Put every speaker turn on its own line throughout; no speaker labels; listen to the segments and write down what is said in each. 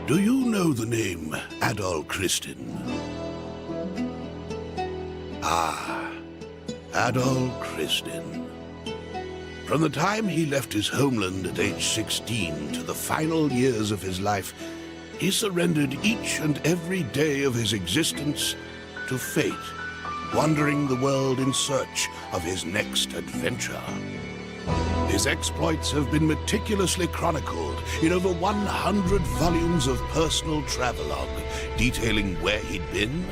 Do you know the name Adol Christin? Ah, Adol Christin. From the time he left his homeland at age 16 to the final years of his life, he surrendered each and every day of his existence to fate, wandering the world in search of his next adventure. His exploits have been meticulously chronicled in over 100 volumes of personal travelogue, detailing where he'd been,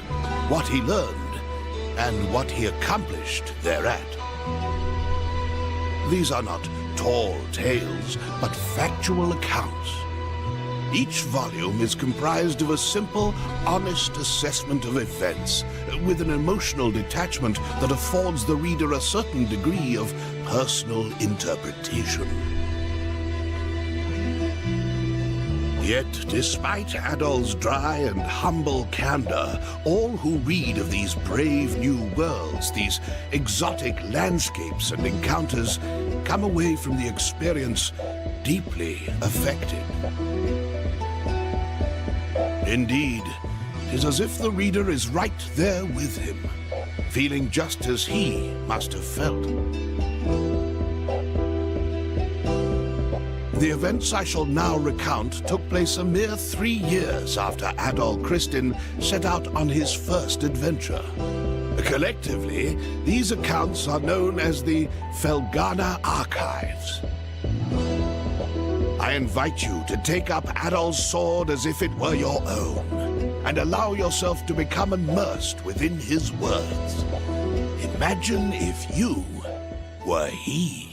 what he learned, and what he accomplished thereat. These are not tall tales, but factual accounts. Each volume is comprised of a simple, honest assessment of events, with an emotional detachment that affords the reader a certain degree of personal interpretation. Yet, despite Adol's dry and humble candor, all who read of these brave new worlds, these exotic landscapes and encounters, come away from the experience deeply affected. Indeed, it is as if the reader is right there with him, feeling just as he must have felt. The events I shall now recount took place a mere 3 years after Adol Christin set out on his first adventure. Collectively, these accounts are known as the Felghana Archives. I invite you to take up Adol's sword as if it were your own, and allow yourself to become immersed within his words. Imagine if you were he.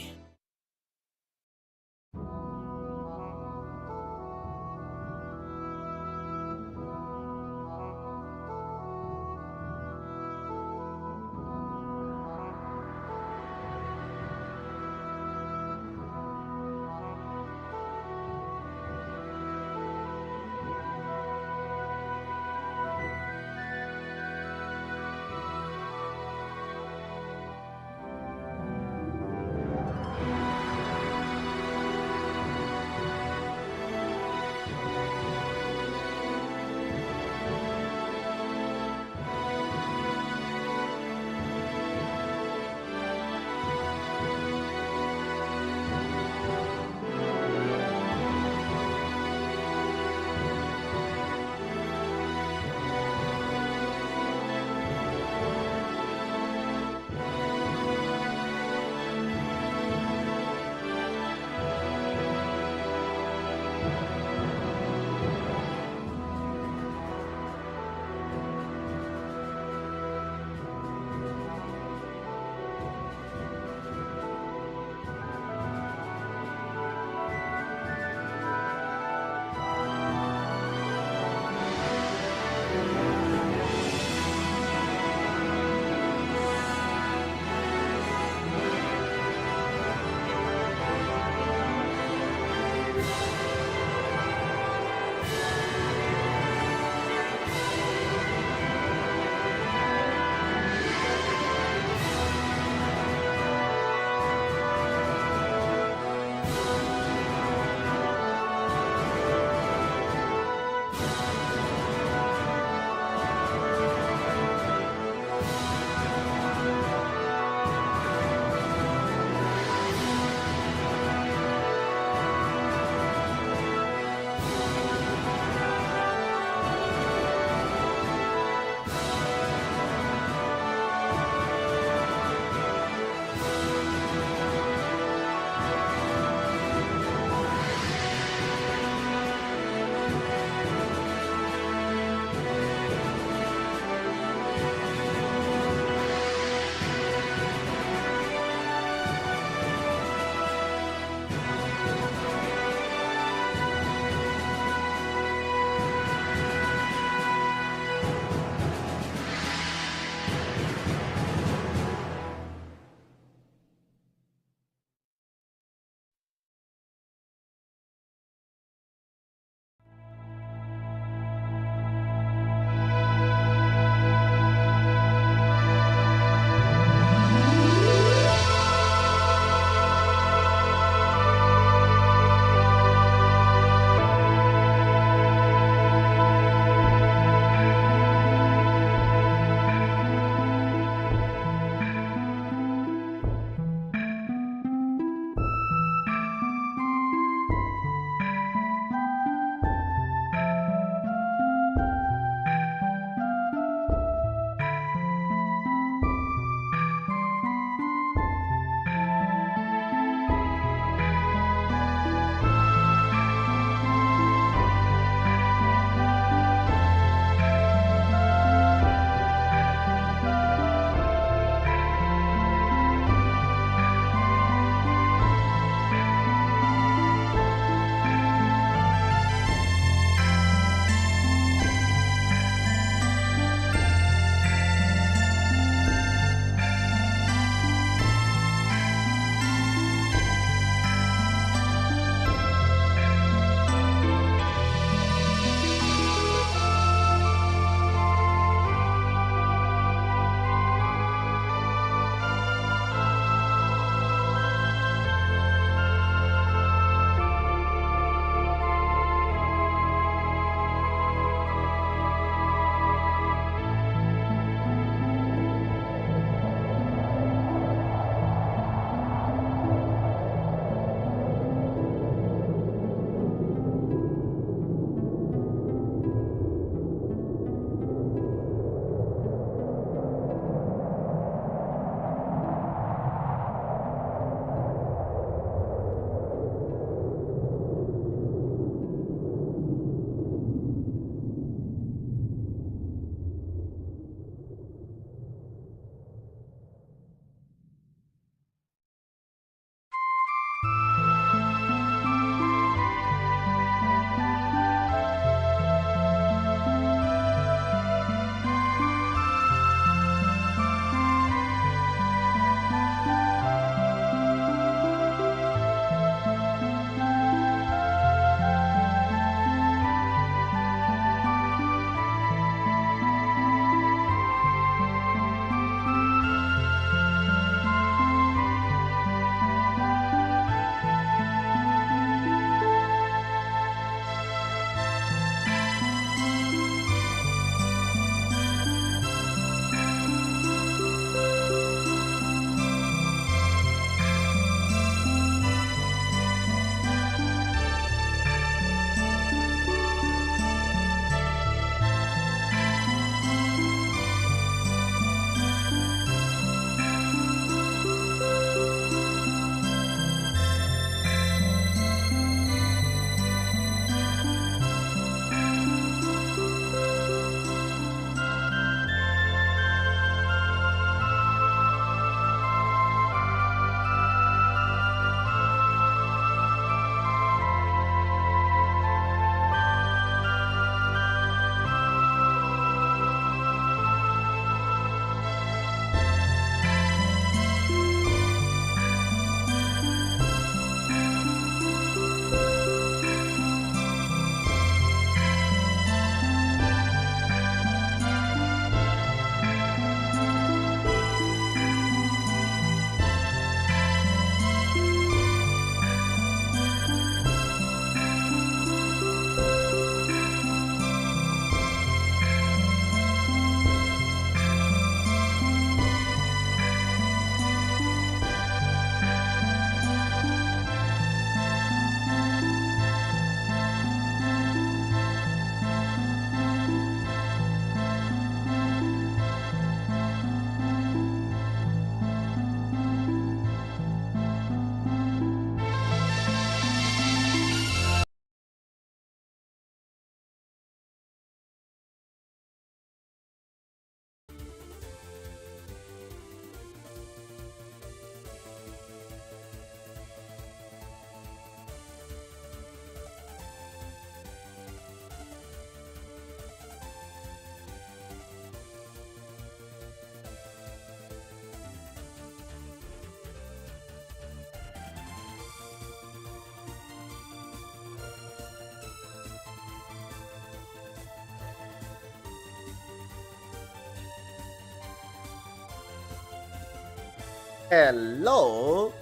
Hello.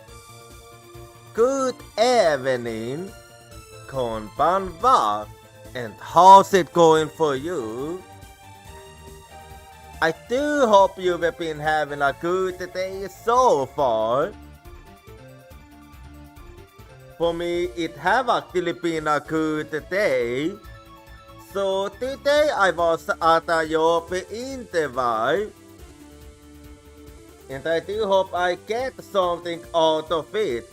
Good evening. Konbanwa. And how's it going for you? I do hope you've been having a good day so far. For me, it have actually been a good day. So today I was at a job interview. And I do hope I get something out of it.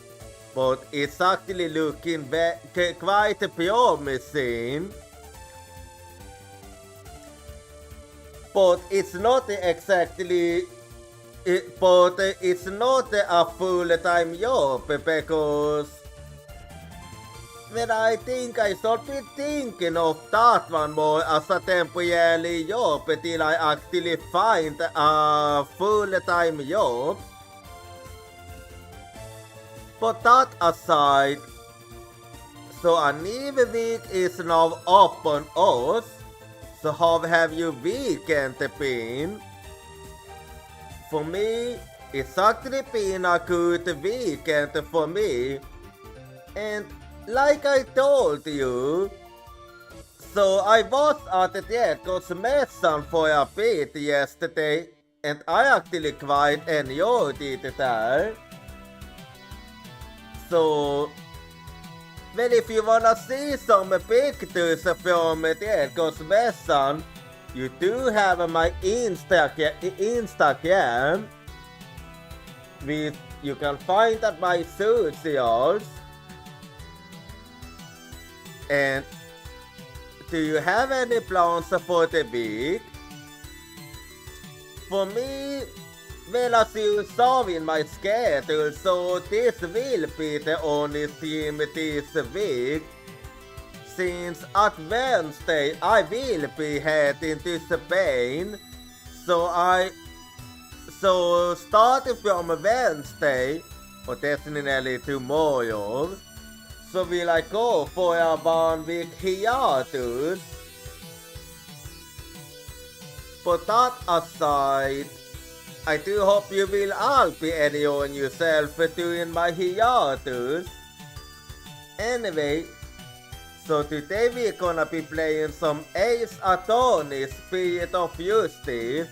But it's actually looking quite promising. But it's not exactly, but it's not a full-time job because I think I should be thinking of that one more as a temporary job till I actually find a full-time job. But that aside, so a new week is now upon us. So how have your weekend been? For me, it's actually been a good weekend for me. And like I told you, so I was at the Ekosmässan for a bit yesterday, and I actually quite enjoyed it there. So, well, if you wanna see some pictures from the Ekosmässan, you do have my Instagram, which you can find at my socials. And do you have any plans for the week? For me, well, as you saw in my schedule, so this will be the only theme this week. Since at Wednesday I will be heading to Spain, so starting from Wednesday, or definitely tomorrow, so will I go for a 1 week hiatus. But that aside, I do hope you will all be enjoying yourself during my hiatus. Anyway, so today we're gonna be playing some Ace Attorney Spirit of Justice.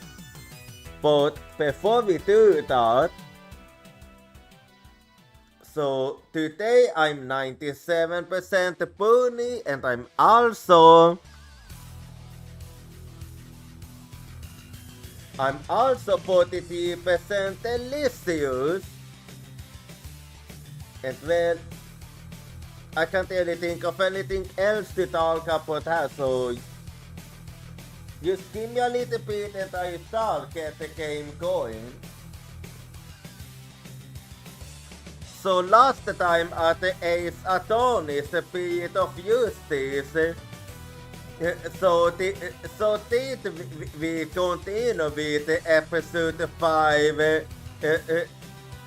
But before we do that, so today I'm 97% pony and I'm also 43% delicious. And well, I can't really think of anything else to talk about here, so just give me a little bit and I start get the game going. So last time at the Ace Attorney Spirit of Justice, so did we continue with episode 5,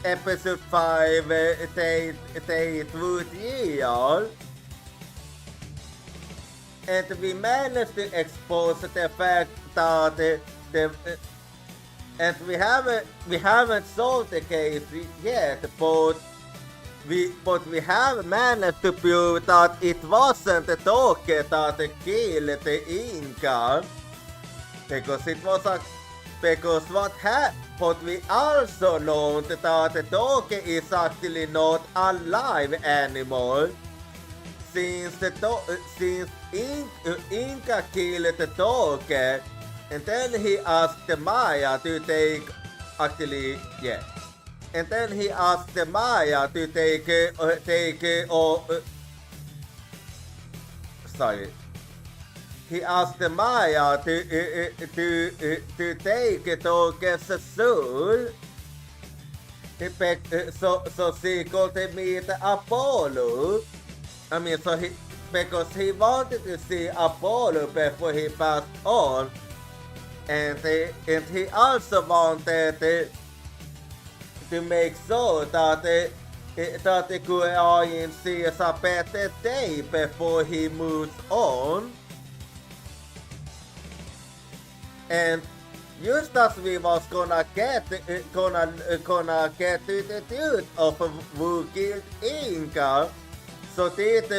episode 5, Date with Year, and we managed to expose the fact that and we haven't solved the case yet, but we have managed to prove that it wasn't the dog that killed the Inca, but we also learned that the dog is actually not alive anymore, since Inca killed the dog, and then he asked Maya to take And then he asked Maya to take He asked Maya to take Toge's soul. So she could meet Apollo. I mean, because he wanted to see Apollo before he passed on, and he also wanted to make sure that the Korean sees a better day before he moves on. And just as we was gonna get to the truth of who killed Inca, så det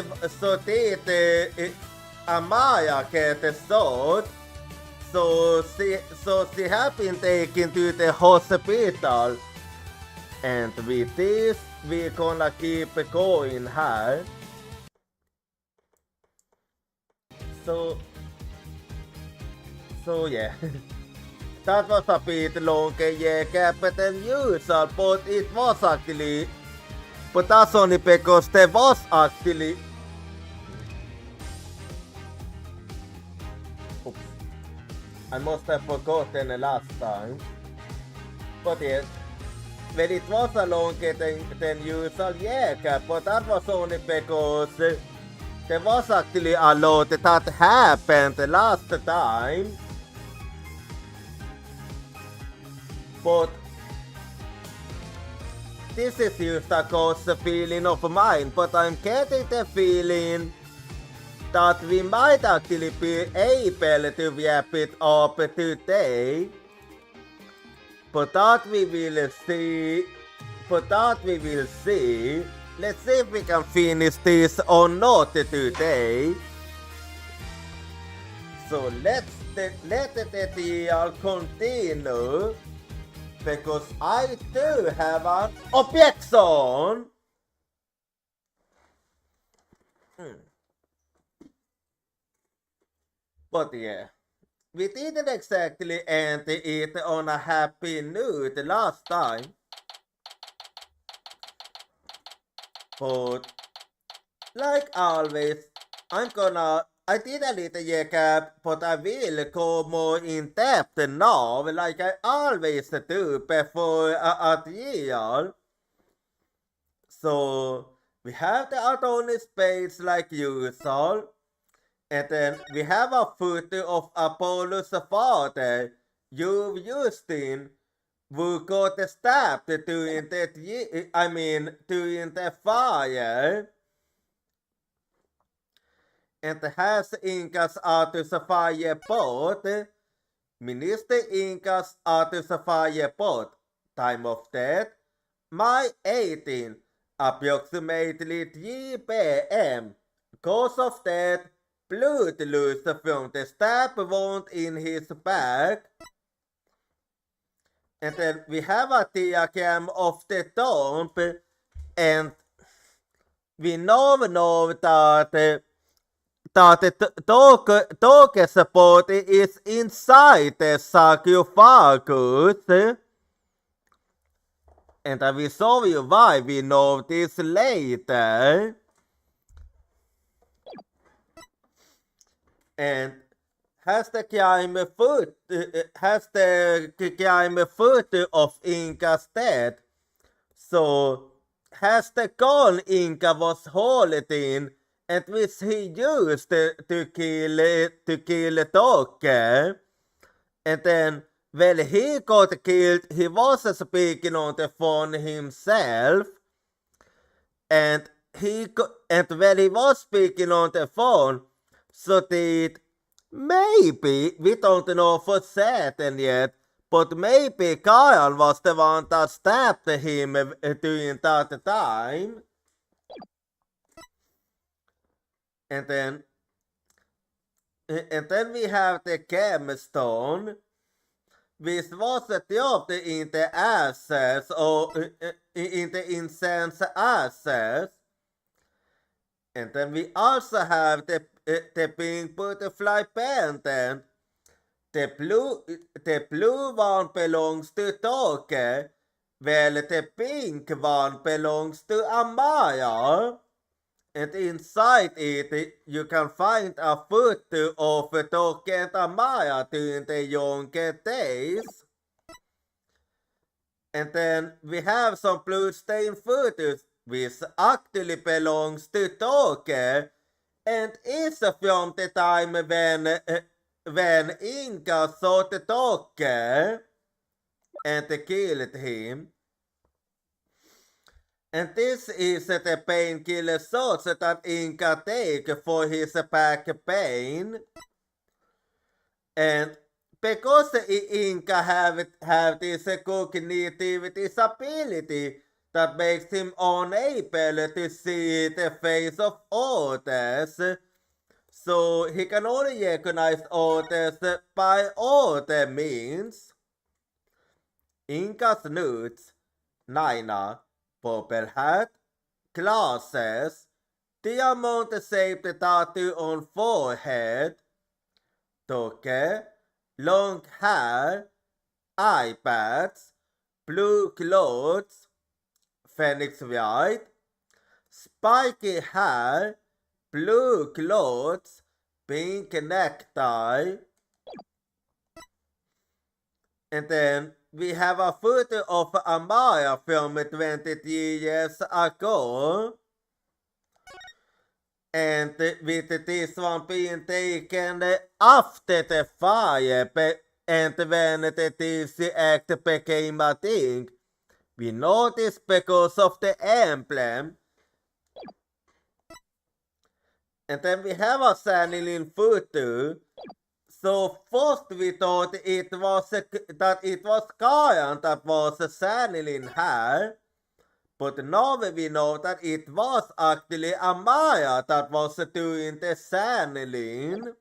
Amaya get shot, so she have been taken to the hospital, and with this we gonna keep going here. So yeah. That was a bit longer, yeah, than usual, but it was actually. But that's only because there was actually. Oops. I must have forgotten the last time. But yes, when it was a longer than usual, yeah, but that was only because there was actually a lot that happened the last time. But this is just a ghost feeling of mine, but I'm getting the feeling that we might actually be able to wrap it up today. But that we will see. Let's see if we can finish this or not today. So let the deal continue. Because I do have an objection. But yeah, we didn't exactly end it on a happy note last time. But like always, I did a little recap, but I will go more in depth now, like I always do before a deal. So we have the Adonis page like usual, and then we have a photo of Apollo's father, Justin, who got stabbed during the fire. And has Incas Artus Fireport, Minister Incas Artus Fireport, time of death, May 18, approximately 3 p.m. Cause of death, blood loss from the stab wound in his back. And then we have a diagram of the tomb, and we know that the dog's body is inside the sarcophagus, and I will show you why we know this later. And has the crime foot of Inca's death, so has the gun Inca was holding and which he used to kill Toke. And then when he got killed, he was speaking on the phone himself. And when he was speaking on the phone, so that maybe, we don't know for certain yet, but maybe Kyle was the one that stabbed him during that time. And then we have the gemstone, which was dropped in the ashes or in the incense ashes. And then we also have the pink butterfly pendant. The blue one belongs to Toke, while the pink one belongs to Amaya. And inside it, you can find a photo of Toke and Amaya during the younger days. And then we have some bloodstained photos, which actually belongs to Toke, and is from the time when Inca shot Toke and killed him. And this is the painkiller shots that Inca take for his back pain. And because the Inca have this cognitive disability that makes him unable to see the face of others, so he can only recognize others by other means. Inca's nudes, Naina, purple hat, glasses, diamond-shaped tattoo on forehead, Toke, long hair, eye pads, blue clothes, phoenix white, spiky hair, blue clothes, pink necktie. And then we have a photo of Amaya filmed 23 years ago. And with this one being taken after the fire, and when the DC Act became a thing, we know this because of the emblem. And then we have a Sanilin photo. So first we thought it was that it was Kayan that was Sanilin hair. But now we know that it was actually Amaya that was doing the Sanilin.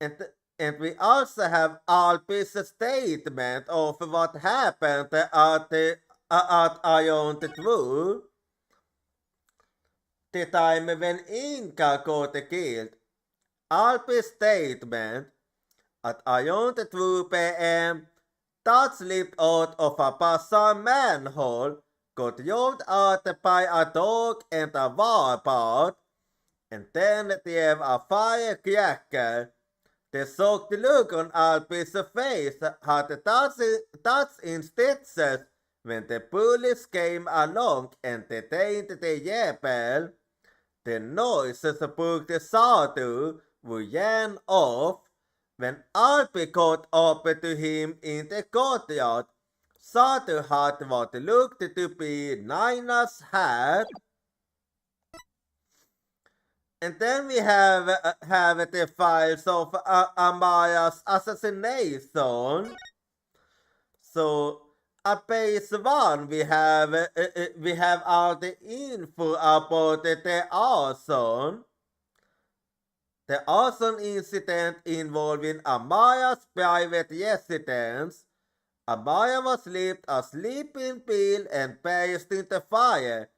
And we also have Alpi's statement of what happened at Ion 2. The time when Inca got killed. Alpi's statement at Ion 2 p.m. Dad slipped out of a Passan manhole, got yelled at by a dog and a warpath, and then they have a firecracker. The shocked look on Alpi's face had touched in stitches when the police came along and detained the rebel. The noise spooked Sadu, who ran off. When Alpi caught up to him in the courtyard, Sadu had what looked to be Nina's hat. And then we have the files of Amaya's assassination. So at page 1 we have all the info about the arson. The arson incident involving Amaya's private residence. Amaya was slipped a sleeping pill and perished in the fire.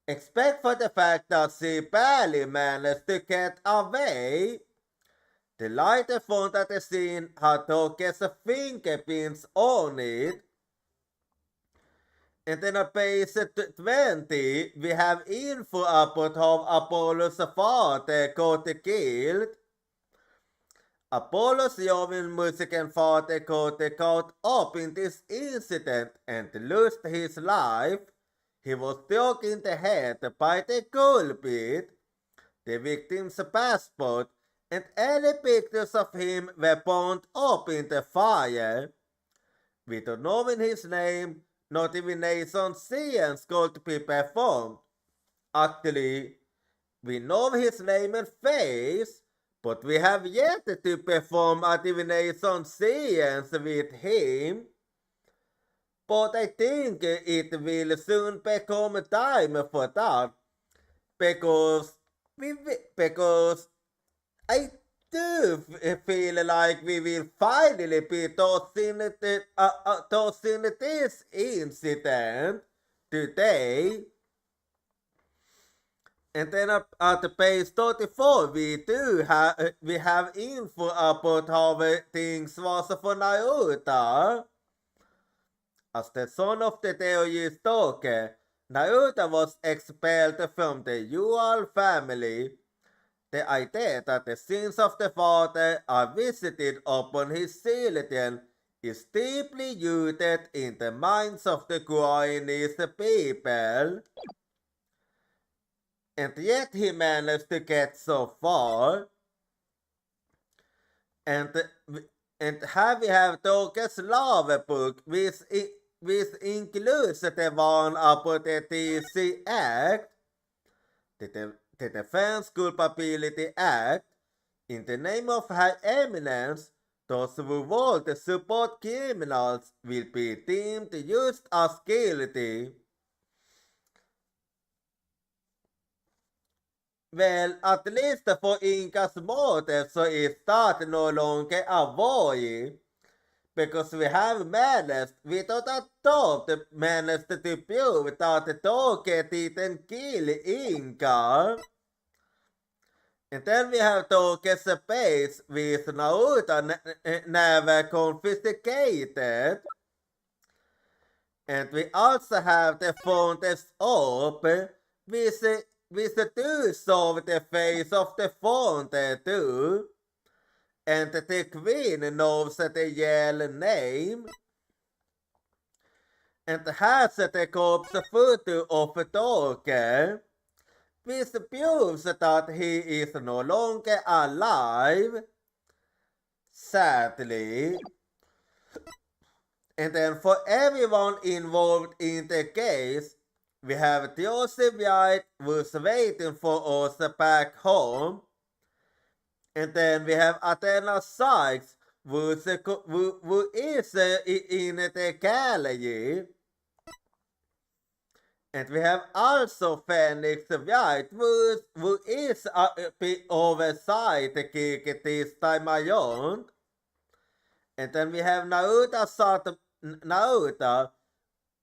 Except for the fact that she barely managed to get away. The lighter found at the scene had Toke's fingerprints on it. And then on page 20, we have info about how Apollo's father got killed. Apollo's young Mexican father got caught up in this incident and lost his life. He was struck in the head by the culprit. The victim's passport and early pictures of him were burned up in the fire. Without knowing his name, no divination science could be performed. Actually, we know his name and face, but we have yet to perform a divination science with him. But I think it will soon become time for that, because I do feel like we will finally be tossing this incident today. And then at page 34 we have info about how things was for Naruto. As the son of the Deoyu Toke, Naruto was expelled from the Ural family. The idea that the sins of the father are visited upon his children is deeply rooted in the minds of the Guyanese people. And yet he managed to get so far. And here we have Toke's love book, which includes the one about the DC Act, the Defense Culpability Act, In the name of high eminence, those who want to support criminals will be deemed just as guilty. Well, at least for Inca's motive, so is that no longer a void. Because we have managed, without a doubt, managed to prove that the Toge didn't kill Inca. And then we have Toge's base with Naruto never confiscated. And we also have the Fountain's Orb, with the tools of the face of the Fountain too. And the Queen knows the yellow name. And has the corpse photo of Toge, which proves that he is no longer alive, sadly. And then for everyone involved in the case, we have Joseph White who's waiting for us back home. And then we have Athena Sykes who is in the gallery. And we have also Phoenix White who is oversight this time around. And then we have Naruto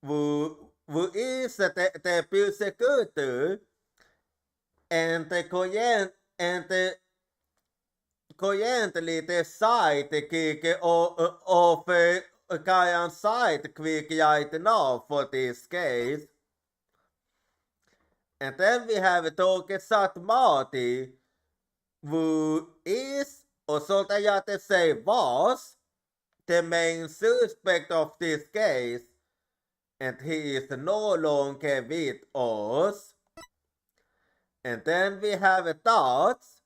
who is the persecutor and currently the sidekick of Kayan's sidekick right now for this case. And then we have Togesat Marty, who is, or should I have to say was, the main suspect of this case. And he is no longer with us. And then we have Dots,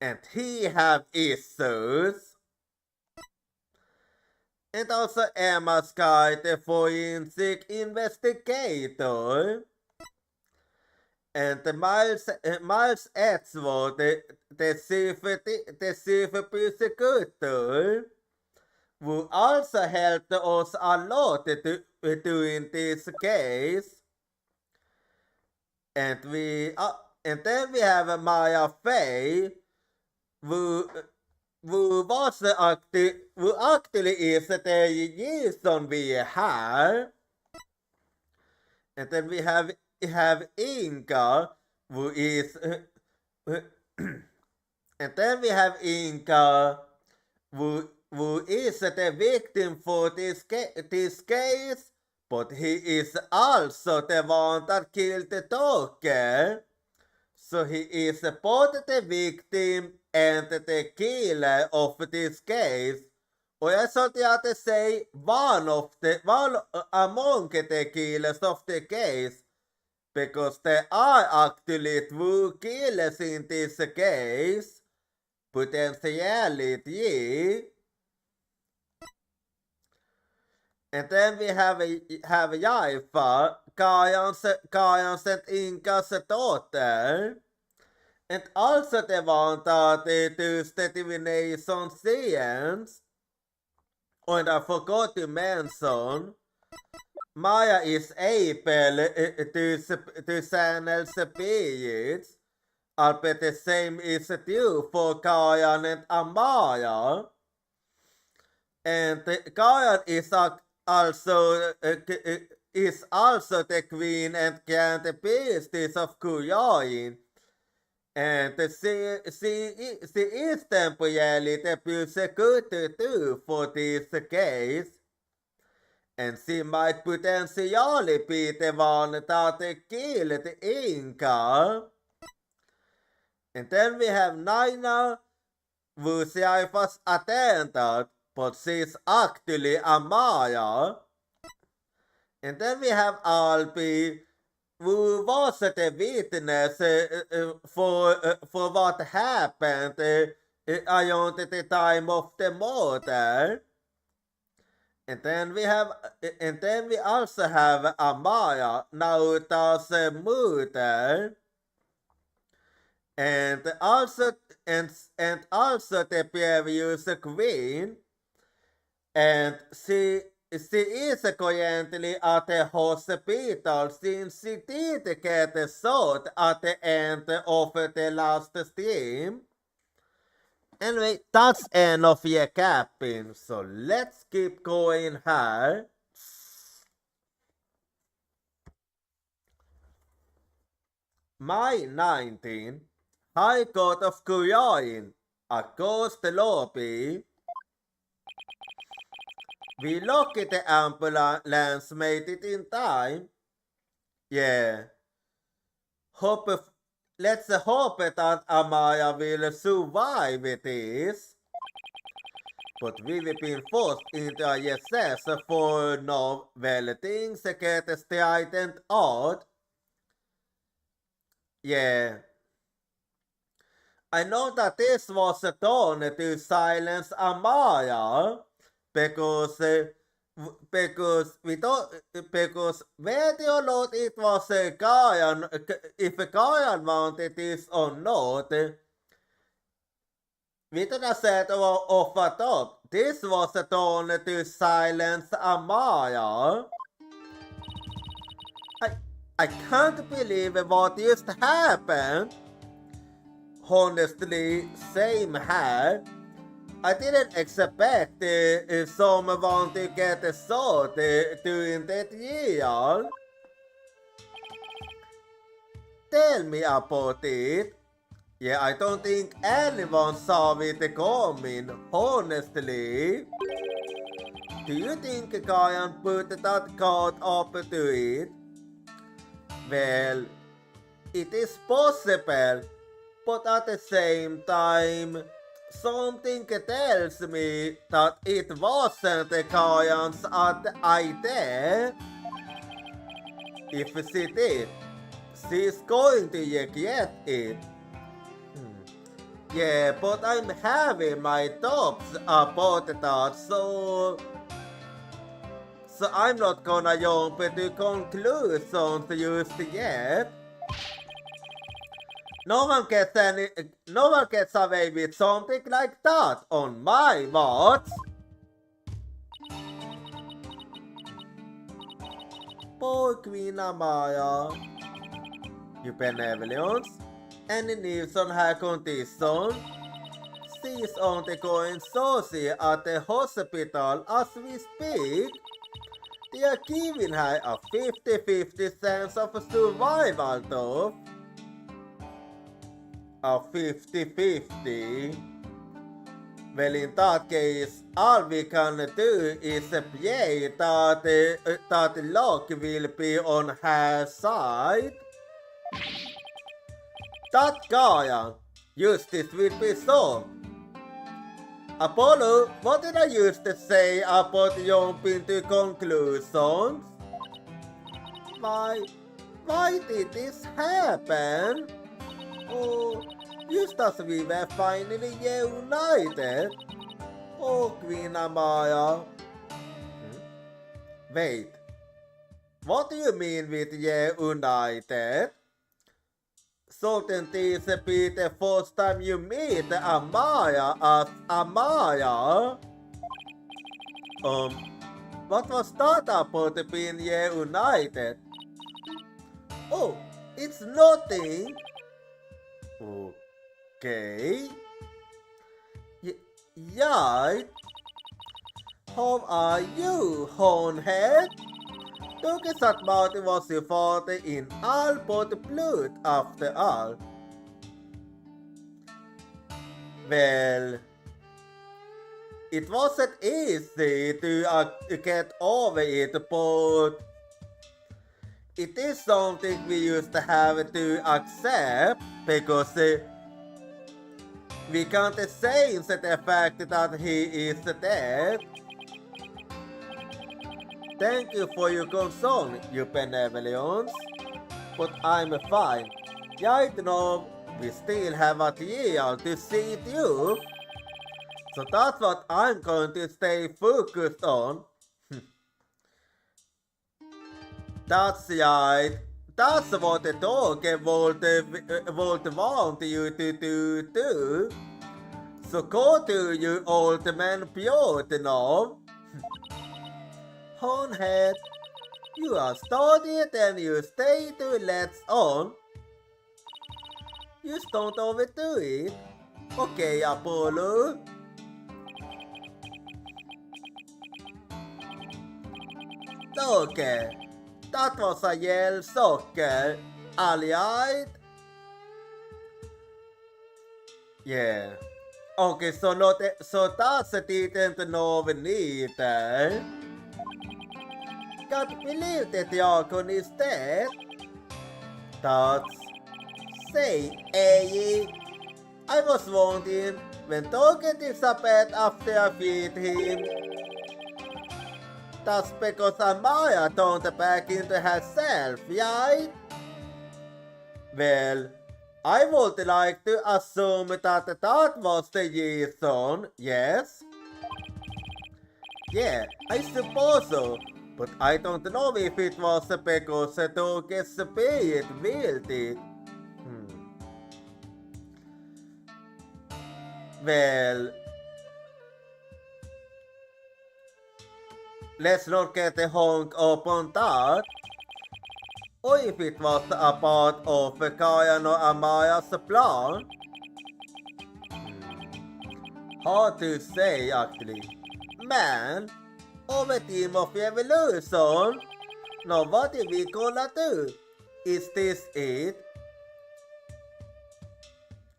and he have issues. And also Emma Sky, the forensic investigator. And Miles Edgeworth, the chief prosecutor, who also helped us a lot during this case. And then we have Maya Fey, who actually is the reason we have. And then we have Inca, who is and then we have Inca, who is the victim for this case, but he is also the one that killed the Toge. So he is both the victim and the killer of this case. Or I should have to say one among the killers of the case. Because there are actually two killers in this case. Potentiality. And then we have Jaifa, Kayan's and Inca's daughter. And also the one that does the divination science. And I forgot to mention, Maya is able to channel spirits, albeit the same is true for Kayan and Amaya. And Kayan is also the queen and grand priestess of Kuyoin. And she is temporarily the persecutor too for this case. And she might potentially be the one that killed Inca. And then we have Nina, who was attended, but she's actually a Maya. And then we have Albi, who was the witness for what happened around the time of the murder. And then we also have Amaya, Naruto's mother. and also and also the previous queen, and she is currently at the hospital since she did get shot at the end of the last stream. Anyway, that's enough recapping, so let's keep going here. May 19, High Court of Kuyain, a ghost lobby. We lucky the ambulance made it in time. Yeah. Let's hope that Amaya will survive this. But we've been forced into a recess for now, well, things get straightened out. Yeah. I know that this was done to silence Amaya because we don't because whether or not it was a Gaian, if a Gaian wanted this or not, we didn't set off a top. This was done to silence Amaya. I can't believe what just happened. Honestly, same here. I didn't expect someone to get shot during that year. Tell me about it. Yeah, I don't think anyone saw it coming, honestly. Do you think Kayan put that card up to it? Well, it is possible, but at the same time, something tells me that it wasn't Kayan's idea. If she did, she's going to regret it. Yeah, but I'm having my thoughts about that, so I'm not gonna jump to conclusions just yet. No one gets away with something like that on my watch. Poor Queen Amaya. You benevolence? Any news on her condition? She's undergoing surgery at the hospital as we speak. They are giving her a 50-50 chance of survival though. A 50-50? Well, in that case, all we can do is pray that luck will be on her side. That guy, justice will be served. Apollo, what did I used to say about jumping to conclusions? Why did this happen? Oh, just as we were finally reunited. Oh, Queen Amaya. Wait, what do you mean with reunited? Shouldn't this be the first time you meet Amaya as Amaya? What was that about being reunited? Oh, it's nothing. Okay. Yeah. How are you, hornhead? Took that Martin was your father in all but blood after all. Well, it wasn't easy to get over it, but it is something we used to have to accept because we can't change the fact that he is dead. Thank you for your concern, you benevolence, but I'm fine. Right now, we still have a year to see you, so that's what I'm going to stay focused on. That's right, That's what the dog would want you to do. So go to your old man Piotr now. Hornhead, you are started and you stay to let's on. You don't overdo it. Okay, Apollo. Okay, that was a yell soccer. Alright? Yeah. Okay, so that's didn't know neither. Can't believe that Jakon is dead. That's say, I was wondering when Token disappeared after I feed him. That's because Amaya turned back into herself, right? Well, I would like to assume that was the reason, yes? Yeah, I suppose so, but I don't know if it was because the dog's spirit willed it. Well, let's not get hung up on that. Or if it was a part of Kayan or Amaya's plan. Hard to say actually. Man, over team of evolution. Now what are we gonna do? Is this it?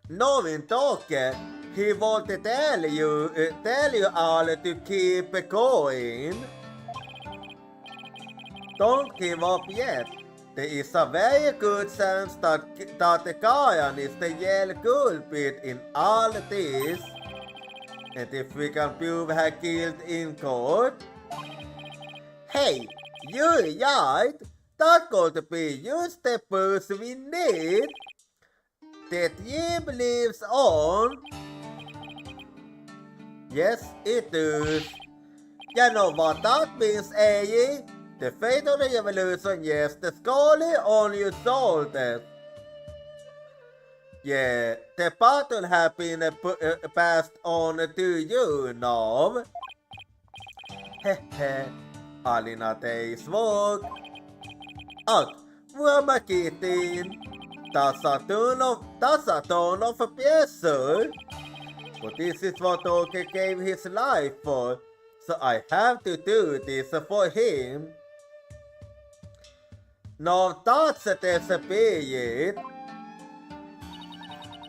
Knowing Toke, he won't tell you all to keep going. Don't give up yet. There is a very good chance that the Kayan is the yellow culprit in all this. And if we can prove her guilt in court. Hey, you're right. That's going to be just the person we need. That he believes on. Yes, it does. You know what that means, eh? The fate of the evolution, yes, the scholarly on your shoulders. Yeah, the pattern has been passed on to you now. Hehe, Alina days work. Att, vad är kitten? That's a ton of a pressure. But this is what Oke gave his life for, so I have to do this for him. Now that's the spirit.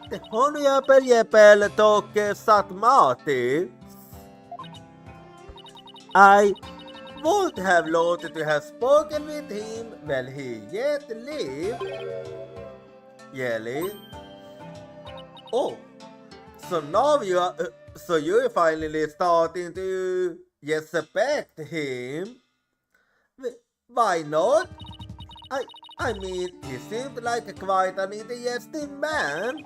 The honorable Jebel Toke Satmati. I would have loved to have spoken with him while he yet lived. Yelly. Oh, so now you're finally starting to respect him. Why not? I mean, he seemed like quite an interesting man.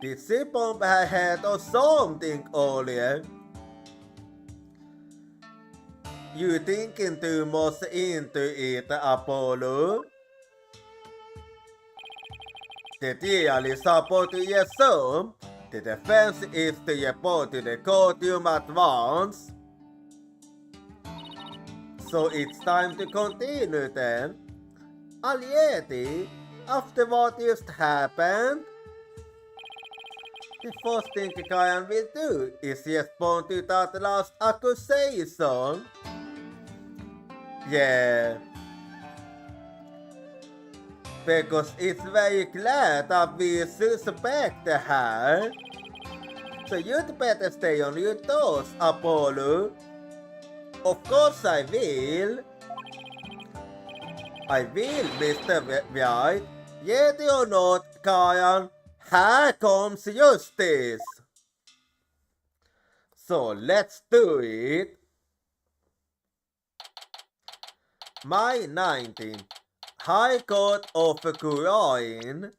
Did she bump her head or something earlier? You thinking too much into it, Apollo? The deal is supposed to assume the defense is to report to the courtroom at once. So it's time to continue then. Already, after what just happened, the first thing Kayan will do is respond to that last accusation. Yeah. Because it's very clear that we suspect her. So you'd better stay on your toes, Apollo. Of course I will. I will, Mr. White. Yet or not, Kayan, here comes justice. So let's do it. May 19. High Court of Kuroin.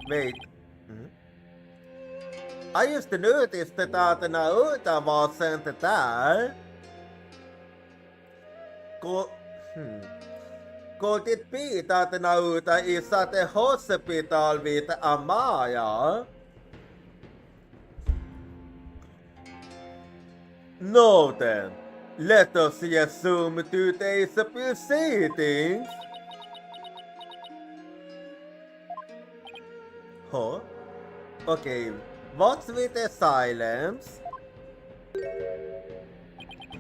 Wait. I used to notice that Naruto wasn't there. Could it be that Naruto is at a hospital with Amaya? No then, let us assume today's proceedings. Huh? Okay, what's with the silence?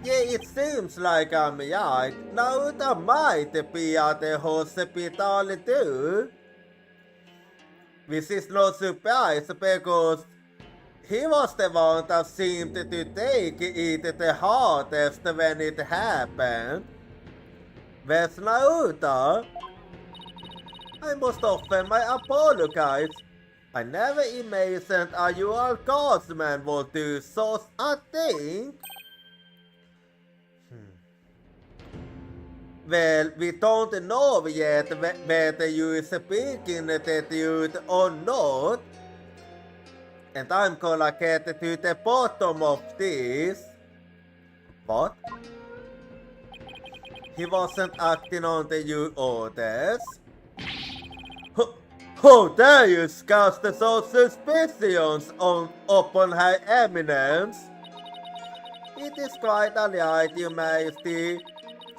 Yeah, it seems like I'm right. Naruto might be at the hospital too. This is no surprise because he was the one that seemed to take it the hardest when it happened. Where's Naruto? I must offer my apologies. I never imagined a usual guardsman would do such a thing. Well, we don't know yet whether you are speaking the truth or not. And I'm gonna get to the bottom of this. What? He wasn't acting on the new orders. How dare you cast those suspicions upon Her Eminence? It is quite alright, Your Majesty.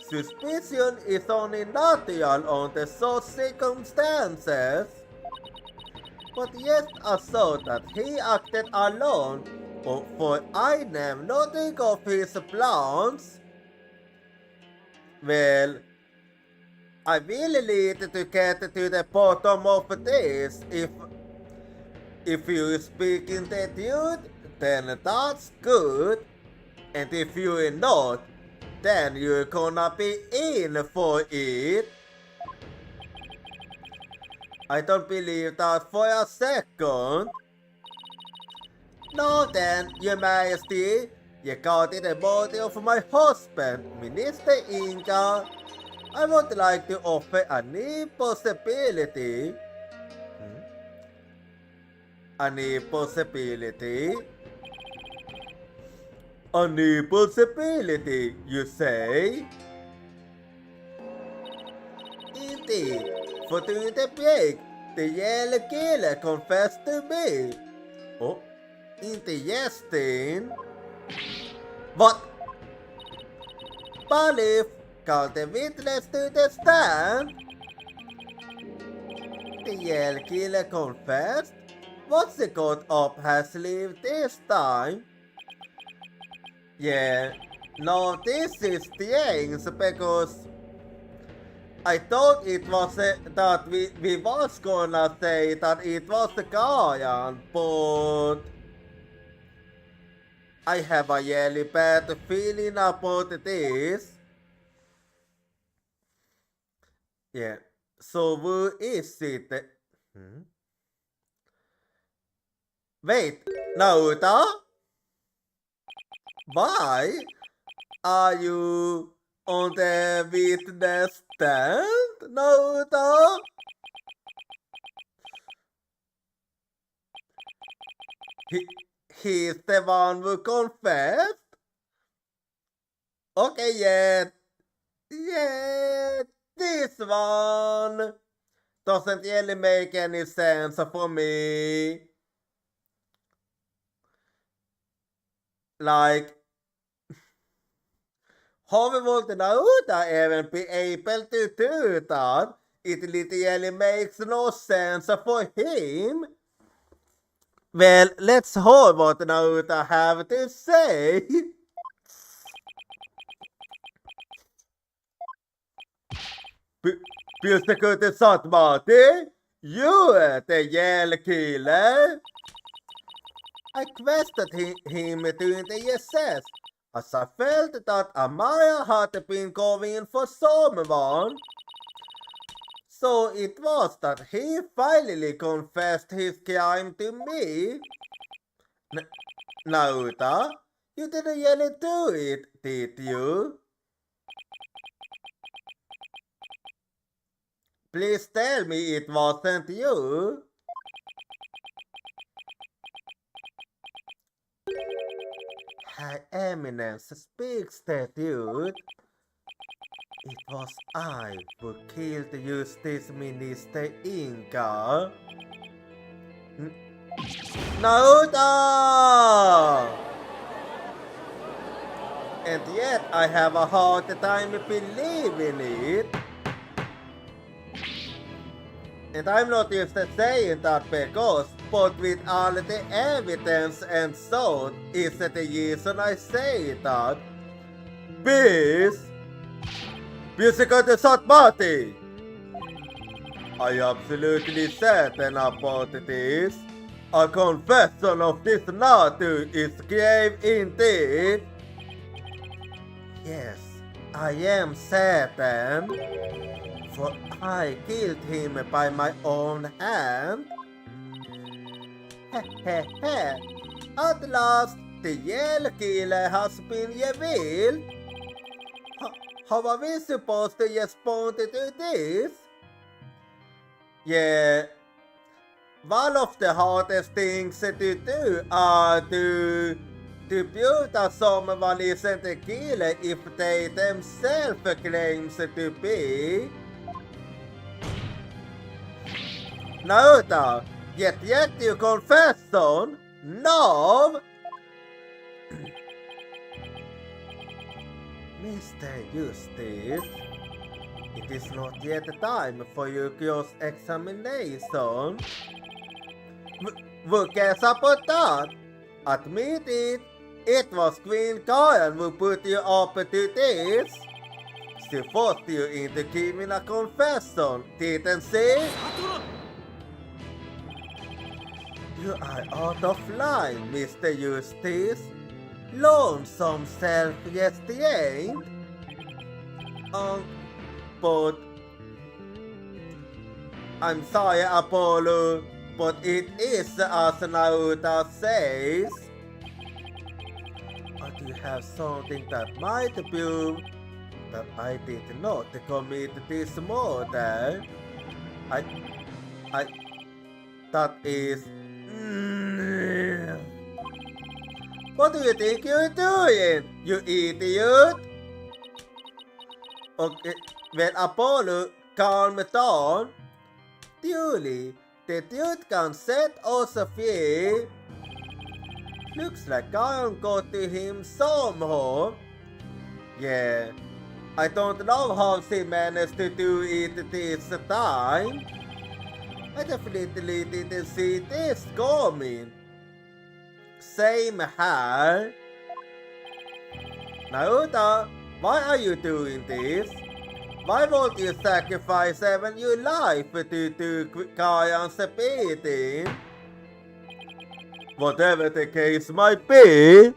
Suspicion is only natural under such circumstances. But yet I saw that he acted alone, for I know nothing of his plans. Well, I really need to get to the bottom of this. If you speak in the truth, then that's good. And if you're not, then you're gonna be in for it. I don't believe that for a second. No then, Your Majesty, you got in the body of my husband, Minister Inca. I would like to offer a new possibility. A new possibility? A new possibility, you say? Indeed, for during the break, the yellow killer confessed to me. Oh, interesting. What? Balif, call the witness to the stand. The yellow killer confessed? What's the got up her sleeve this time? Yeah, no, this is strange because I thought it was that we was gonna say that it was the Guardian, but I have a really bad feeling about this. Yeah, so who is it? Wait, Naruto? Why are you on the witness stand, Naruto? He's the one who confessed? Okay, yeah, this one doesn't really make any sense for me. Like, how would Naruto even be able to do that? It literally makes no sense for him. Well, let's hear what Naruto have to say. Persecute Satmati, you the Yell Killer. I questioned him during the SS, as I felt that Amaya had been going for someone. So it was that he finally confessed his crime to me. Naruto, you didn't really do it, did you? Please tell me it wasn't you. Her Eminence speaks the truth. It was I who killed Justice Minister Inga. Naruto! And yet I have a hard time believing it. And I'm not used to saying that because, but with all the evidence and so is the reason I say that. Bis! Musical de Satmati! I absolutely certain about this. A confession of this nature is grave indeed. Yes, I am certain, for I killed him by my own hand. At last, the Yale killer has been revealed. How are we supposed to respond to this? Yeah, one of the hardest things to do are to prove that someone isn't a killer if they themselves claims to be. Naruto, yet your confession? No! Mr. Justice, it is not yet time for your cross-examination. Who cares about that? Admit it, it was Queen Karen who put you up to this. She forced you into giving a confession, didn't she? You are out of line, Mr. Justice. Lonesome self-restraint. But I'm sorry, Apollo, but it is as Naruto says. But you have something that might prove that I did not commit this murder. That is... What do you think you're doing, you idiot? Okay, when Apollo calmed down, truly, the dude can set us free. Looks like Karen got to him somehow. Yeah, I don't know how she managed to do it this time. I definitely didn't see this coming. Same here. Naruto, why are you doing this? Why won't you sacrifice even your life to Kayan's beating? Whatever the case might be.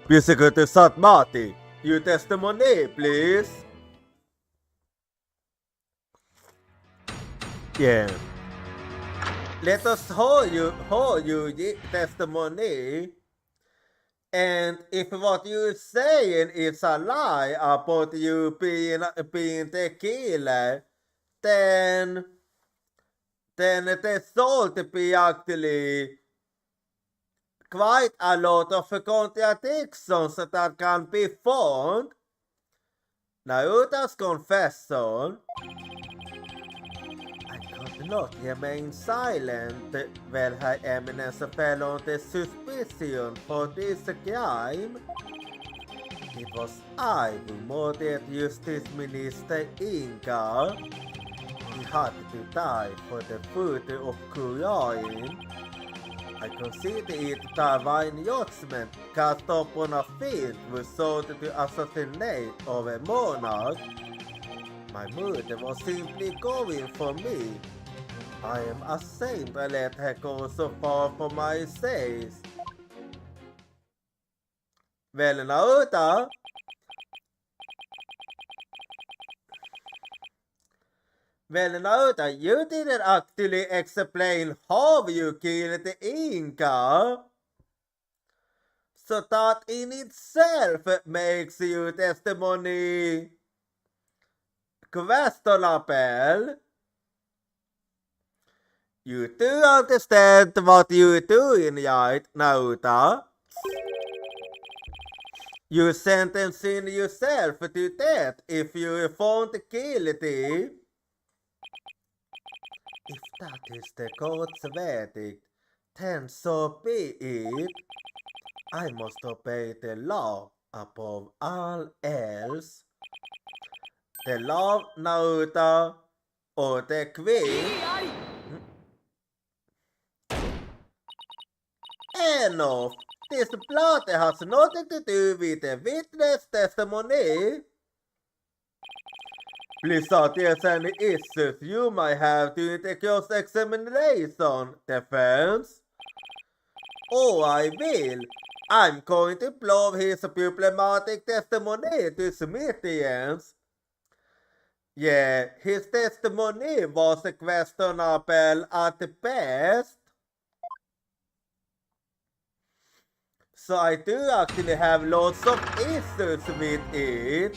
Physical to Satmati, your testimony, please. Yeah. Let us hold you testimony. And if what you're saying is a lie about you being the killer, then there should be actually quite a lot of contradictions that can be found. Naruto's confession. I could not remain silent when Her Eminence fell under suspicion for this crime. It was I who murdered Justice Minister Inga. He had to die for the food of Kuroin. I consider it divine judgment cast upon a fiend who sought to assassinate our monarch. My murder was simply going for me. I am ashamed I let her go so far for my sakes. Well, Naruto, you didn't actually explain how you killed Inga. So that in itself makes your testimony questionable. You do understand what you're doing, right, Naruto? You're sentencing yourself to death if you're found guilty. If that is the court's verdict, then so be it. I must obey the law above all else. The law, Naruto, or the queen. Enough! This plot has nothing to do with the witness testimony. Please address any issues you might have during the cross-examination, defense. Oh, I will. I'm going to blow his problematic testimony to smithereens. Yeah, his testimony was questionable at best. So I do actually have lots of issues with it.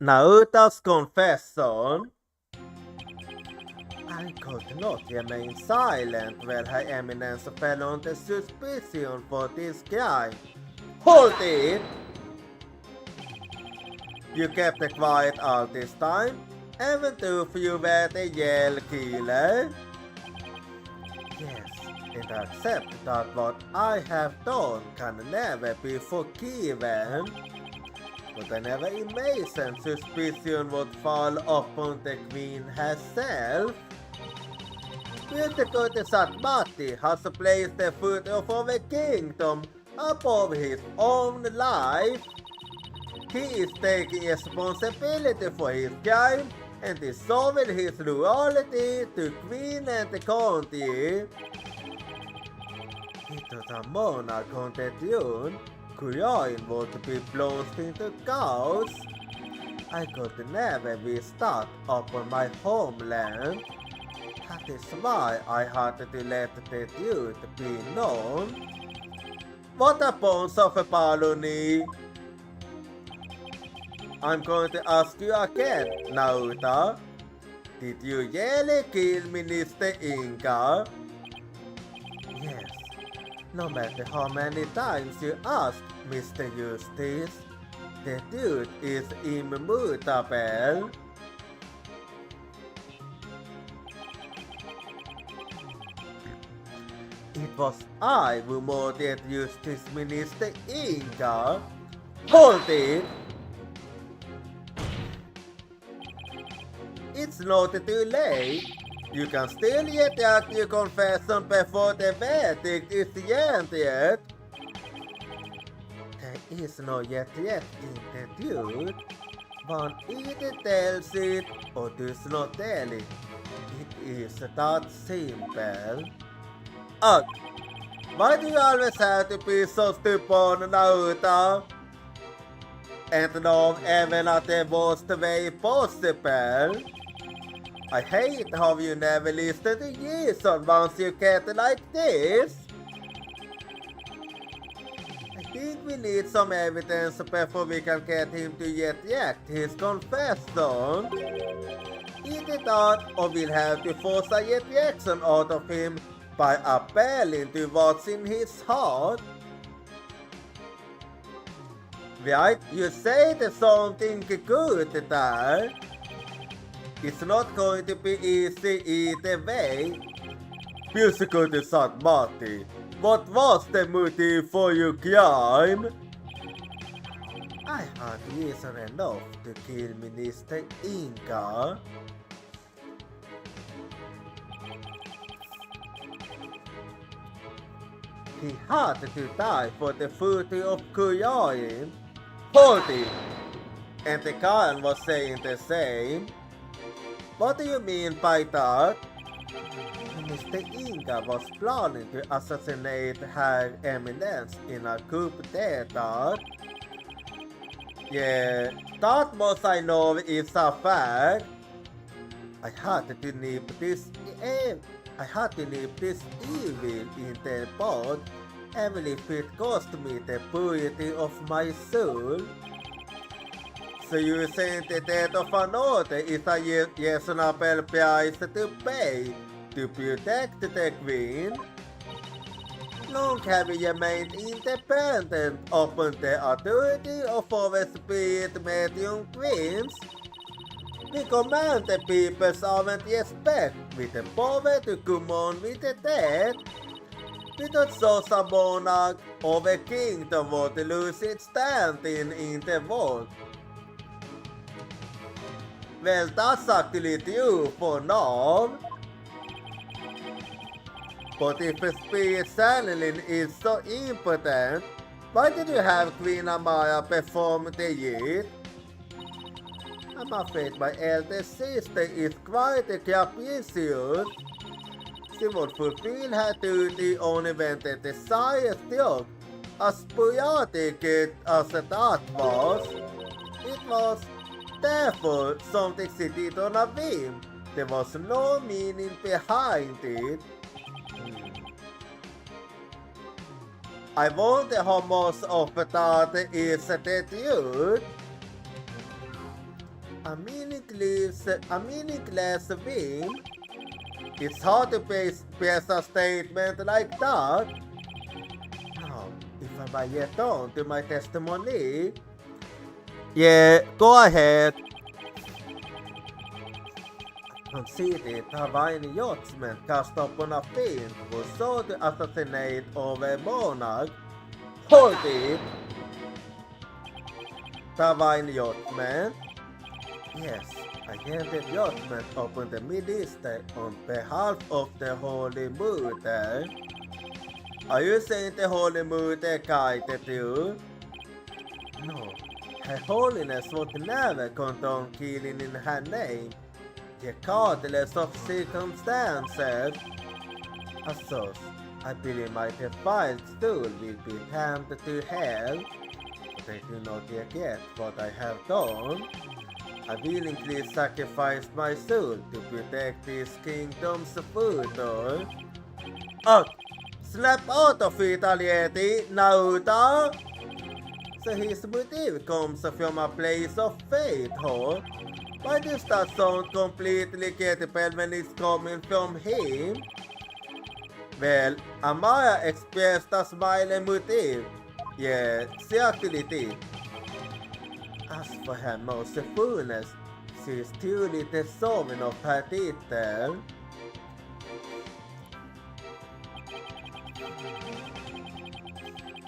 Naruto's confession. I could not remain silent while Her Eminence fell under suspicion for this crime. Hold it! You kept quiet all this time, even though you were the real killer? Yes, and accept that what I have done can never be forgiven. But I never imagined suspicion would fall upon the queen herself. Beautiful Satmati has placed the foot of our kingdom above his own life. He is taking responsibility for his crime and dissolving his loyalty to Queen and the country. Into the monarch on the throne, Kuroin would be plunged into chaos. I could never be stuck upon my homeland. That is why I had to let the truth be known. What a bones of a baloney! I'm going to ask you again, Naruto. Did you really kill Minister Inga? Yes. No matter how many times you ask, Mr. Justice, the truth is immutable. It was I who murdered Justice Minister Inga. Hold it! It's not too late. You can still retract your confession before the verdict is rendered. There is no yet in the truth. One either tells it or does not tell it. It is that simple. Ugh! Why do you always have to be so stupid, Naruto? And not even at the worst way possible? I hate how you never listen to reason once you get like this. I think we need some evidence before we can get him to retract his confession. Either that or we'll have to force a retraction out of him by appealing to what's in his heart. Right? You said something good there. It's not going to be easy either way. Musical to Satmati, what was the motive for your crime? I had reason enough to kill Minister Inga. He had to die for the food of Kuroin. Hold it! And the Khan was saying the same. What do you mean by that? Mr. Inga was planning to assassinate Her Eminence in a coup d'etat. Yeah, that much I know is a fact. I had to nip this evil in the bud Even if it cost me the purity of my soul. So you think the death of another is a reasonable price to pay to protect the queen? Long have you remained independent upon the authority of our spirit medium queens? We command the people's servant respect with the power to command with the dead. Without such a monarch, our kingdom would lose its standing in the world. Well, that's actually true for now. But if a spirit channeling is so important, why did you have Queen Amaya perform the rite? I'm afraid my elder sister is quite capricious. She would fulfill her duty only when the desired job, as sporadic as that was. It was, therefore, something she did on a whim. There was no meaning behind it. I wonder how much of that is the truth. A meaningless whim? It's hard to base a statement like that. Now, if I might get on to my testimony. Yeah, go ahead. Consider Hawaiian yachtsmen cast upon a fiend who sought to assassinate our monarch. Hold it! Hawaiian yachtsmen? Yes, I handed judgment upon the Mid-Eastern on behalf of the Holy Mother. Are you saying the Holy Mother guided you? No, Her Holiness would never condone killing in her name, regardless of circumstances. As such, I believe my defiled soul will be damned to hell, but I do not regret what I have done. I willingly sacrificed my soul to protect this kingdom's future. Oh, snap out of it already, Naruto! So his motive comes from a place of faith, huh? Why does that sound completely credible when it's coming from him? Well, Amaya expressed a smiling motive. Yeah, she actually did. As for her mercifulness, she is truly deserving of her title.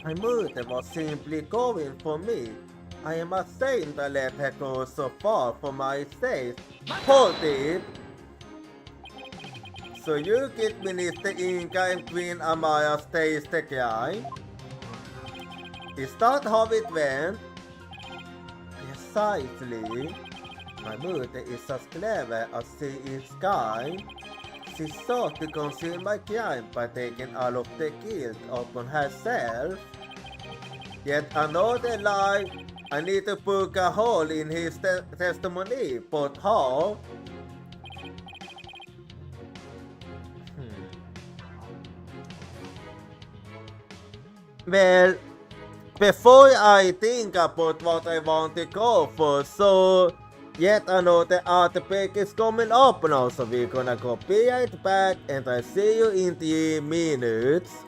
My mother was simply going for me. I am ashamed I let her go so far for my sake. Hold it! So you get Minister Inca and Queen Amaya stays the guy? Is that how it went? Precisely. My mother is as clever as she is kind. She sought to conceal my crime by taking all of the guilt upon herself. Yet another lie. I need to poke a hole in his testimony, but how? Well, before I think about what I want to go for, so yet another outbreak is coming up now, so we're gonna go be right back and I see you in 3 minutes.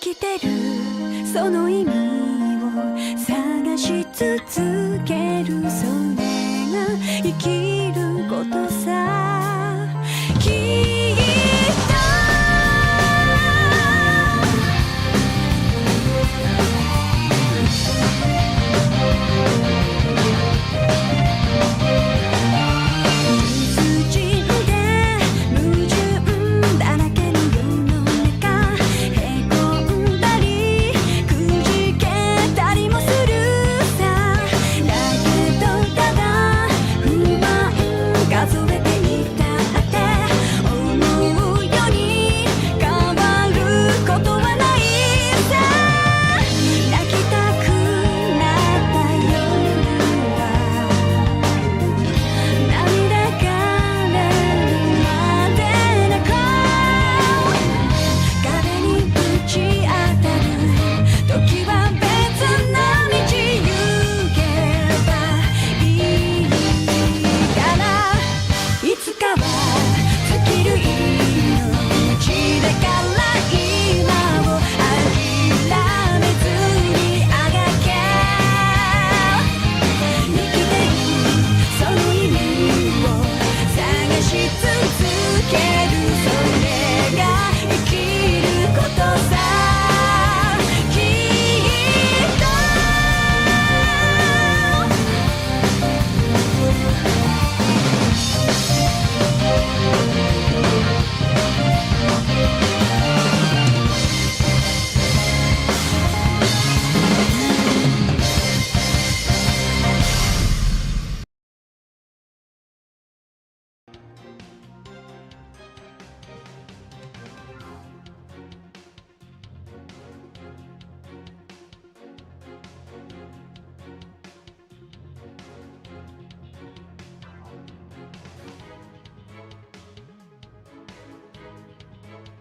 きてるその意味を探し続けるそれが生きることさきっと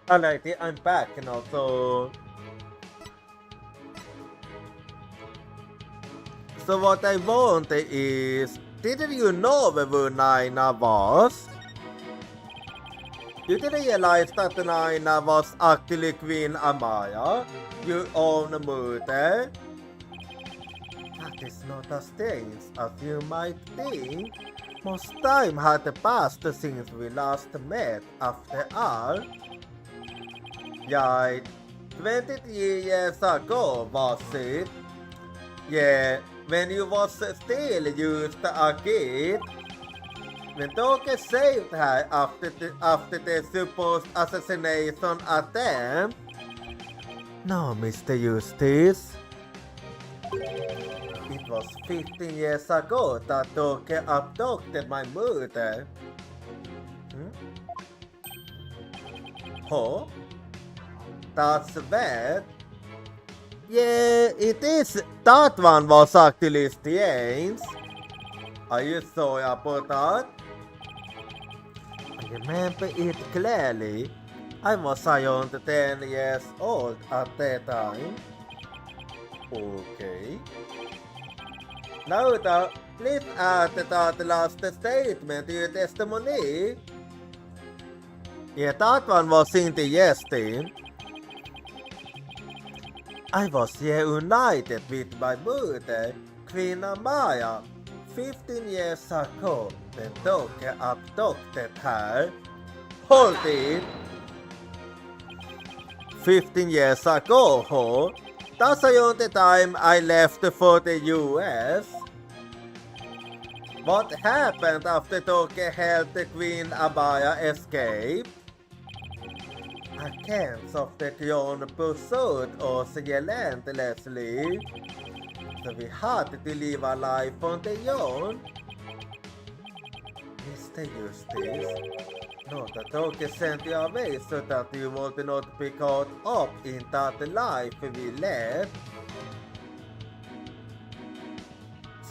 Alrighty, I'm back now, so what I want is, didn't you know who Naina was? You didn't realize that Naina was actually Queen Amaya, your own mother? That is not as strange as you might think. Most time had passed since we last met after all. Yeah, 23 years ago, was it? Yeah, when you was still just a kid. When Doge saved her after the supposed assassination attempt. No, Mr. Eustace. It was 15 years ago that Doge abducted my mother. Huh? That's bad. Yeah, it is. That one was actually strange. Are you sorry about that? I remember it clearly. I was around 10 years old at that time. Okay. Now, please add that last statement to your testimony. Yeah, that one was in the yes team. I was reunited with my mother, Queen Amaya, 15 years ago when Doge abducted her. Hold it! 15 years ago, huh? That's around the time I left for the US. What happened after Doge helped Queen Amaya escape? Against of the crown pursued us relentlessly, so we had to live a life on their own. Mr. Eustace, no, the Doge sent you away so that you would not be caught up in that life we led.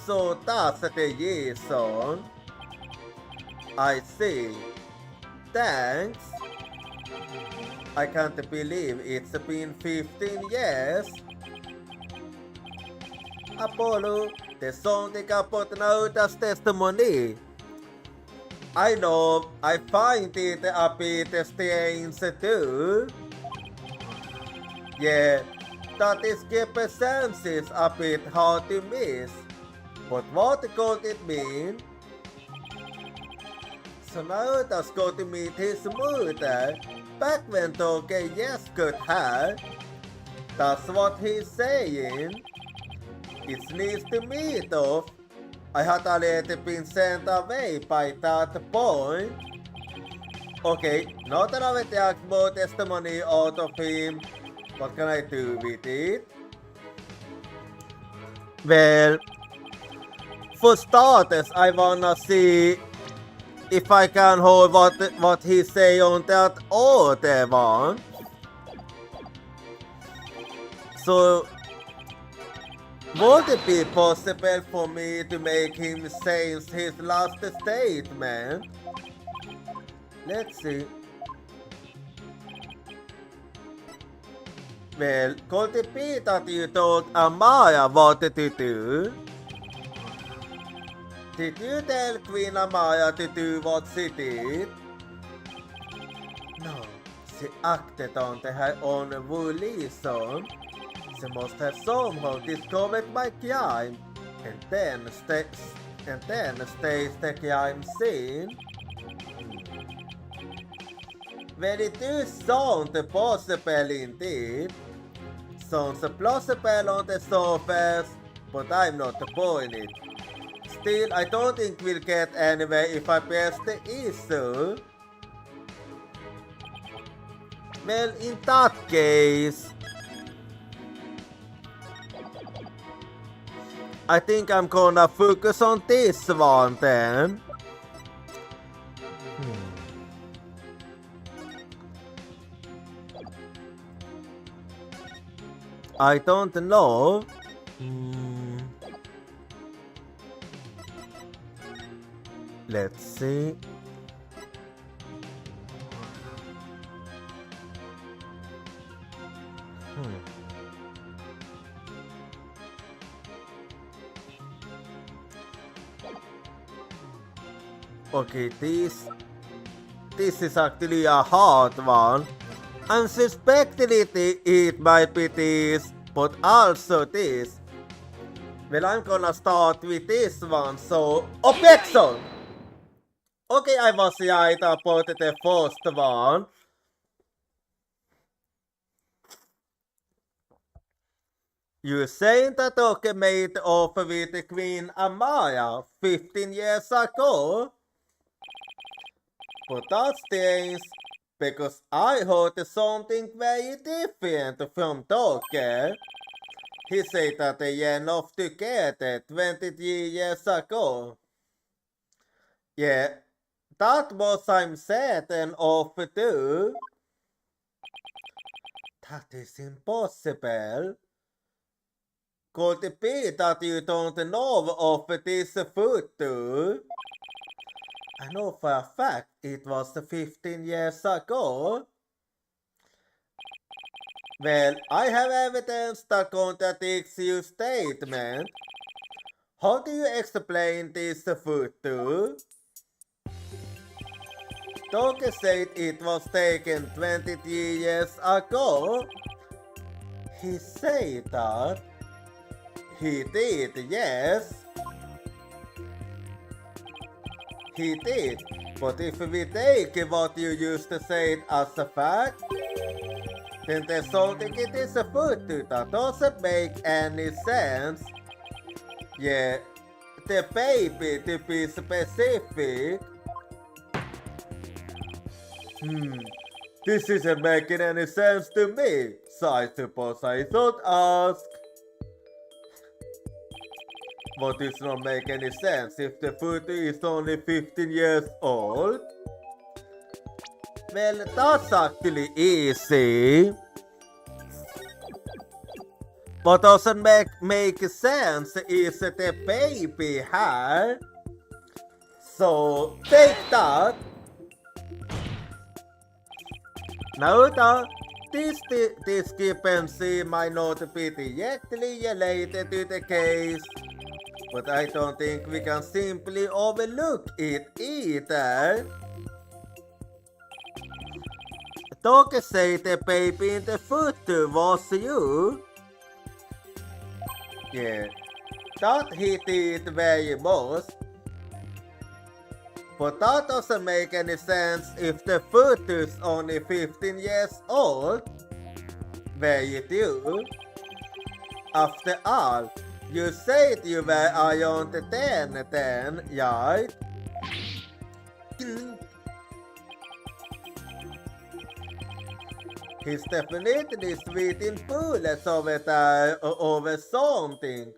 So that's the reason. I see. Thanks. I can't believe it's been 15 years. Apollo, the song they got put out as testimony. I know, I find it a bit strange too. Yeah, that discrepancy is a bit hard to miss. But what could it mean? So now that's going to meet his mother back when Toke yes could have. That's what he's saying. It needs to meet off. I had already been sent away by that point. Okay, now that I've taken more testimony out of him, what can I do with it? Well, for starters, I wanna see if I can hold what he say on that other one. So, would it be possible for me to make him change his last statement? Let's see. Well, could it be that you told Amaya what to do? Did you tell Queen Amaya to do what she did? No, she acted on her own volition. She must have somehow discovered my crime and then staged the crime scene. Very do sound possible indeed. Sounds plausible on the surface, but I'm not buying it. Still, I don't think we'll get anywhere if I press the issue. Well, in that case, I think I'm gonna focus on this one then. I don't know. Let's see. Okay, this is actually a hard one. Unsuspectedly it might be this, but also this. Well, I'm gonna start with this one, so objection! Okay, I was right about the first one. You saying that Oke made off with Queen Amaya 15 years ago? But that's strange, because I heard something very different from Toke. He said that they ran off together 23 years ago. Yeah, that was I'm certain of too. That is impossible. Could it be that you don't know of this photo? I know for a fact it was 15 years ago. Well, I have evidence that contradicts your statement. How do you explain this photo? Toke said it was taken 23 years ago. He said that. He did, yes. He did, but if we take what you used to say as a fact, then there's something in this photo that doesn't make any sense. Yeah, the baby to be specific. This isn't making any sense to me, so I suppose I should ask. But it does not make any sense if the photo is only 15 years old. Well, that's actually easy. What doesn't make sense is the baby hair. So, take that. Now that this discrepancy might not be directly related to the case, but I don't think we can simply overlook it either. Toke say the baby in the photo was you. Yeah, that he did very much. But that doesn't make any sense if the photo's only 15 years old. Very do. After all, you said you were around 10 then, right? He's definitely sweating bullets over there or over something.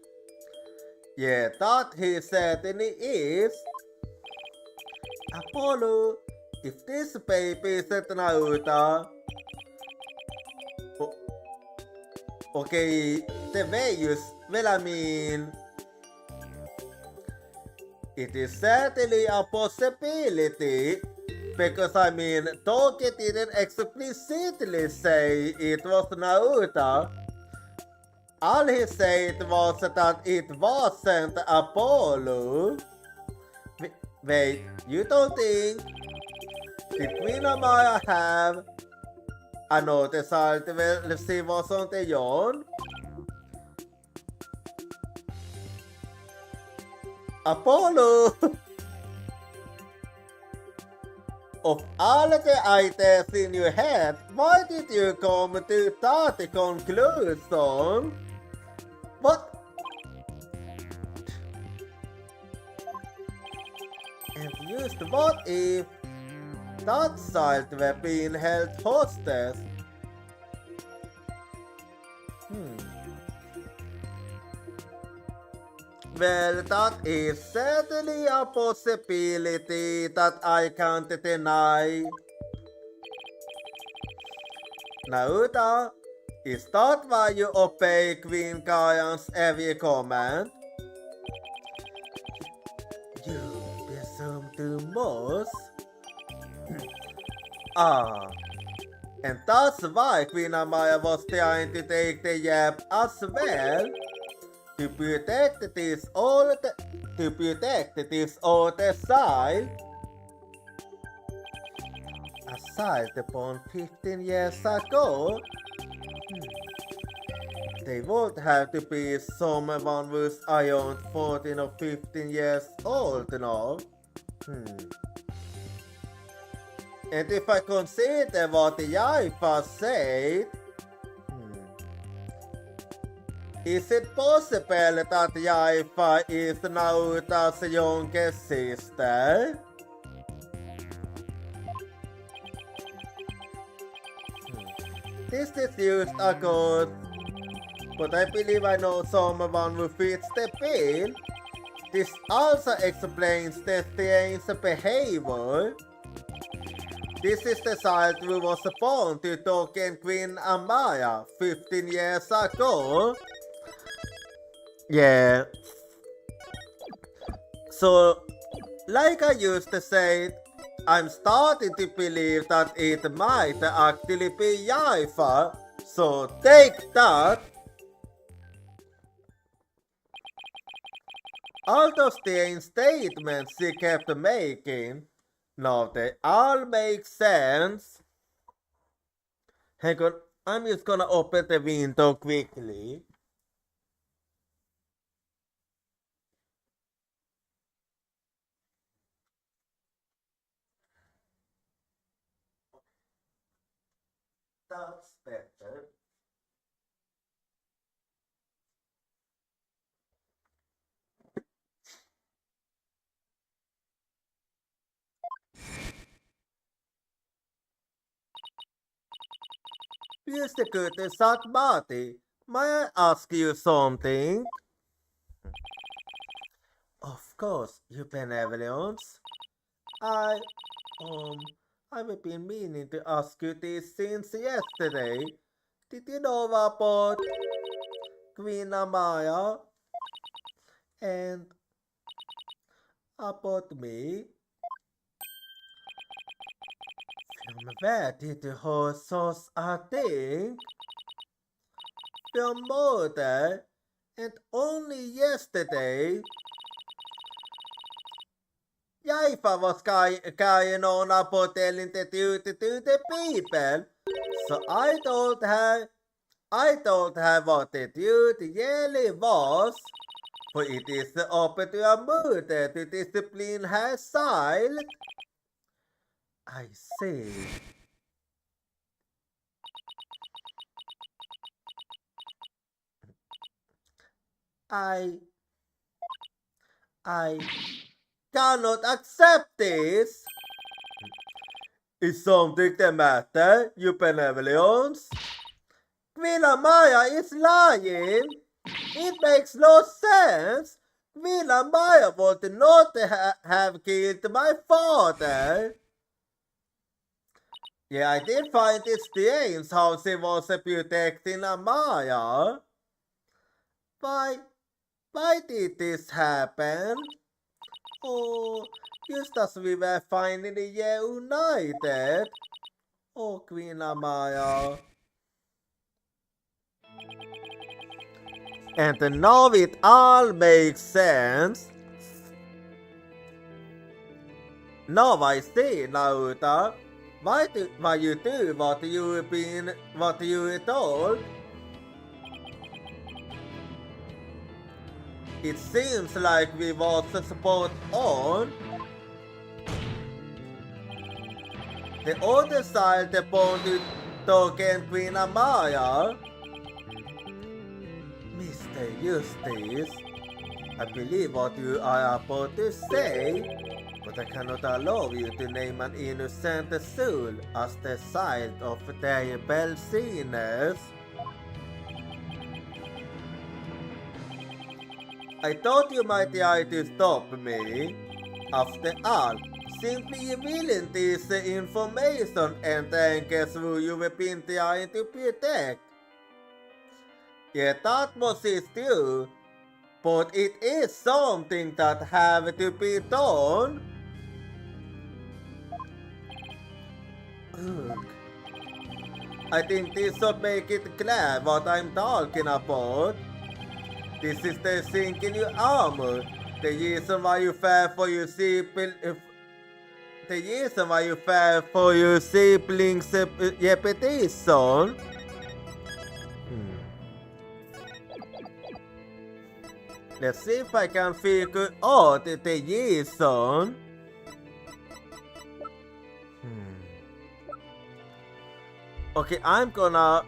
Yeah, that he certainly is. Apollo, if this baby isn't Naruto... Okay, the values, well I mean... It is certainly a possibility, because I mean, Toki didn't explicitly say it was Naruto. All he said was that it wasn't Apollo. Wait, you don't think? Did Queen Amaya have another child when she was on the own? Apollo! Of all the ideas in your head, why did you come to that conclusion? What? And just what if that child were being held hostage? Well, that is certainly a possibility that I can't deny. Naruto, is that why you obey Queen Kayan's every command? You presume too much? And that's why Queen Amaya was trying to take the jab as well. To protect this old child. A child born 15 years ago? They would have to be someone who's around 14 or 15 years old now. And if I consider what the Yaifa said, is it possible that Yaifa is Naruto's younger sister? This is used a good, but I believe I know someone who fits the bill. This also explains the strange behavior. This is the child who was born to Token Queen Amaya 15 years ago. Yeah. So, like I used to say, I'm starting to believe that it might actually be Yaifa. So, take that. All those strange statements she kept making, now they all make sense. Hang on, I'm just gonna open the window quickly. That's better. Mr. Curtis Satbati, may I ask you something? Of course, you benevolence. I've been meaning to ask you this since yesterday. Did you know about Queen Amaya and about me? From where did the whole source a thing? From mother, and only yesterday. life I was carrying on about telling the truth to the people. So I told her what the truth really was. For it is up to a mother to discipline her child. I see. I cannot accept this. Is something the matter, you benevolence? Queen Amaya is lying. It makes no sense. Queen Amaya would not have killed my father. Yeah, I did find it strange how she was protecting Amaya. Why did this happen? Oh, just as we were finally united. Oh, Queen Amaya. And now it all makes sense. Now I see, Naruto. Why you do what you were told? It seems like we was spot on. The other side upon the token Queen Amaya. Mr. Eustace, I believe what you are about to say, but I cannot allow you to name an innocent soul as the child of terrible sinners. I thought you might try to stop me. After all, simply revealing this information and enters who you have been trying to protect. Yeah, that was it too, but it is something that have to be done. Ugh. I think this should make it clear what I'm talking about. This is the sink in your armor, the reason why you fell for your siblings' repetition. Let's see if I can figure out the reason. Okay, I'm gonna...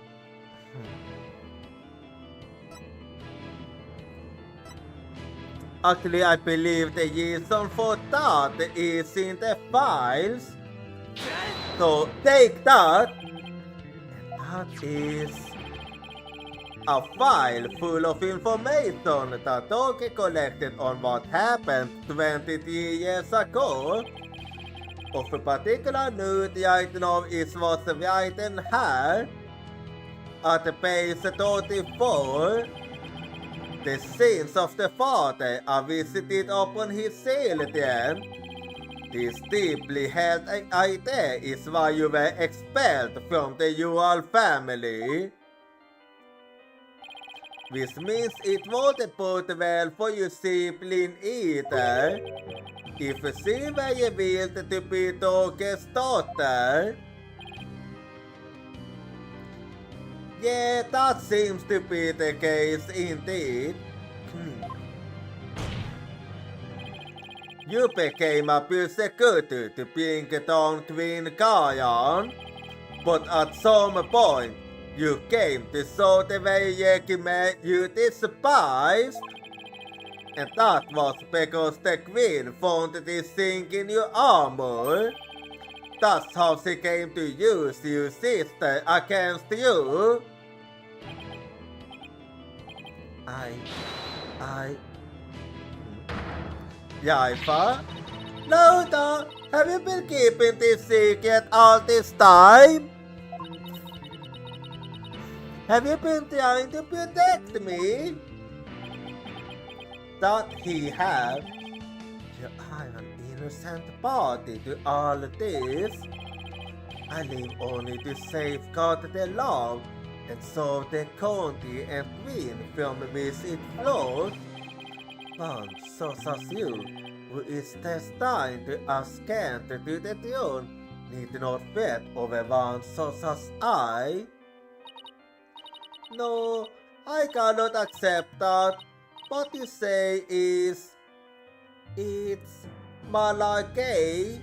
Actually, I believe the reason for that is in the files. So, take that. And that is... a file full of information that Doge collected on what happened 23 years ago. Of a particular note, the item is what's written here. At page 34, the sins of the father are visited upon his children. This deeply held idea is why you were expelled from the Ural family. Which means it wouldn't bode well for your sibling either. If she were revealed to be Doge's daughter. Yeah, that seems to be the case indeed. You became a persecutor to bring down Queen Kayan, but at some point, you came to show the very regiment you despised. And that was because the queen found this thing in your armor. That's how she came to use your sister against you. Yaifa? Lauda, have you been keeping this secret all this time? Have you been trying to protect me? That he have. You are an innocent party to all this. I live only to safeguard the law and solve the county and queen from which it flows. One such as you who is destined to askant to the tune, need not fret over one such as I. No, I cannot accept that. What you say is, it's malarkey.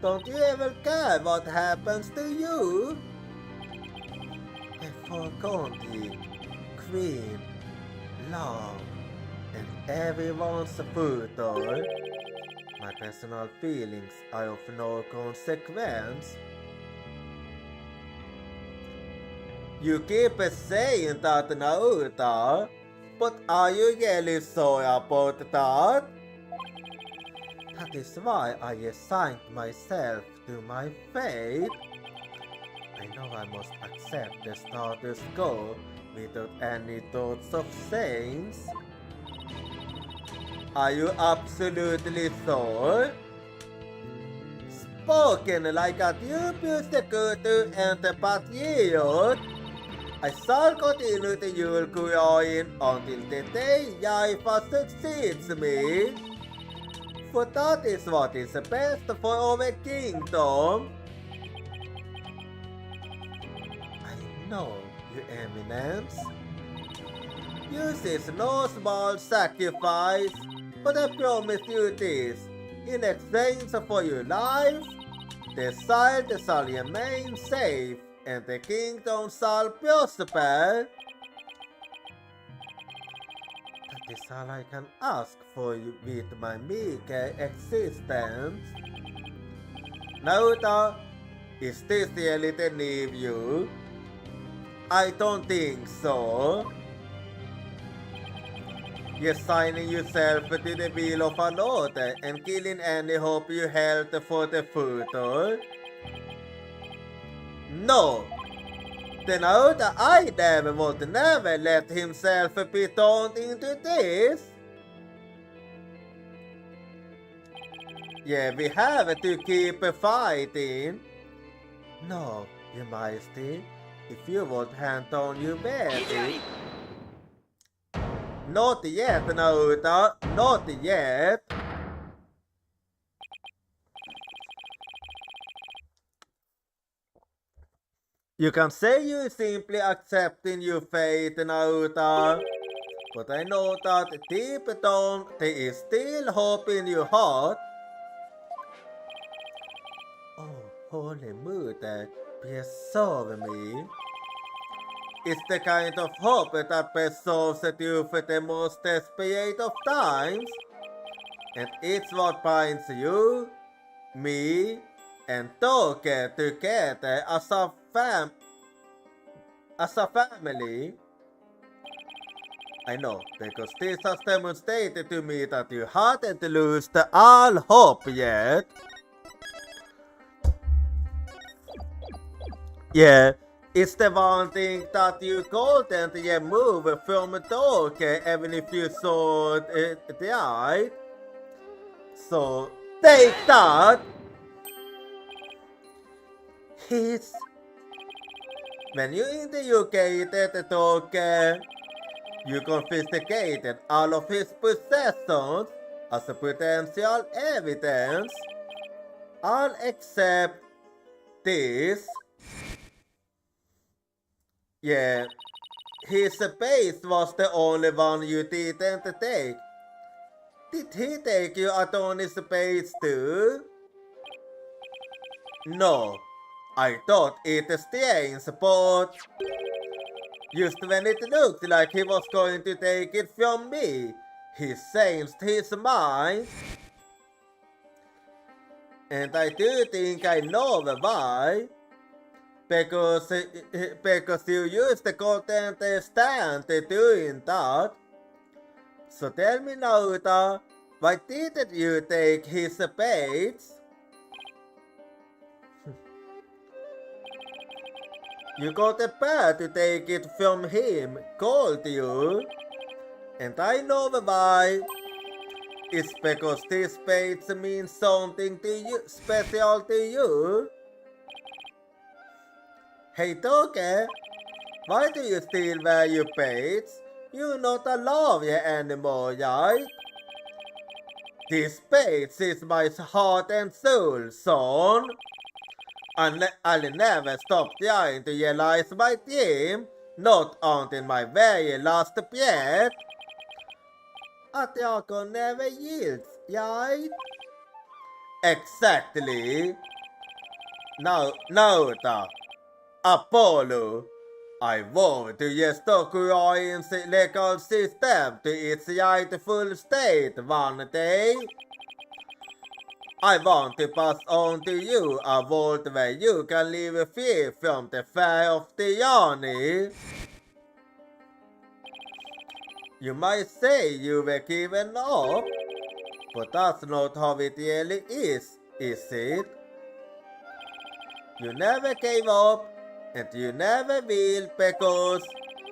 Don't you ever care what happens to you? For Conti, Queen, Love, and everyone's future, my personal feelings are of no consequence. You keep saying that, Naruto, but are you really sorry about that? That is why I assigned myself to my fate. I know I must accept the status quo without any thoughts of change. Are you absolutely sure? Spoken like a true persecutor and a patriot, I shall continue to your Kuroin until the day Yaifa succeeds me. For that is what is best for our kingdom. I know, Your Eminence. Yours is no small sacrifice, but I promise you this. In exchange for your life, the child shall remain safe, and the kingdom shall prosper. That is all I can ask for you with my meager existence. Naruto, is this really the need you? I don't think so. You're signing yourself to the will of another and killing any hope you held for the future? No! The Naruto I never would never let himself be thrown into this. Yeah, we have to keep fighting. No, Your Majesty, if you would hand on your bed. Not yet, Naruto, not yet. You can say you're simply accepting your fate, Naruto, but I know that deep down there is still hope in your heart. Oh, Holy Mother, preserve me. It's the kind of hope that preserves you for the most desperate of times, and it's what binds you, me, and Toke together as a family. I know, because this has demonstrated to me that you hadn't lost all hope yet. Yeah, it's the one thing that you couldn't yet move from Toke even if you saw it die. So, take that! When you interrogated Toke, you confiscated all of his possessions as a potential evidence, all except this. Yeah, his base was the only one you didn't take. Did he take you Adonis' base too? No, I thought it strange, but just when it looked like he was going to take it from me, he changed his mind. And I do think I know why. Because you used the content stand doing that. So tell me, Naruto, why didn't you take his base? You got a path to take it from him, called you. And I know why. It's because this base means something to you, special to you. Hey Toke, why do you still wear your base? You're not a lawyer anymore, right? This space is my heart and soul, son. I'll never stop trying to realize my dream, not until my very last breath. Att jag kan never yield, right? Exactly. Now, Apollo. I want to restore Korean's legal system to its rightful state one day. I want to pass on to you a world where you can live free from the fear of tyranny. You might say you were given up, but that's not how it really is it? You never gave up, and you never will, because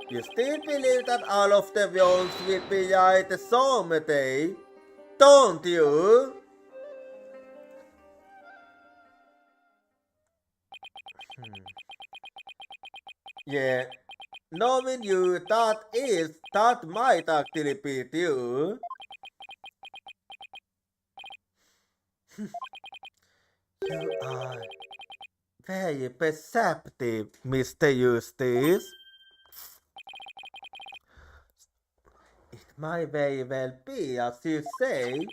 you still believe that all of the wrongs will be right someday, don't you? Yeah, knowing you, that might actually beat you. You are very perceptive, Mr. Eustace. It might very well be as you say.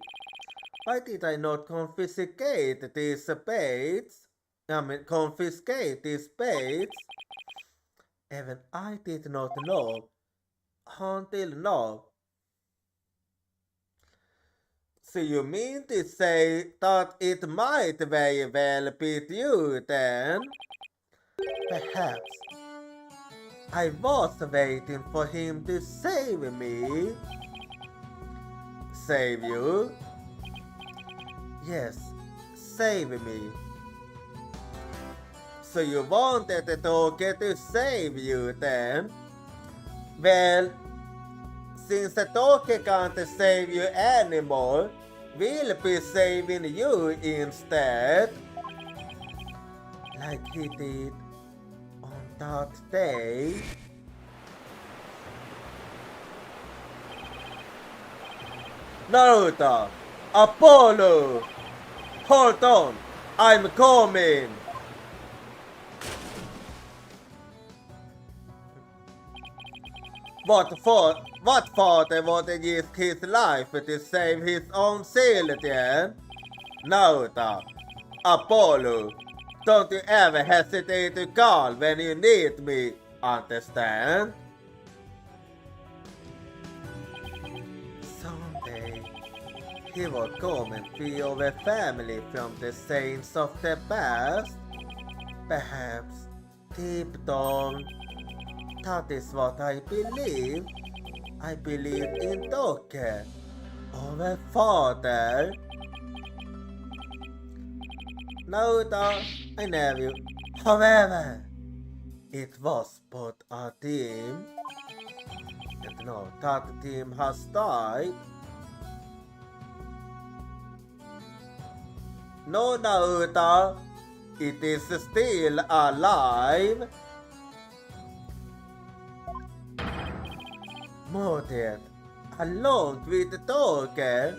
Why did I not confiscate these spades? Confiscate these spades? Even I did not know until now. So you mean to say that it might very well beat you then? Perhaps. I was waiting for him to save me. Save you? Yes, save me. So you wanted the Toke to save you then? Well, since the Toke can't save you anymore, we'll be saving you instead. Like he did on that day. Naruto! Apollo! Hold on! I'm coming! What father would risk his life to save his own children? Naruto, Apollo, don't you ever hesitate to call when you need me, understand? Someday, he will come and free our family from the saints of the past. Perhaps, deep down, that is what I believe. I believe in Toke, our father. Naruto, I know you. However, it was but a team. And now that team has died. No, Naruto, it is still alive. Murdered, along with the Toke.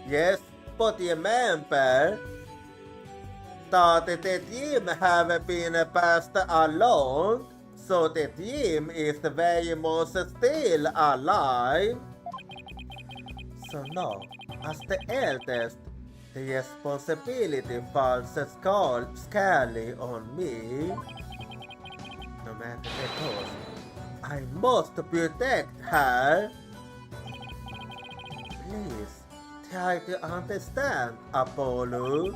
Yes, but remember that the team have been passed along, so the team is very much still alive. So now, as the eldest, the responsibility falls squarely on me. No matter the cost, I must protect her. Please, try to understand, Apollo.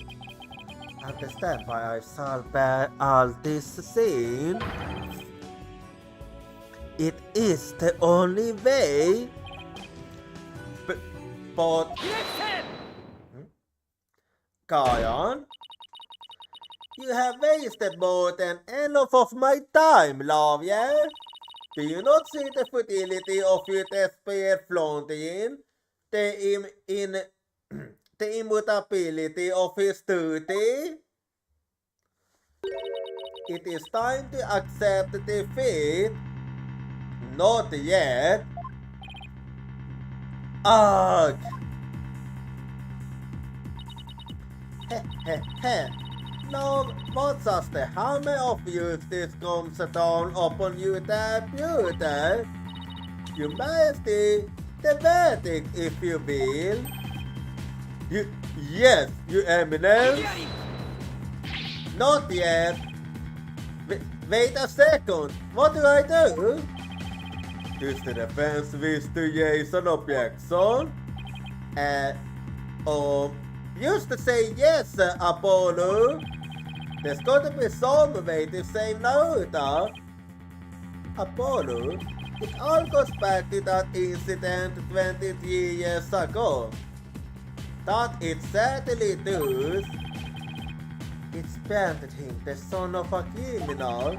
Understand why I shall bear all this sin. It is the only way. But... Kayan, you have wasted more than enough of my time, love, yeah? Do you not see the futility of your desperate flaunting? The immutability of his duty? It is time to accept defeat. Not yet. Ugh! No, what does the how many of you this comes down upon you that beauty? You majesty, the verdict if you will. Yes, your eminence. Not yet. Wait a second. What do I do? Is the defense wish to raise an objection? Used to say yes, Apollo. There's got to be some way to say no, though. Apollo, it all goes back to that incident 23 years ago. That it certainly does. It's patenting the son of a criminal.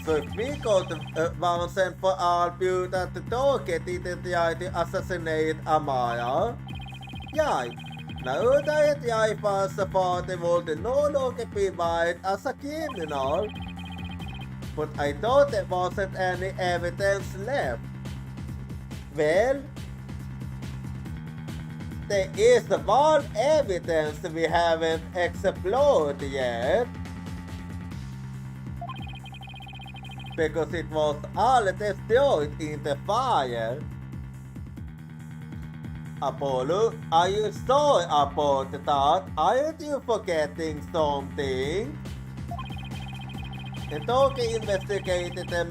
So if we got once and for all built at the target try to assassinate Amaya, jag, now that jag fanns part would no longer be viewed as a criminal. But I thought there wasn't any evidence left. Well, there is one evidence we haven't explored yet. Because it was all destroyed in the fire. Apollo, are you sorry about that? Aren't you forgetting something? The Toki investigated the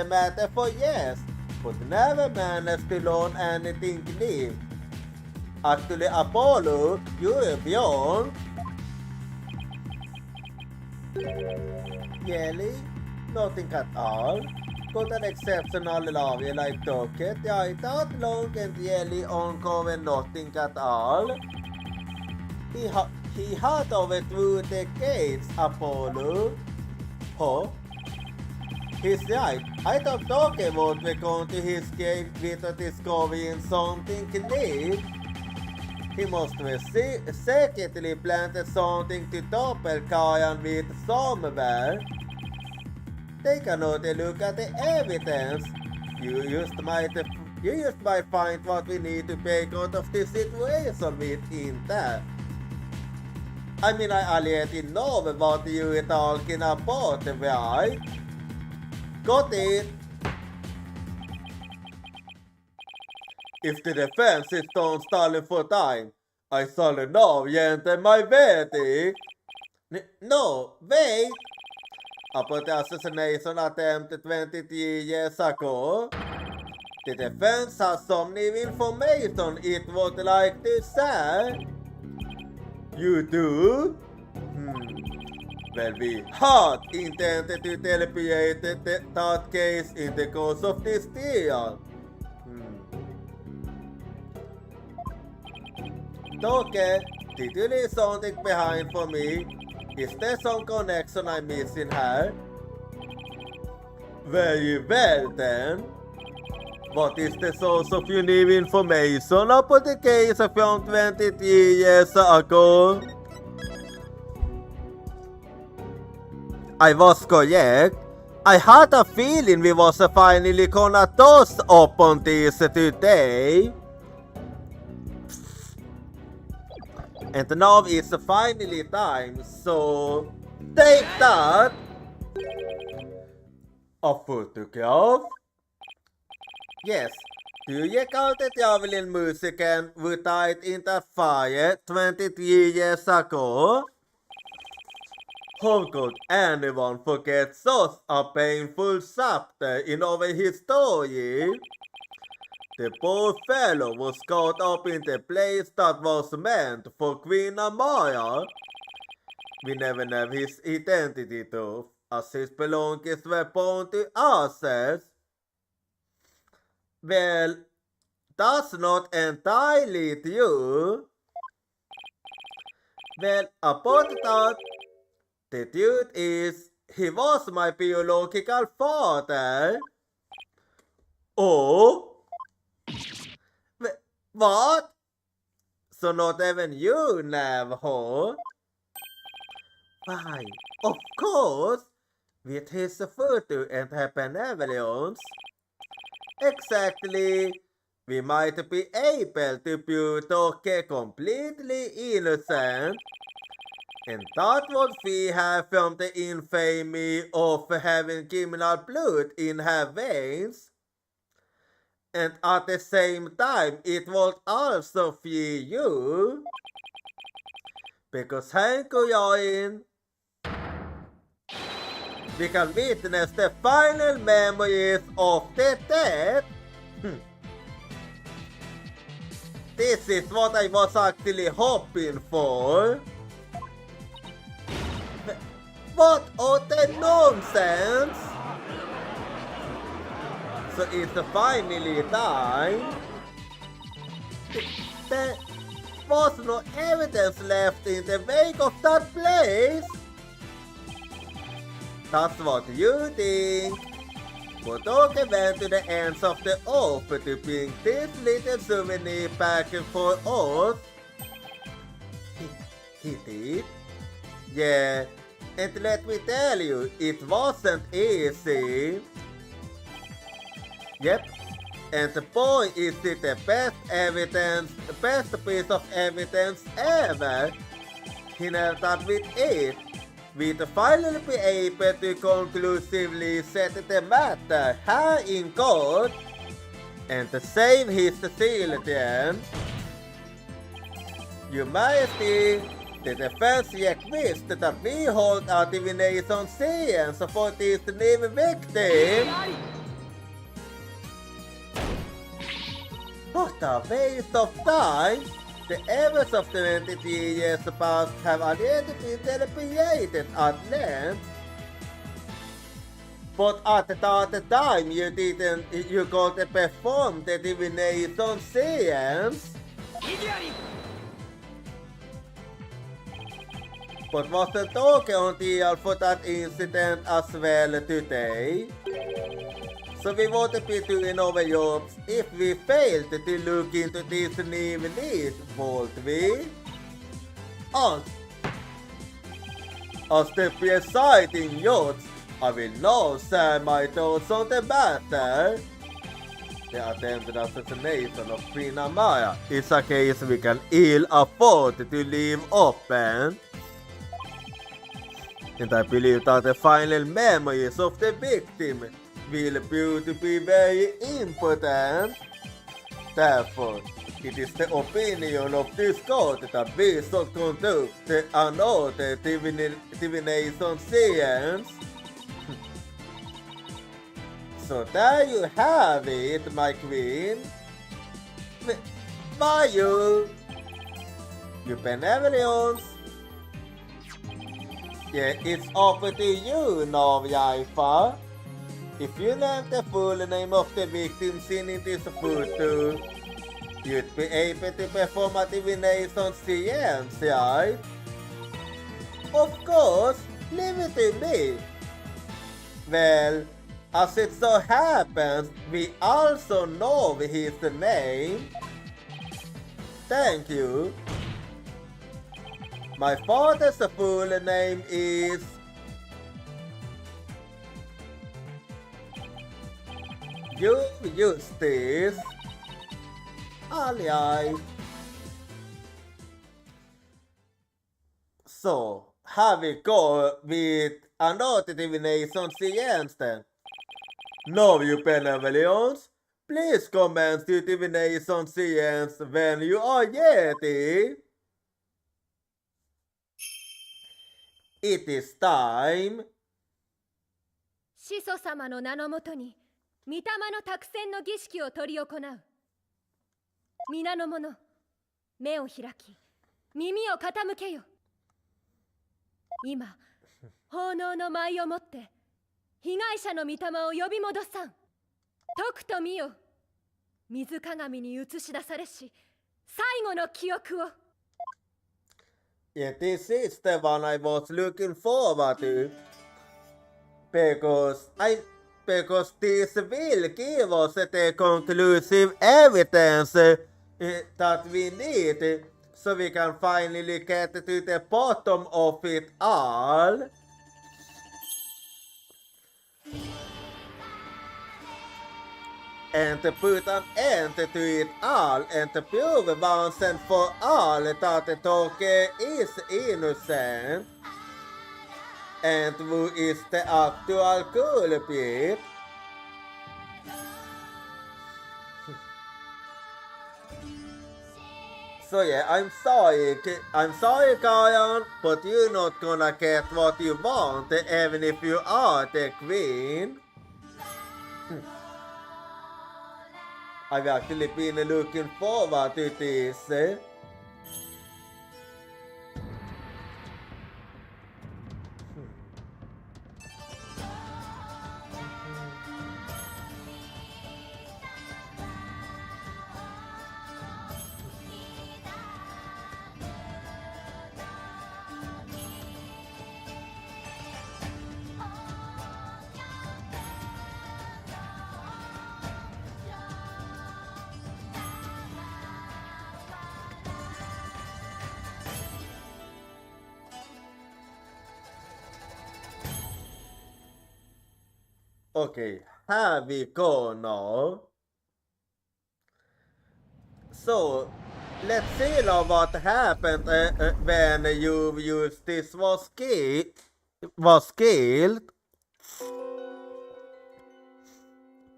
matter for years, but never managed to learn anything new. Actually, Apollo, you're beyond. Really? Nothing at all. Got an exceptional lawyer like Docket. I thought long and really uncovered nothing at all. He had overthrew the gates, Apollo. Huh? He's right. I thought Docket would return to his cave without discovering something new. He must have secretly planted something to topple Kayan with somewhere. Take another look at the evidence. You just might find what we need to take out of this situation within that. I mean, I already know what you're talking about, right? Got it? If the defense is done stalling for time, I shall now enter my verdict. No, wait! Upon the assassination attempt 23 years ago, the defense has some new information it would like to say. You do? Well, we had intended to deliberate that case in the course of this deal. Okay, did you leave something behind for me? Is there some connection I'm missing here? Very well then. What is the source of your new information about the case from 23 years ago? I was correct. I had a feeling we was finally gonna touch upon this today. And now it's finally time, so take that! A photograph? Yes, do you recall the traveling musician who died in the fire 23 years ago? How could anyone forget such a painful chapter in our history? The poor fellow was caught up in the place that was meant for Queen Amaya. We never knew his identity though, as his belongings were prone to access. Well, that's not entirely true. Well, about that, the truth is, he was my biological father. Oh? What? So not even you know, huh? Why, of course, with his photo and her benevolence. Exactly. we might be able to prove Toke completely innocent. And that's what we have from the infamy of having criminal blood in her veins. And at the same time, it will also free you. Because Hank och jag in, we can witness the final memories of the dead. This is what I was actually hoping for. What utter nonsense! So it's finally time. There was no evidence left in the wake of that place. That's what you think. But Toke went to the ends of the earth to bring this little souvenir back for us. He did? Yeah, and let me tell you, it wasn't easy. Yep, and boy is it the best evidence, the best piece of evidence ever. He knelt that with it, we'd finally be able to conclusively set the matter here in court and to save his children. Your Majesty, the defense requests that we hold a divination seance for this new victim. What a waste of time! The events of 23 years past have already been celebrated at length. But at that time you couldn't perform the divination seance. But wasn't Toke on trial for that incident as well today? So we won't be doing our jobs if we failed to look into this new lead, won't we? As the presiding judge, I will now share my thoughts on the matter. The attempted assassination of Queen Amaya is a case we can ill afford to leave open. And I believe that the final memories of the victim will prove to be very important. Therefore, it is the opinion of this court that we should conduct another divination seance. So there you have it, my queen. Why you benevolence? Yeah, it's up to you now, Jaifa. If you learn the full name of the victim seen in this photo, you'd be able to perform a divination seance, right? Of course, leave it to me. Well, as it so happens, we also know his name. Thank you. My father's full name is Justice. Alright. So, have we go with another divination seance then? No, you benevolence. Please commence the divination seance when you are ready. It is time.
始祖様の名のもとに御霊の託戦の儀式を執り行う。皆の者、目を開き耳を傾けよ。今奉納の舞をもって被害者の御霊を呼び戻さん。解くと見よ。水鏡に映し出されし最後の記憶を。
Yeah, this is the one I was looking forward to. Because this will give us the conclusive evidence that we need so we can finally get to the bottom of it all. and to put an end to it all and to prove once and for all that the talker is innocent and who is the actual culprit. So yeah, I'm sorry, Kayan, but you're not gonna get what you want, even if you are the queen. I've actually been looking forward to this. Okay, here we go now. So, let's see now what happened when you used this was killed.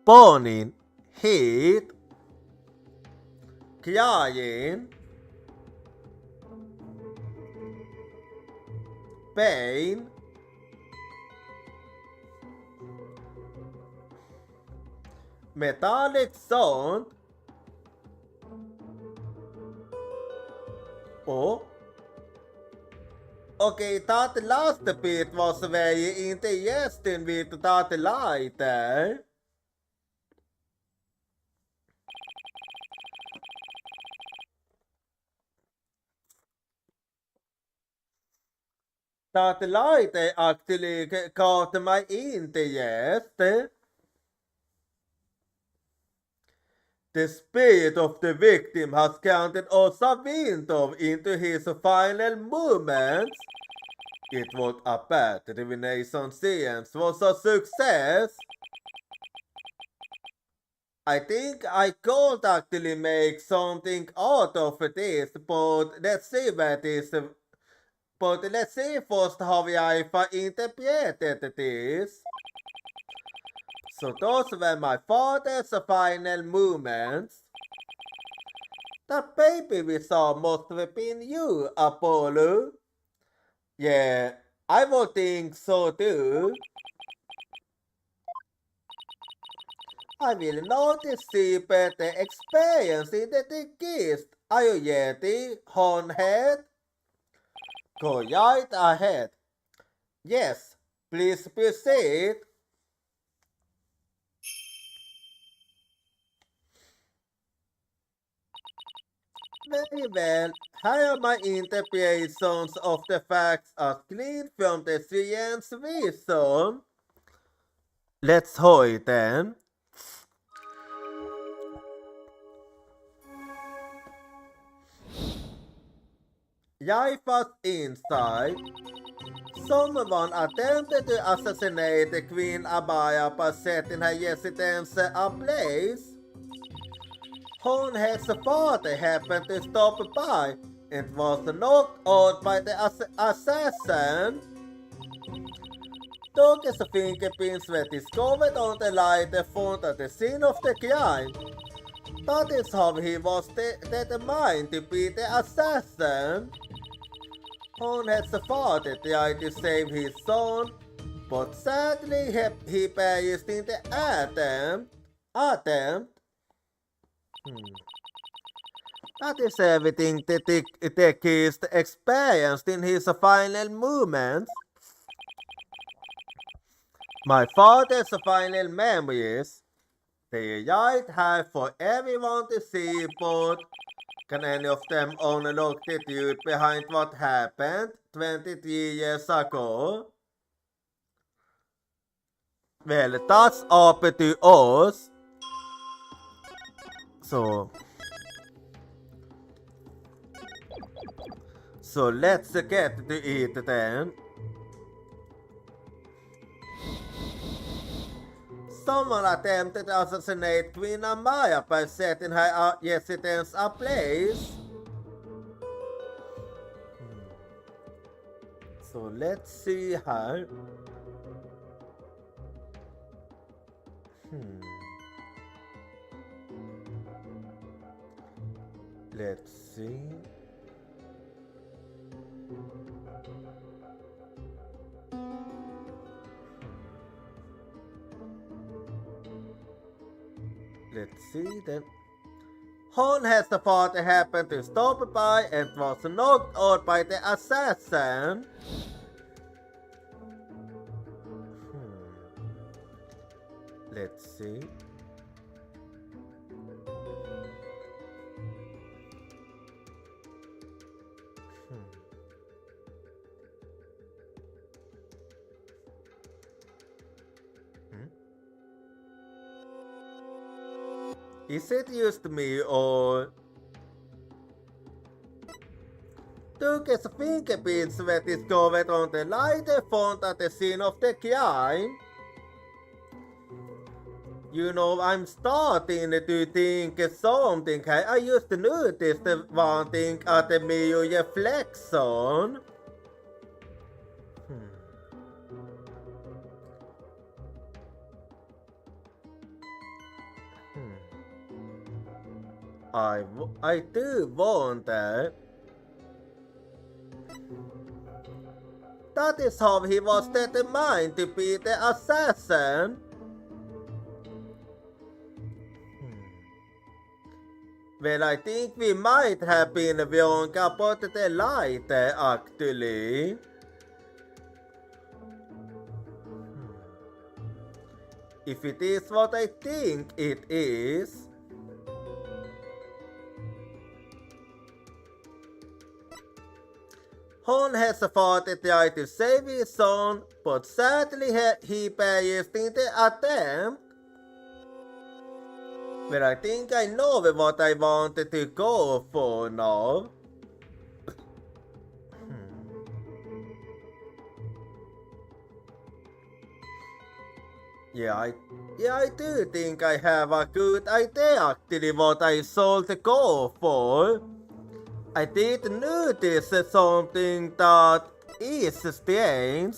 Burning, heat, crying, pain, metallic sound. Oh, okay, that last bit was very interesting with that light there. That light actually caught my interest. The spirit of the victim has counted Osa Wintov into his final movements. It was a bad divination science was a success. I think I could actually make something out of this, but let's see what is. But let's see first how I interpreted this. So those were my father's final movements. That baby we saw must have been you, Apollo. Yeah, I would think so too. I will not see better experience in the gift. Are you ready, Hornhead? Go right ahead. Yes, please proceed. Very well, here are my interpretations of the facts as clean from the science reason. Let's hold then. I was inside. Someone attempted to assassinate the Queen Abaya by setting her residence ablaze. Hornhead's father happened to stop by and was knocked out by the assassin. Doug's fingerprints were discovered on the light found at the scene of the crime. That is how he was determined to be the assassin. Hornhead's father tried to save his son, but sadly he perished in the attempt. That is everything the kid experienced in his final moments. My father's final memories. They right here for everyone to see, but can any of them unlock the truth behind what happened 23 years ago? Well, that's up to us. So let's get to it then. Someone attempted to assassinate Queen Amaya by setting her residence ablaze. So let's see her. Let's see. Let's see then. Horn has the father happened to stop by and was knocked out by the assassin. Let's see. Is it used me or Duke's fingerprints were discovered on the lighter found at the scene of the crime? You know, I'm starting to think something. I used to notice the one thing at the mirror reflection. I do wonder. That is how he was determined to be the assassin. Well, I think we might have been wrong about the lighter, actually. If it is what I think it is. Horn has fought to try to save his son, but sadly he perished in the attempt. But I think I know what I wanted to go for now. Yeah, I do think I have a good idea actually what I should go for. I did notice something that is strange.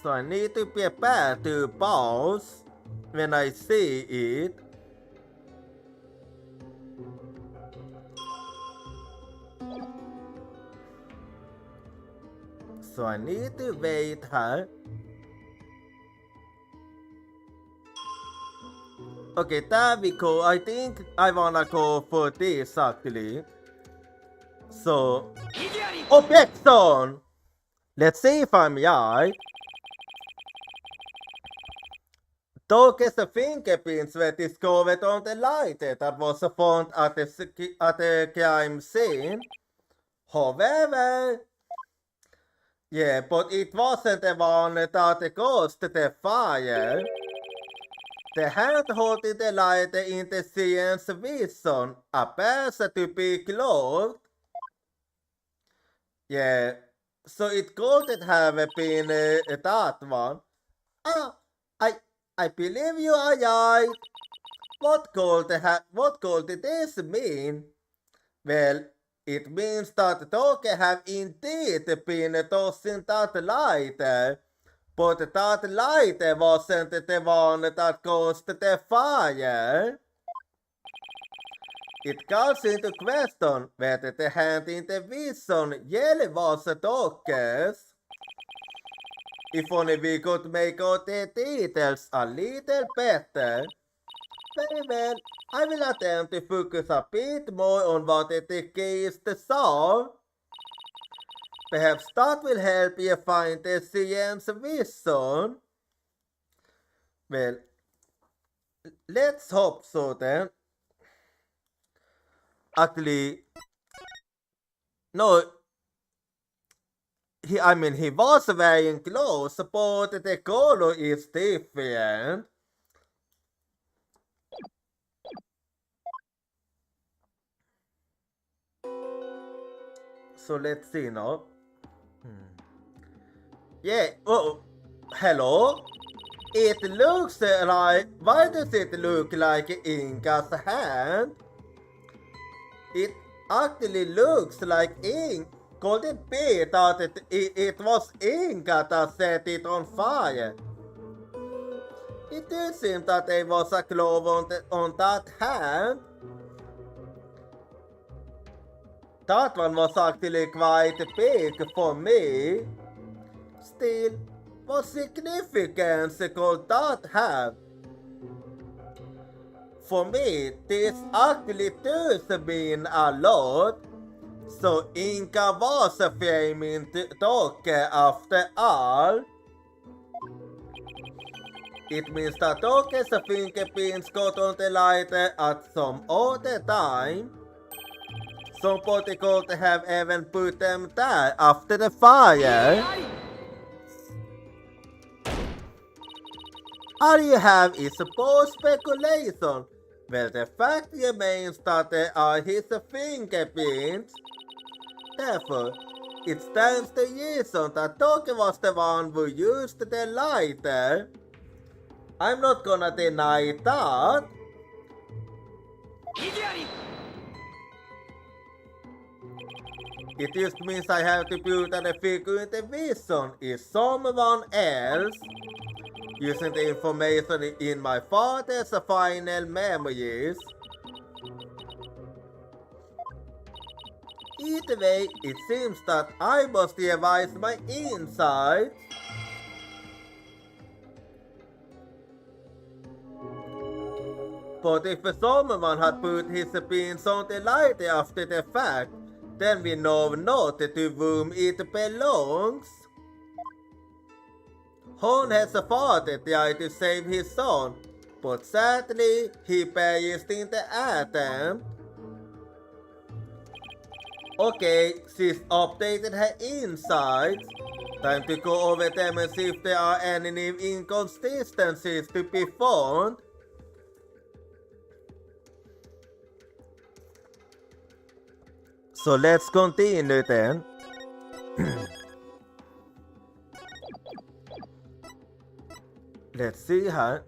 So I need to prepare to pause when I see it. So I need to wait her. Okay, there we go. I think I wanna go for this actually. So, objection! Let's see if I'm right. Doge's fingerprints were discovered on the lighter that was found at the crime scene. However, yeah, but it wasn't the one that caused the fire. The hand holding the lighter in the scene's vision appears to be clothed. Yeah, so it couldn't have been that one. I believe you are right. What could this mean? Well, it means that Doge have indeed been tossing that lighter. But that lighter wasn't the one that caused the fire. It calls into question whether the hand in the vision really was Doge's. If only we could make out the details a little better. Very well, I will attempt to focus a bit more on what the key is to solve. Perhaps that will help you find the science vision. Well, let's hope so then. Actually, no, he was wearing clothes, but the color is different. So let's see now. Yeah, oh, hello? It looks like... Why does it look like Inka's hand? It actually looks like ink. Could it be that it was Inka that set it on fire? It did seem that there was a glove on that hand. That one was actually quite big for me. Still, what significance could that have? For me, this actually does mean a lot. So Inka was a famous doctor after all. It means that Docker's fingerprints got on the lighter at some other time. Somebody could have even put them there after the fire. All you have is bold speculation. Well, the fact remains that there are his fingerprints. Therefore, it stands to reason that Docker was the one who used the lighter. I'm not gonna deny that. It just means I have to prove that the figure in the vision is someone else, using the information in my father's final memories. Either way, it seems that I must revise my insights. But if someone had put his pins on the lighter after the fact, then we know not to whom it belongs. Hon has a father tried to save his son, but sadly he perished in the attempt. Okay, she's updated her insights. Time to go over them and see if there are any new inconsistencies to be found. So let's continue then. Let's see her.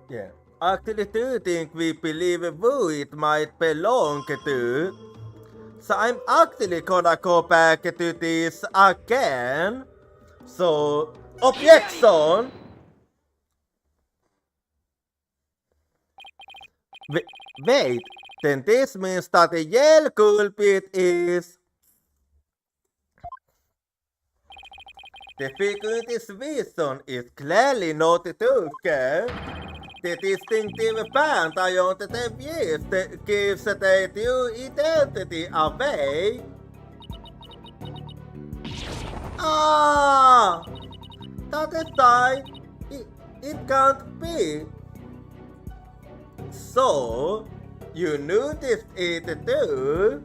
Yeah. Actually, do you think we believe who it might belong to? So I'm actually gonna go back to this again. So, objection! Wait, then this means that the yellow culprit is... The figure in this vision is clearly not Tucker. The distinctive band I wanted to use gives their true identity away. Ah! That is why it can't be. So, you noticed it too?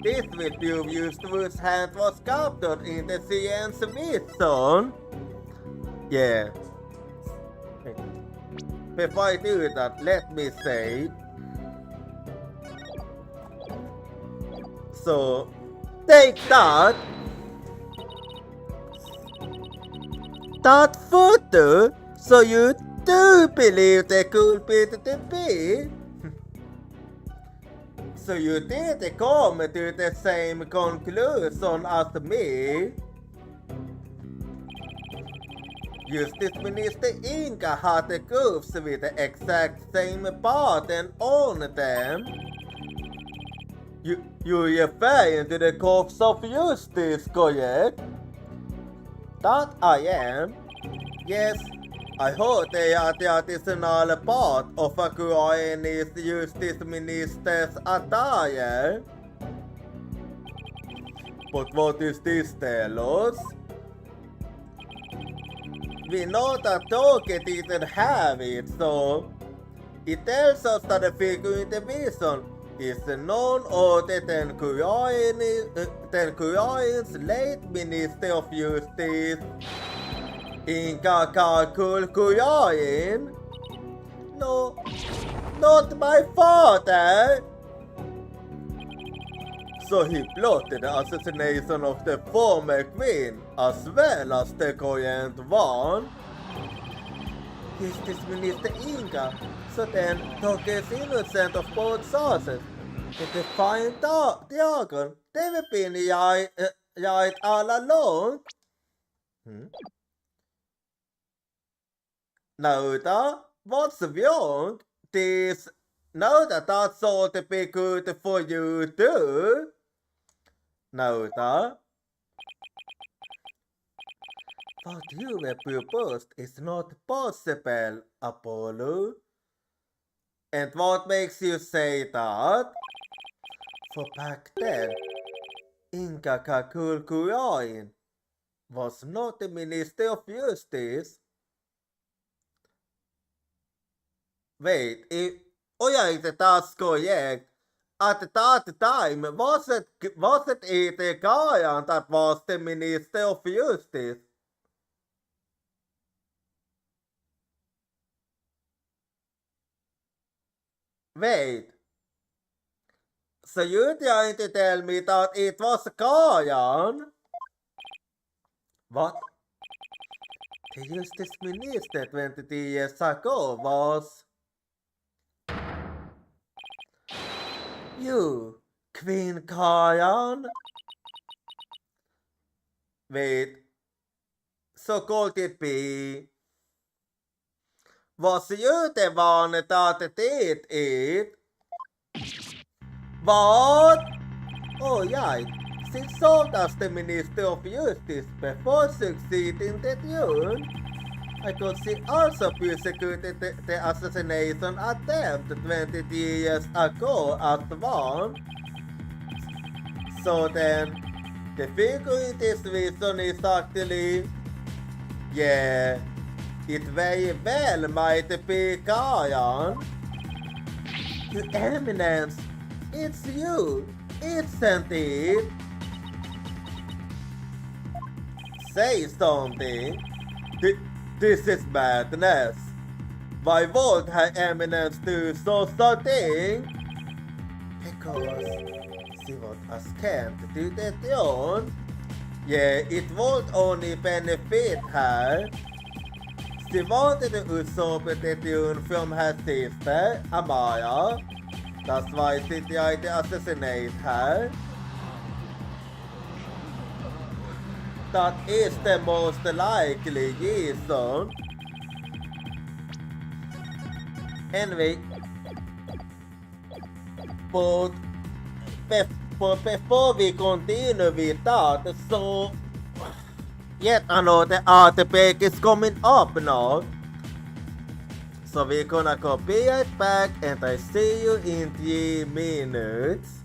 This will prove used whose hand was captured in the CN's vision. Yeah. Before I do that, let me say. So, take that. That photo, so you do believe the culprit to be? So you did come to the same conclusion as me? Justice Minister Inka had the gloves with the exact same pattern on them. You're referring to the corpse of justice, correct? That I am. Yes, I heard they are the additional part of a Ukraine's justice minister's attire. But what does this tell us? We know that Toki didn't have it, so it tells us that the figure in the vision is none other than Ukraine's late Minister of Justice, Inka Kakul Kuyain. No not my father! So he plotted the assassination of the former queen as well as the current one. Justitieminister Inga, så den Tokes innocent of both sources. The defiant diagon, det vill bli jag alla långt. Nauta, what's wrong? This Nauta, that's all to be good for you too. Nauta. What you have proposed is not possible, Apollo. And what makes you say that? For back then, Inga Kakulkurain was not the Minister of Justice. Wait, jag inte taas korrekt. At that time, wasn't it the Kajan that was the Minister of Justice? Wait. So you trying to tell me that it was Kajan? What? The Justice Minister 22 years ago was... You, Queen Kajan? Wait. So could it be? Was you the one that did it? What? Oh yeah, she served as the Minister of Justice before succeeding the throne. I could see also persecuted the assassination attempt 23 years ago as one. So then, the figure in this reason is actually... Yeah, it very well might be Kajan. Your Eminence, it's you, isn't it? Say something. This is madness. Why would Her Eminence do such a thing? Because she was asked to the throne. Yeah, it would only benefit her. She wanted to usurp the throne from her sister, Amaya. That's why she tried to assassinate her. That is the most likely reason. Anyway, but before we continue with that, so yet another artifact is coming up now. So we're gonna go be right back and I see you in 3 minutes.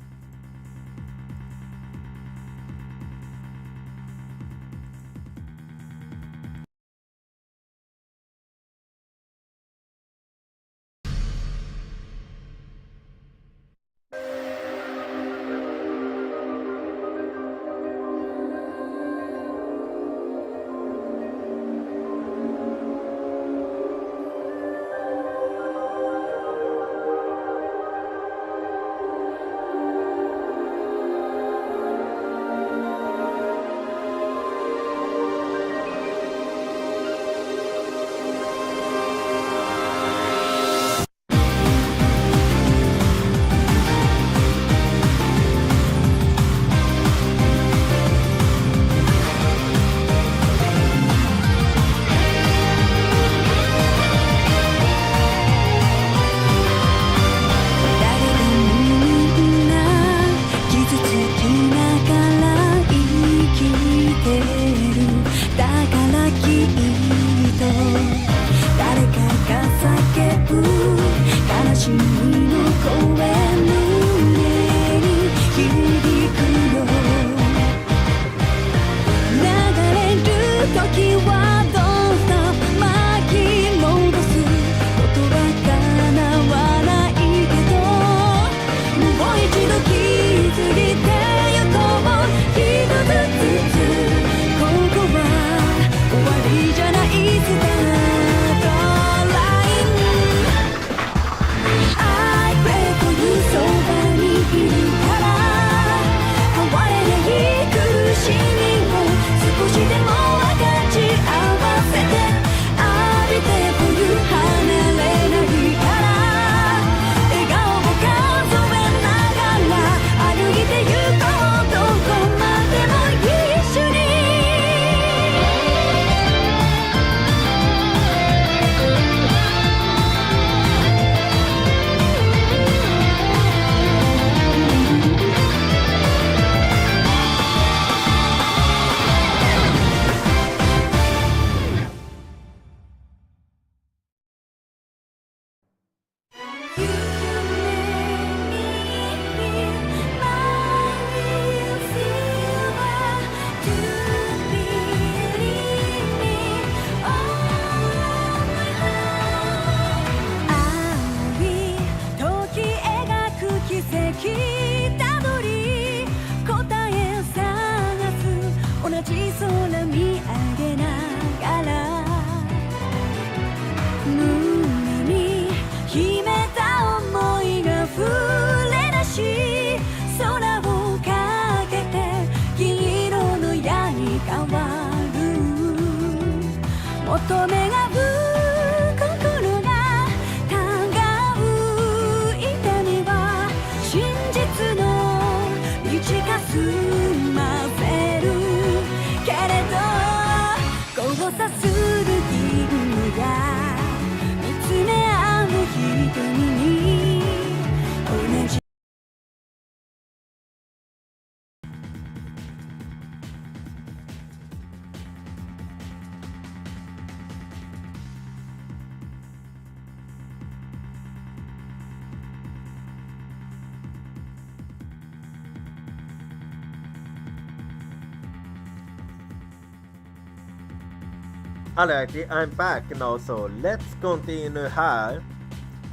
めがう心がたがう痛みは真実の道かすませるけれど交差する銀河見つめ合う瞳に同じ
Alrighty, I'm back now, so let's continue here.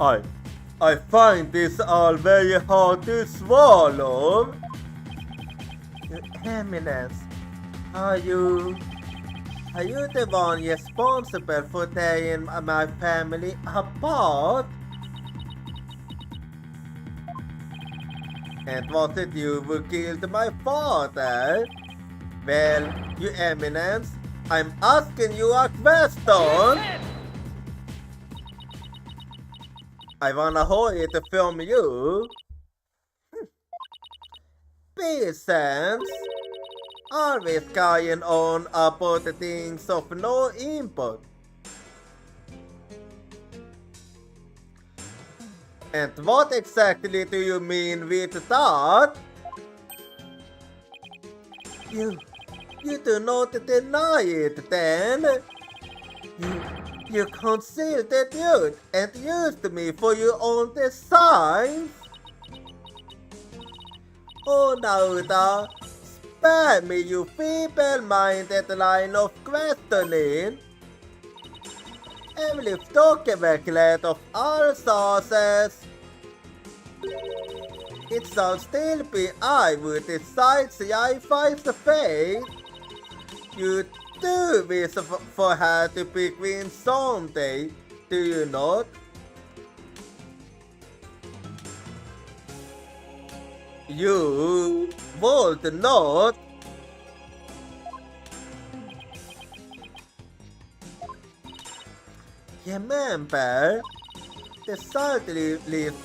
I find this all very hard to swallow. Your Eminence, are you the one responsible for tearing my family apart? And was it you who killed my father? Well, Your Eminence, I'm asking you a question. I wanna hear it from you. Peasants always carrying on about the things of no import. And what exactly do you mean with that? You do not deny it then. You concealed the truth and used me for your own designs. Oh Naruto, spare me you feeble-minded line of questioning. Emily Stokeverklet of all sources. It shall still be I who decides I fight the fate. You do wish for her to be queen someday, do you not? You would not. Remember, the child lives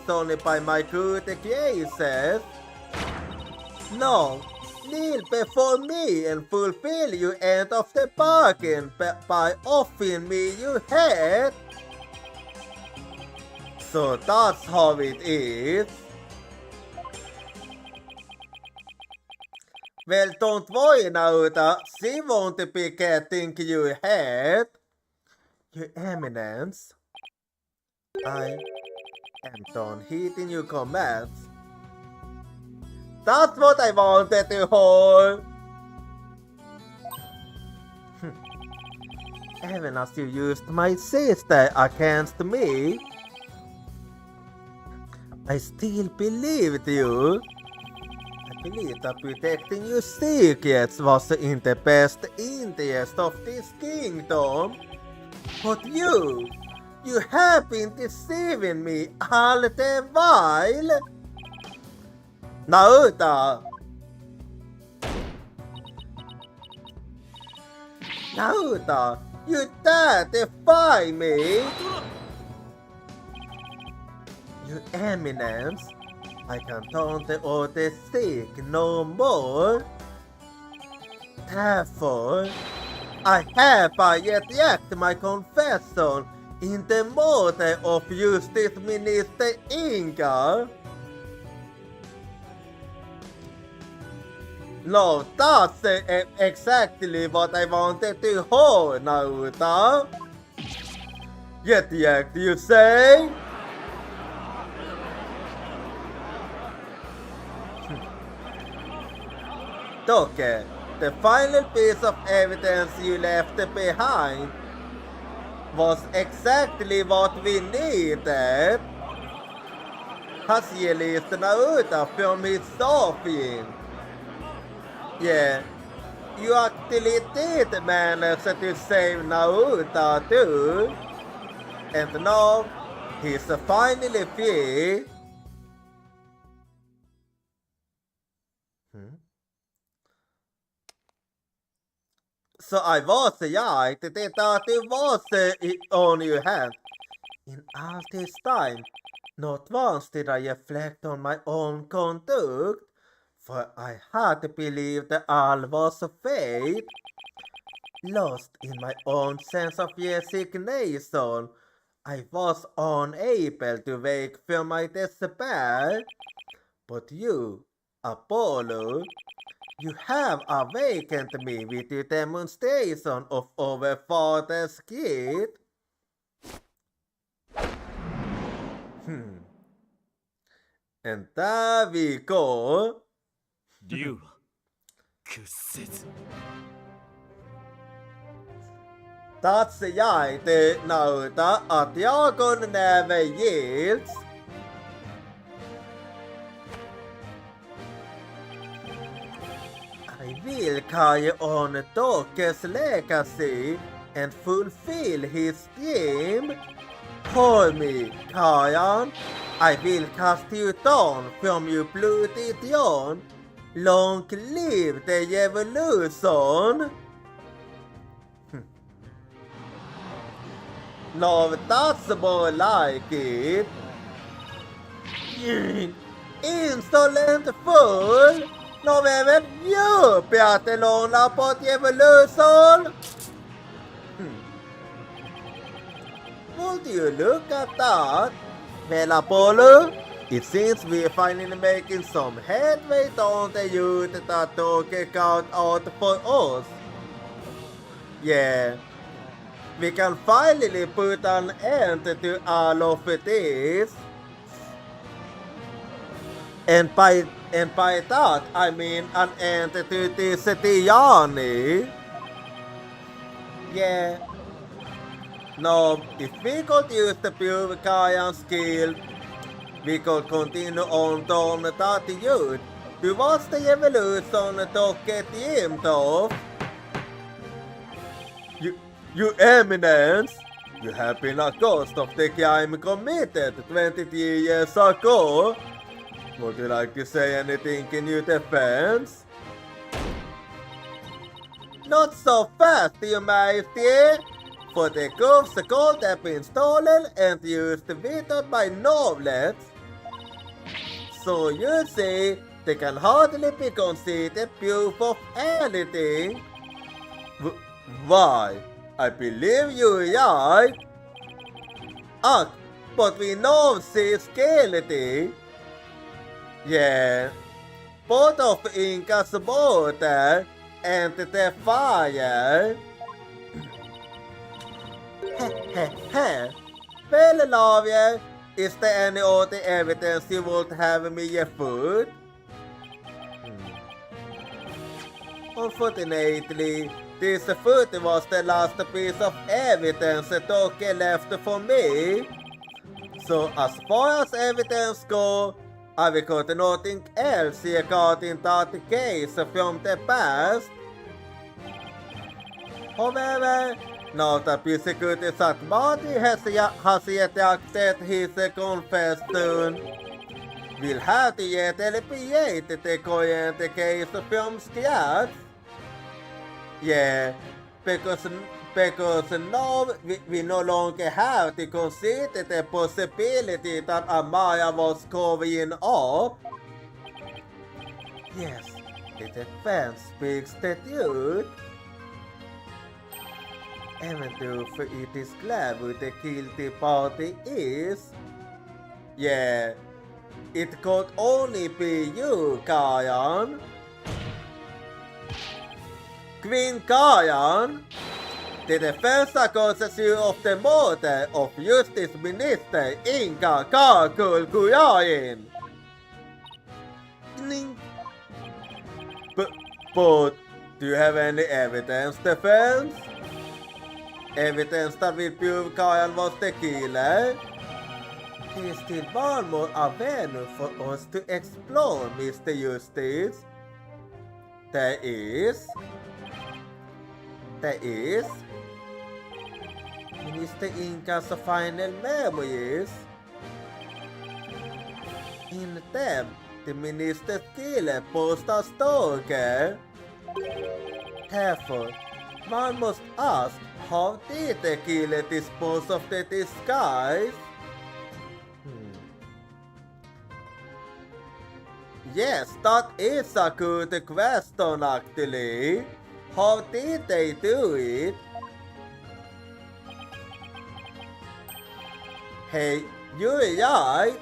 only by my good graces. No, kneel before me and fulfill your end of the bargain by offering me your head. So that's how it is. Well, don't worry, Naruto. She won't be getting your head. Your Eminence, I am done heeding your commands. That's what I wanted to hold. Even as you used my sister against me, I still believed you. I believed that protecting your secrets was in the best interest of this kingdom. But you have been deceiving me all the while. Naruto! Naruto, you dare defy me? Your Eminence, I can taunt the order sick no more. Therefore, I hereby reject my confession in the murder of Justice Minister Inga. No, that's exactly what I wanted to hold, Naruto. Reject, you say? Okay, the final piece of evidence you left behind was exactly what we needed. Has released Naruto from his suffering. Yeah, you actually did manage to save Naruto too. And now, he's finally free. So I was right that it was on your hand. In all this time, not once did I reflect on my own conduct, for I had believed that all was fate. Lost in my own sense of resignation, I was unable to wake from my despair. But you, Apollo, you have awakened me with your demonstration of our father's gift. And there we go.
竜は屈せず
That's right, Naruto. A dragon never yields. I will carry on Doke's legacy and fulfill his dream. For me, Kayan, I will cast you down from your bloody throne. Long live the revolution! No, that's more like it. Insolent fool! No, even you brought along about revolution! Would you look at that? Well, Apollo, it seems we're finally making some headway on the youth that took out for us. Yeah. We can finally put an end to all of this. And by that, I mean an end to this journey. Yeah. Now, if we could use the pure Kayan skill, we could continue on down that youth towards the evolution to get dreamed of. Your Eminence, you have been accused of the crime committed 23 years ago. Would you like to say anything in your defense? Not so fast, Your Majesty, for the Goof's gold have been stolen and used without my nobles. So you see, they can hardly be considered proof of anything. Why? I believe you're right. But we know she's guilty. Yeah, both of Inca's water and the fire. Well, Lavia, is there any other evidence you would have me afoot? Unfortunately, this foot was the last piece of evidence Doke left for me. So as far as evidence go, I've got nothing else regarding that case from the past. However, now the prosecutor Satmati has yet accepted his confession. We'll have to yet alleviate the current case from scratch. Yeah, because now we no longer have to consider the possibility that Amaya was covering up. Yes, the defense speaks the truth. Even though it is clear who the guilty party is. Yeah, it could only be you, Kayan. Queen Kayan, the defense accuses you of the murder of Justice Minister Inka Kakul Kuyain. But do you have any evidence, defense? Evidence that will prove Kayan was the killer? There is still one more avenue for us to explore, Mr. Justice. There is Minister Inca's final memories. In them, the minister's killer posed a stalker. Therefore, One must ask, how did the killer dispose of the disguise? Yes, that is a good question actually. How did they do it? Hey, jag.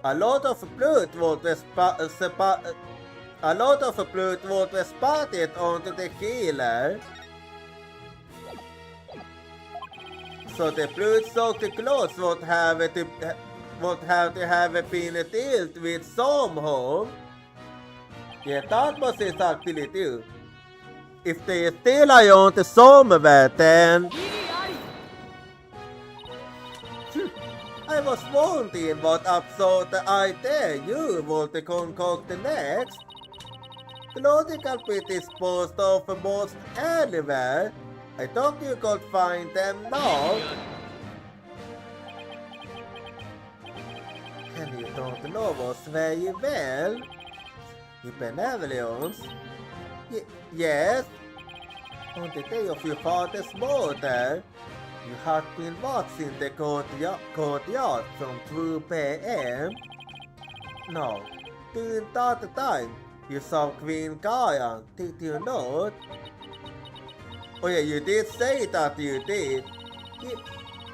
A lot of blood was spotted onto the killer. So the blood-soaked clothes would have to have been dealt with somehow. Yeah, that was it actually too. If they still are on the somewhere, then I was wondering what absurd idea you would concoct next. Clothing can be disposed of most anywhere. I thought you could find them now. And you don't know us very well. In benevolence? Yes. On the day of your father's murder, you had been watching the courtyard from 2 p.m. No, during that time, you saw Queen Gaia, did you not? Oh yeah, you did say that you did.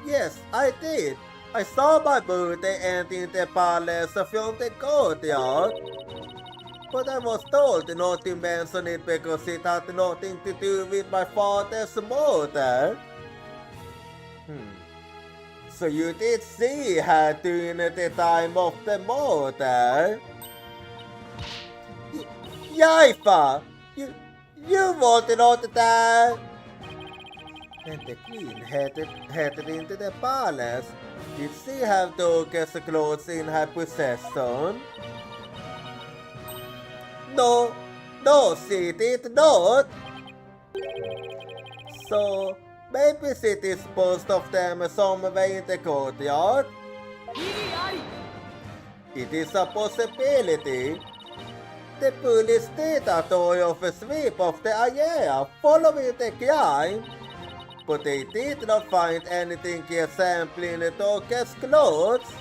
Yes, I did. I saw my birthday entering the palace from the courtyard. But I was told not to mention it because it had nothing to do with my father's murder. So you did see her during the time of the murder? Jaifa! You were not there! And the queen headed into the palace. Did she have Dorcas' clothes in her possession? No, she did not. So, maybe she disposed of them somewhere in the courtyard. It is a possibility. The police did a thorough sweep of the area following the crime, but they did not find anything resembling Dorcas' clothes.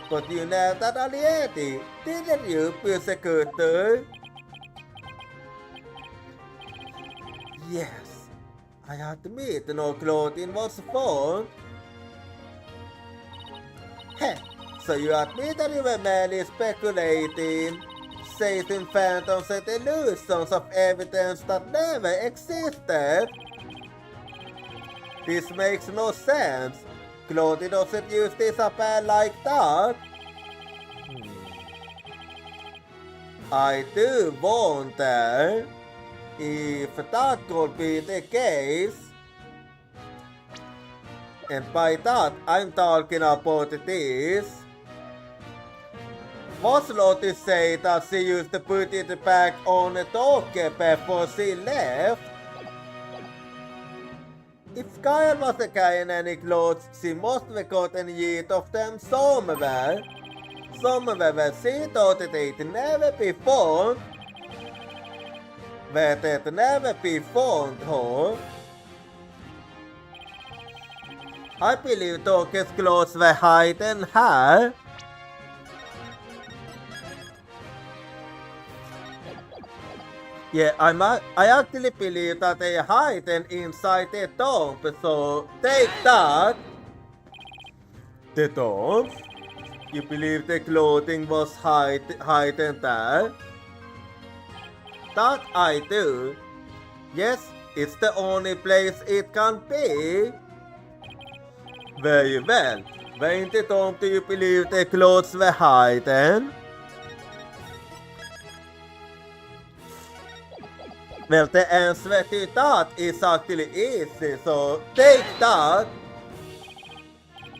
But you know that already, didn't you, persecutor? Yes, I admit no clothing was found. Heh, so you admit that you were merely speculating, chasing phantoms and illusions of evidence that never existed? This makes no sense. Clothing doesn't use disappear like that. I do wonder if that could be the case. And by that, I'm talking about this. Was Lottie say that she used to put it back on the doorkey before she left? If Kyle was carrying any clothes, she must have gotten rid of them somewhere. Somewhere where she thought they'd never be found. Where they'd never be found, huh? I believe Dorcas' clothes were hidden here. Yeah, I actually believe that they are hidden inside the tomb, so take that! The tomb? You believe the clothing was hidden there? That I do. Yes, it's the only place it can be. Very well. Where in the tomb do you believe the clothes were hidden? Well, the answer to that is actually easy, so take that.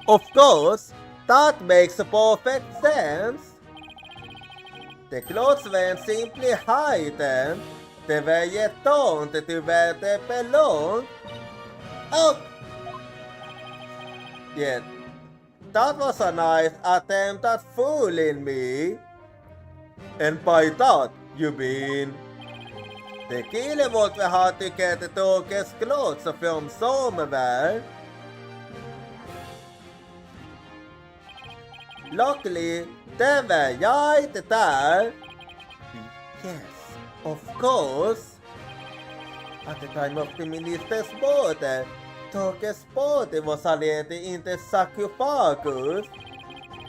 Of course, that makes perfect sense. The clothes weren't simply hidden, they were yet turned to where they belong. Oh! Yeah, that was a nice attempt at fooling me. And by that, you mean Det killen vårt vi har tycker att Tokes klart från sommarvärld. Luckily, den var jag inte där. Yes, of course. At the time of the minister's birth, Tokes body was already in the sarcophagus.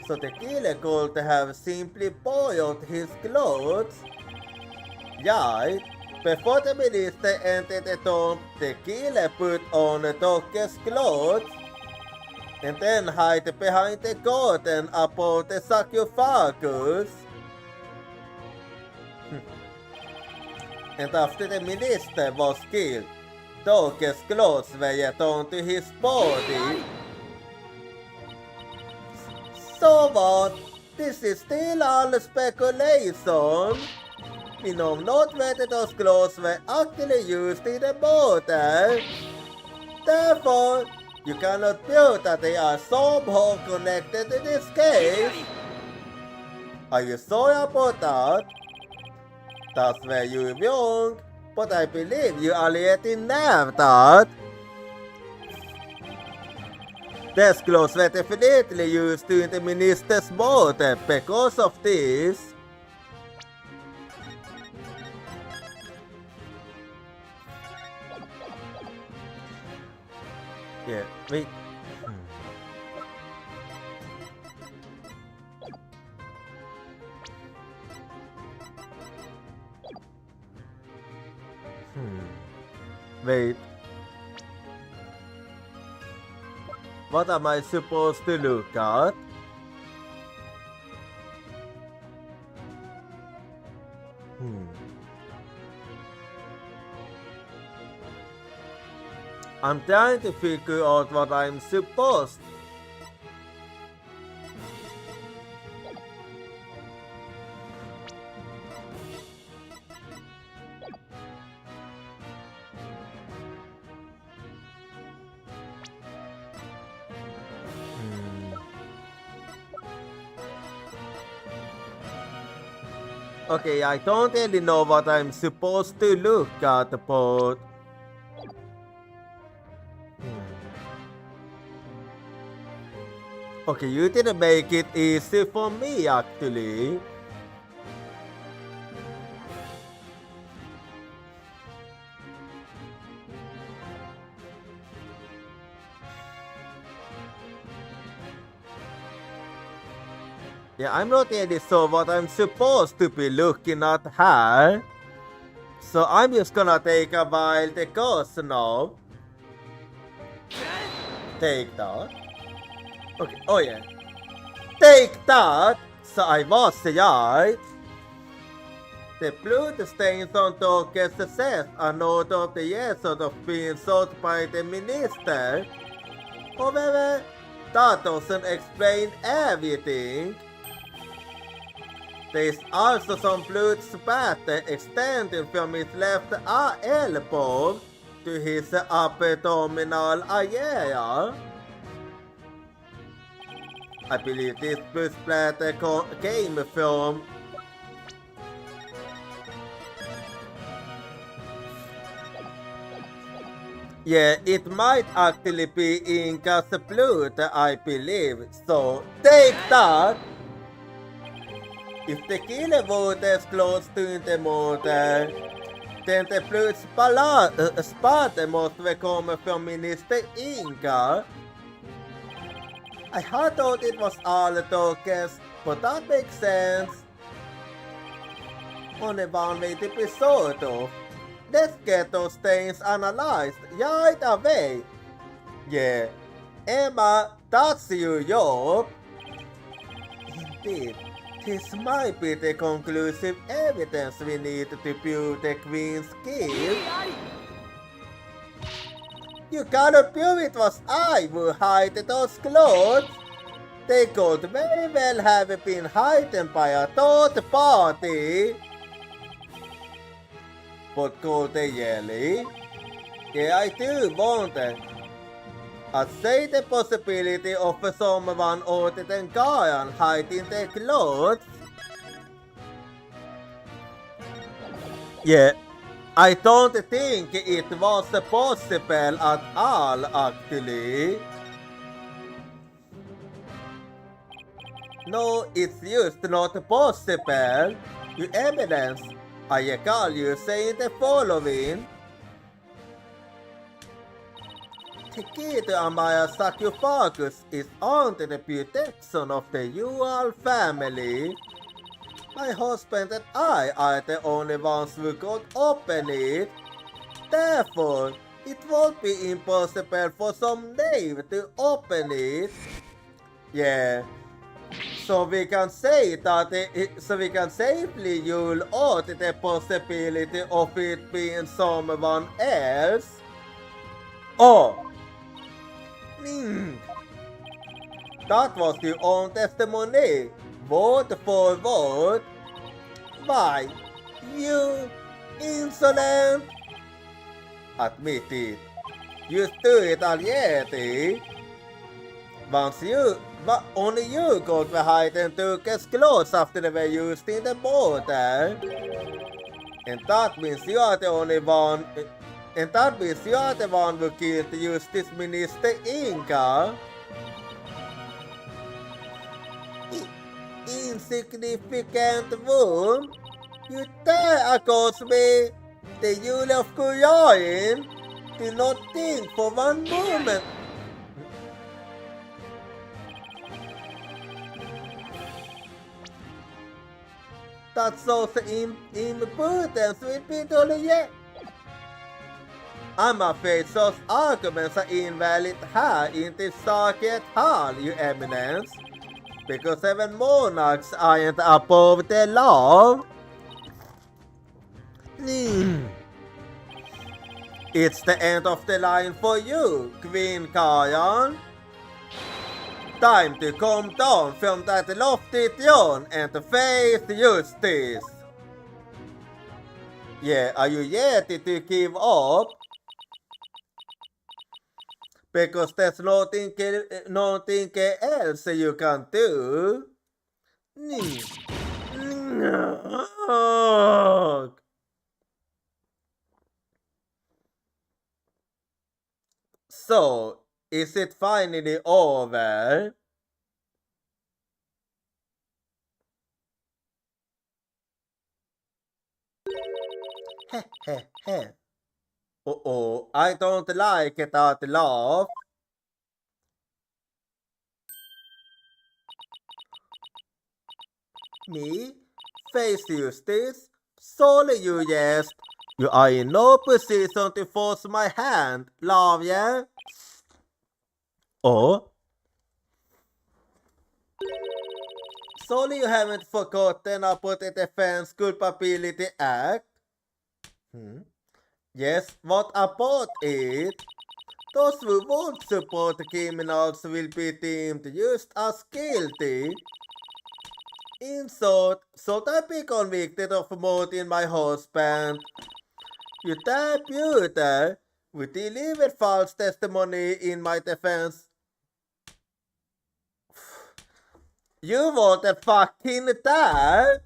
So the killer could have simply boiled his clothes. Right, before the minister entered the tomb, the killer put on Tokes clothes and then hid behind the curtain above the sarcophagus. And after the minister was killed, Tokes clothes were yet onto his body. So what? This is still all speculation. We know not whether those clothes were actually used in the murder. Therefore, you cannot prove that they are somehow connected to this case. Are you sorry about that? That's where you're wrong, but I believe you already know that. These clothes were definitely used during the minister's murder because of this. Yeah, wait. Wait. What am I supposed to look at? I'm trying to figure out what I'm supposed. Okay, I don't really know what I'm supposed to look at, but... Okay, you didn't make it easy for me, actually. Yeah, I'm not really sure what I'm supposed to be looking at here. So I'm just gonna take a wild guess now. Take that. Okay, oh yeah. Take that! So I was right. The blood stains on Tokes' chest are not of the result of being sought by the minister. However, that doesn't explain everything. There is also some blood spatter extending from his left elbow to his abdominal area. I believe this blood splatter came from yeah, it might actually be Inca's blood, I believe. So take that! If the killer was close to the murder, then the blood spatter must have come from Minister Inca. I had thought it was all Tokes, but that makes sense. Only one way to be sort of. Let's get those stains analyzed right away. Yeah, Emma, that's your job. Indeed. This might be the conclusive evidence we need to prove the Queen's guilt. You cannot prove it was I who hid those clothes. They could very well have been hidden by a third party. But could they really? Yeah, I do wonder. I'd say the possibility of someone other than Gaia hiding their clothes. Yeah, I don't think it was possible at all, actually. No, it's just not possible. Your evidence, I recall you saying the following. The key to Amaya's sarcophagus is under the protection of the Yuval family. My husband and I are the only ones who could open it. Therefore, it won't be impossible for some knave to open it. Yeah. So we can say that we can safely rule out the possibility of it being someone else. Oh. That was your own testimony. Word for word. Why, you insolent! Admit it. You do it already. Only you got behind and took his clothes after they were used in the border. And that means you are the only one. And that means you are the one who killed Justice Minister Inga. Insignificant wound? You dare accuse me, the Yule of Kuyoin? Do not think for one moment. That shows the importance with people yet. I'm afraid such arguments are invalid here in this circuit hall, Your Eminence. Because even monarchs aren't above the law. It's the end of the line for you, Queen Kayan. Time to come down from that lofty throne and face justice. Yeah, are you ready to give up? Because there's nothing else you can do. So, is it finally over? Uh-oh, I don't like that laugh. Me? Face justice? Sorry, you yes. You are in no position to force my hand, love ya? Oh? Sorry you haven't forgotten about the Defense Culpability Act? Yes, what about it? Those who won't support criminals will be deemed just as guilty. In short, should I be convicted of murdering my husband? You debuter who delivered false testimony in my defense. You wanted fucking die?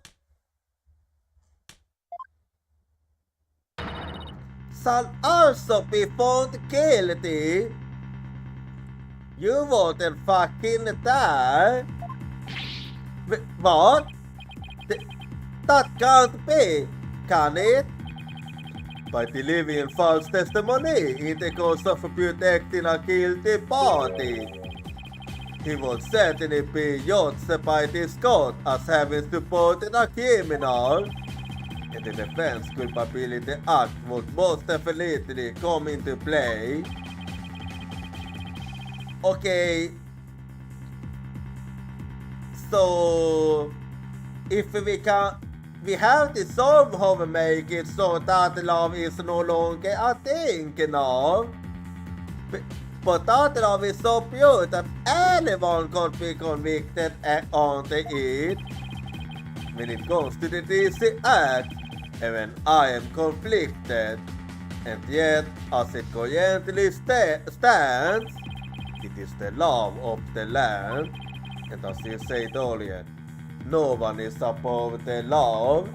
Shall also be found guilty. You wanted fucking die? What? That can't be, can it? By delivering false testimony in the cause of protecting a guilty party. He would certainly be judged by this court as having supported a criminal. And the Defense Culpability Act would most definitely come into play. Okay. So, if we have to somehow make it so that love is no longer a thing now. But that love is so pure that anyone could be convicted on it. When it comes to the DC Act, even I am conflicted. And yet, as it currently stands, it is the law of the land. And as you said earlier, no one is above the law.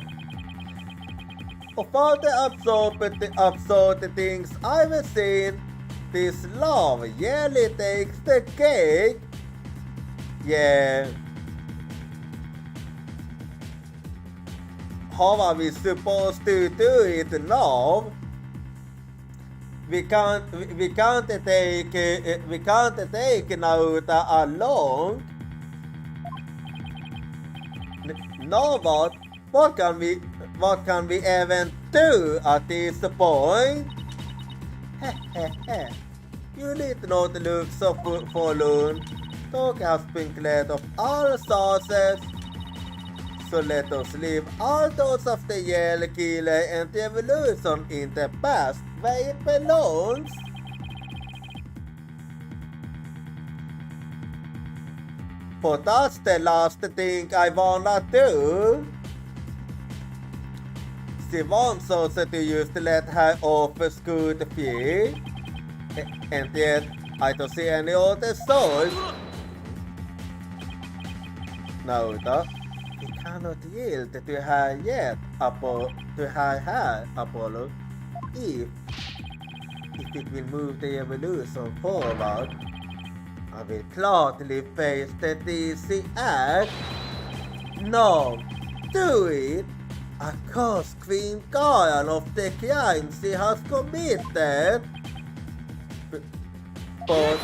Of all the absurd things I've seen, this love really takes the cake. Yeah. How are we supposed to do it now? We can't take Naruto along. No, but what can we even do at this point? You need not look so forlorn. Talk has been cleared of all sources. So let us leave all thoughts of the Yell Killer and the evolution in the past where it belongs. But that's the last thing I wanna do. She wants also to use to let her off a good fee. And yet, I don't see any other source. Naruto, he cannot yield to her yet, Apollo, if it will move the evolution forward. I will gladly face the DC act. No, do it! Accuse Queen Gaia of the crime she has committed. But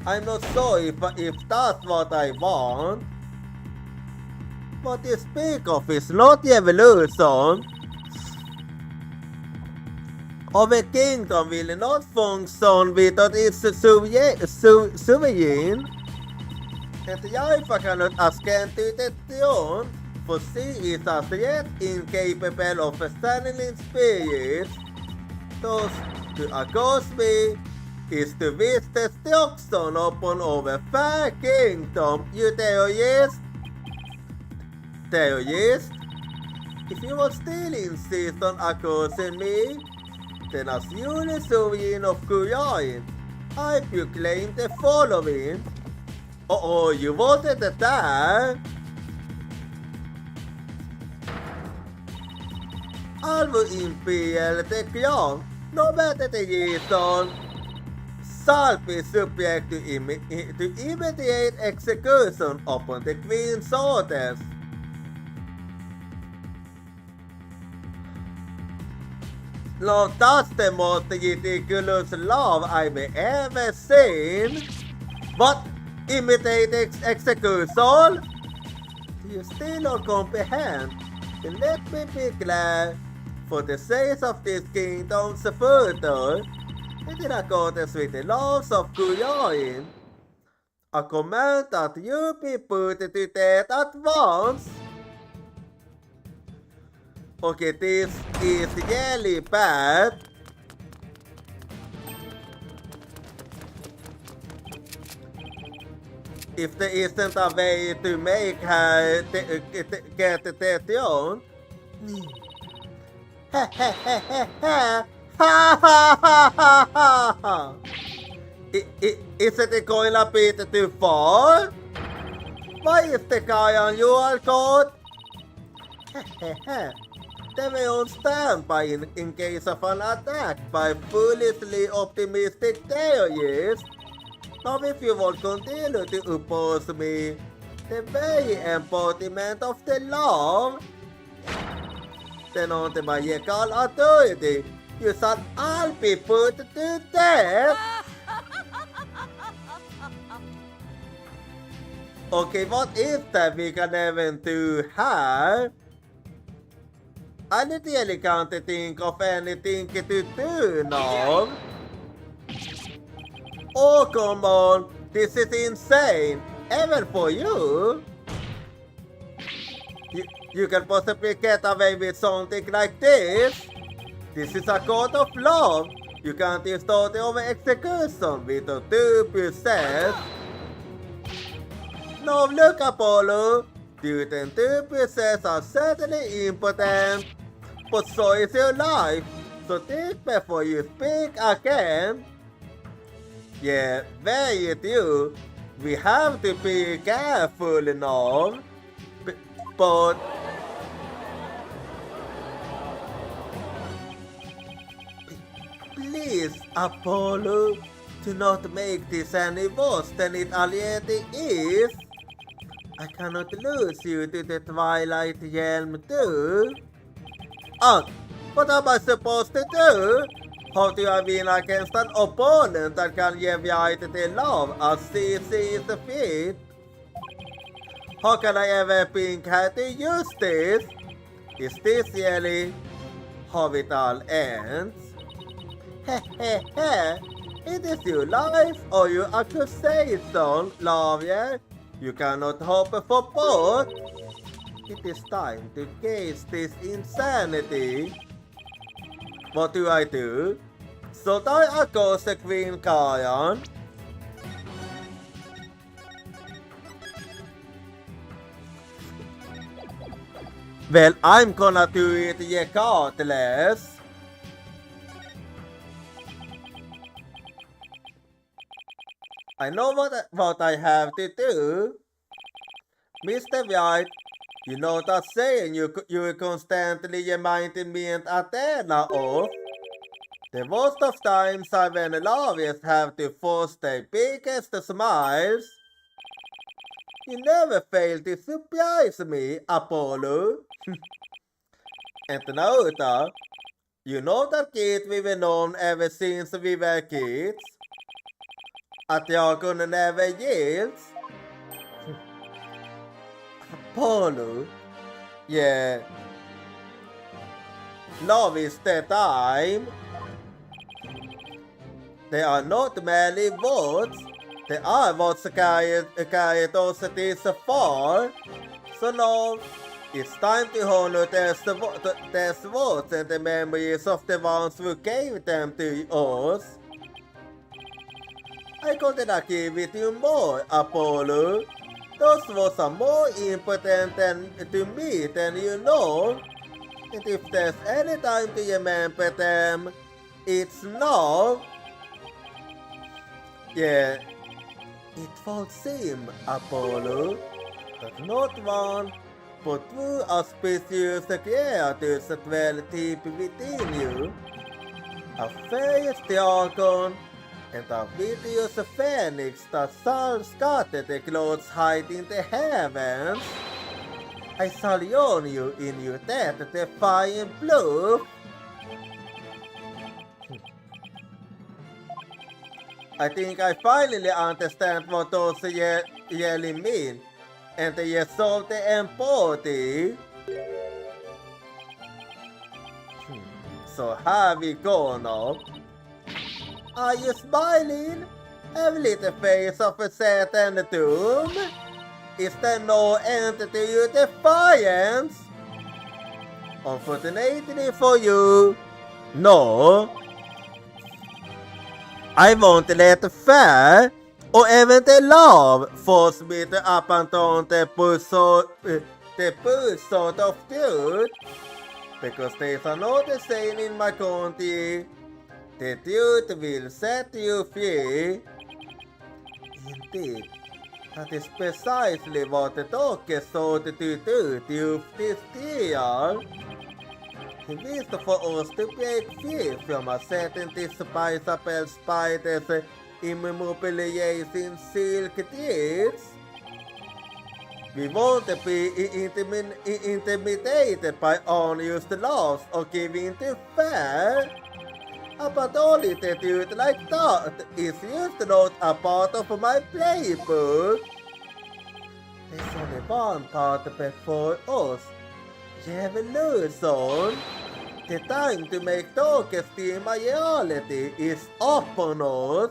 I'm not sure if that's what I want. What you speak of is not the evolution of a kingdom will not function without its sovereign. And Jaifa cannot ascend to the throne, for she is as yet incapable of channeling spirits. Thus, to accuse me is to wish destruction upon our fair kingdom, you terrorist. If you would still insist on accusing me, then as the sovereign of Kuyain, I proclaim the following. Oh, you wanted that? Alvo imperial the crown, no matter the reason, shall be subject to immediate execution upon the Queen's orders. Now that's the most ridiculous law I've ever seen. What? Immediate execution? Do you still not comprehend? Then let me be clear. For the sake of this kingdom's further, and in accordance with the laws of Kuyain, I command that you be put to death at once. Okay, this is really bad. If there isn't a way to make her get the throne, ha ha ha ha ha ha ha ha ha. Isn't it going a bit too far? Why is the guy on your court? They will on standby in case of an attack by foolishly optimistic terrorists. Now if you will continue to oppose me, the very embodiment of the law, then on the magical authority, you shall all be put to death. Okay, what is that we can even do here? I literally can't think of anything to do now. Oh, come on, this is insane, even for you. You can possibly get away with something like this. This is a court of law. You can't install the over execution without due process. No, look, Apollo. Duty and due process are certainly important, but so is your life. So think before you speak again. Yeah, very true. We have to be careful now. But Please, Apollo, do not make this any worse than it already is. I cannot lose you to the Twilight Realm too. What am I supposed to do? How do I win against an opponent that can give right to love as she sees fit? How can I ever think how to use this? Is this really how it all ends? It is your life or your accusation, lawyer. You cannot hope for both. It is time to case this insanity. What do I do? Should I accuse the Queen Kayan? Well, I'm gonna do it regardless. I know what I have to do. Mr. White, you know that saying you constantly reminding me and Athena of? The worst of times are when lawyers have to force their biggest smiles. You never fail to surprise me, Apollo. And now, you know that kid we've known ever since we were kids? Att jag never yields? Apollo? Yeah. Now is the time. They are not merely votes. They are votes carried us this far. So now, it's time to honor their votes and the memories of the ones who gave them to us. I could not give it you more, Apollo. Those votes are more important to me than you know. And if there's any time to remember them, it's now. Yeah, it would seem, Apollo, that not one but two auspicious creatures dwell deep within you. A fierce dragon and a hideous phoenix that shall scatter the clouds hiding the heavens. I shall warn you in your death-defying bluff. I think I finally understand what those really mean, and the result and body. So here we go now. Are you smiling? Have little face of a certain doom? Is there no end to your defiance? Unfortunately for you, no. I won't let fear or even the love force me to abandon the pursuit of truth, because there is another saying in my country: the truth will set you free. Indeed, that is precisely what the doctor sought to do to this year. He wished for us to break free from a certain despicable spider's immobilizing silk threads. We won't be intimidated by unused laws or giving to fear. But only the truth like that is just not a part of my playbook. There's only one part before us. Revolution. The time to make Tokyo Steam a reality is upon us.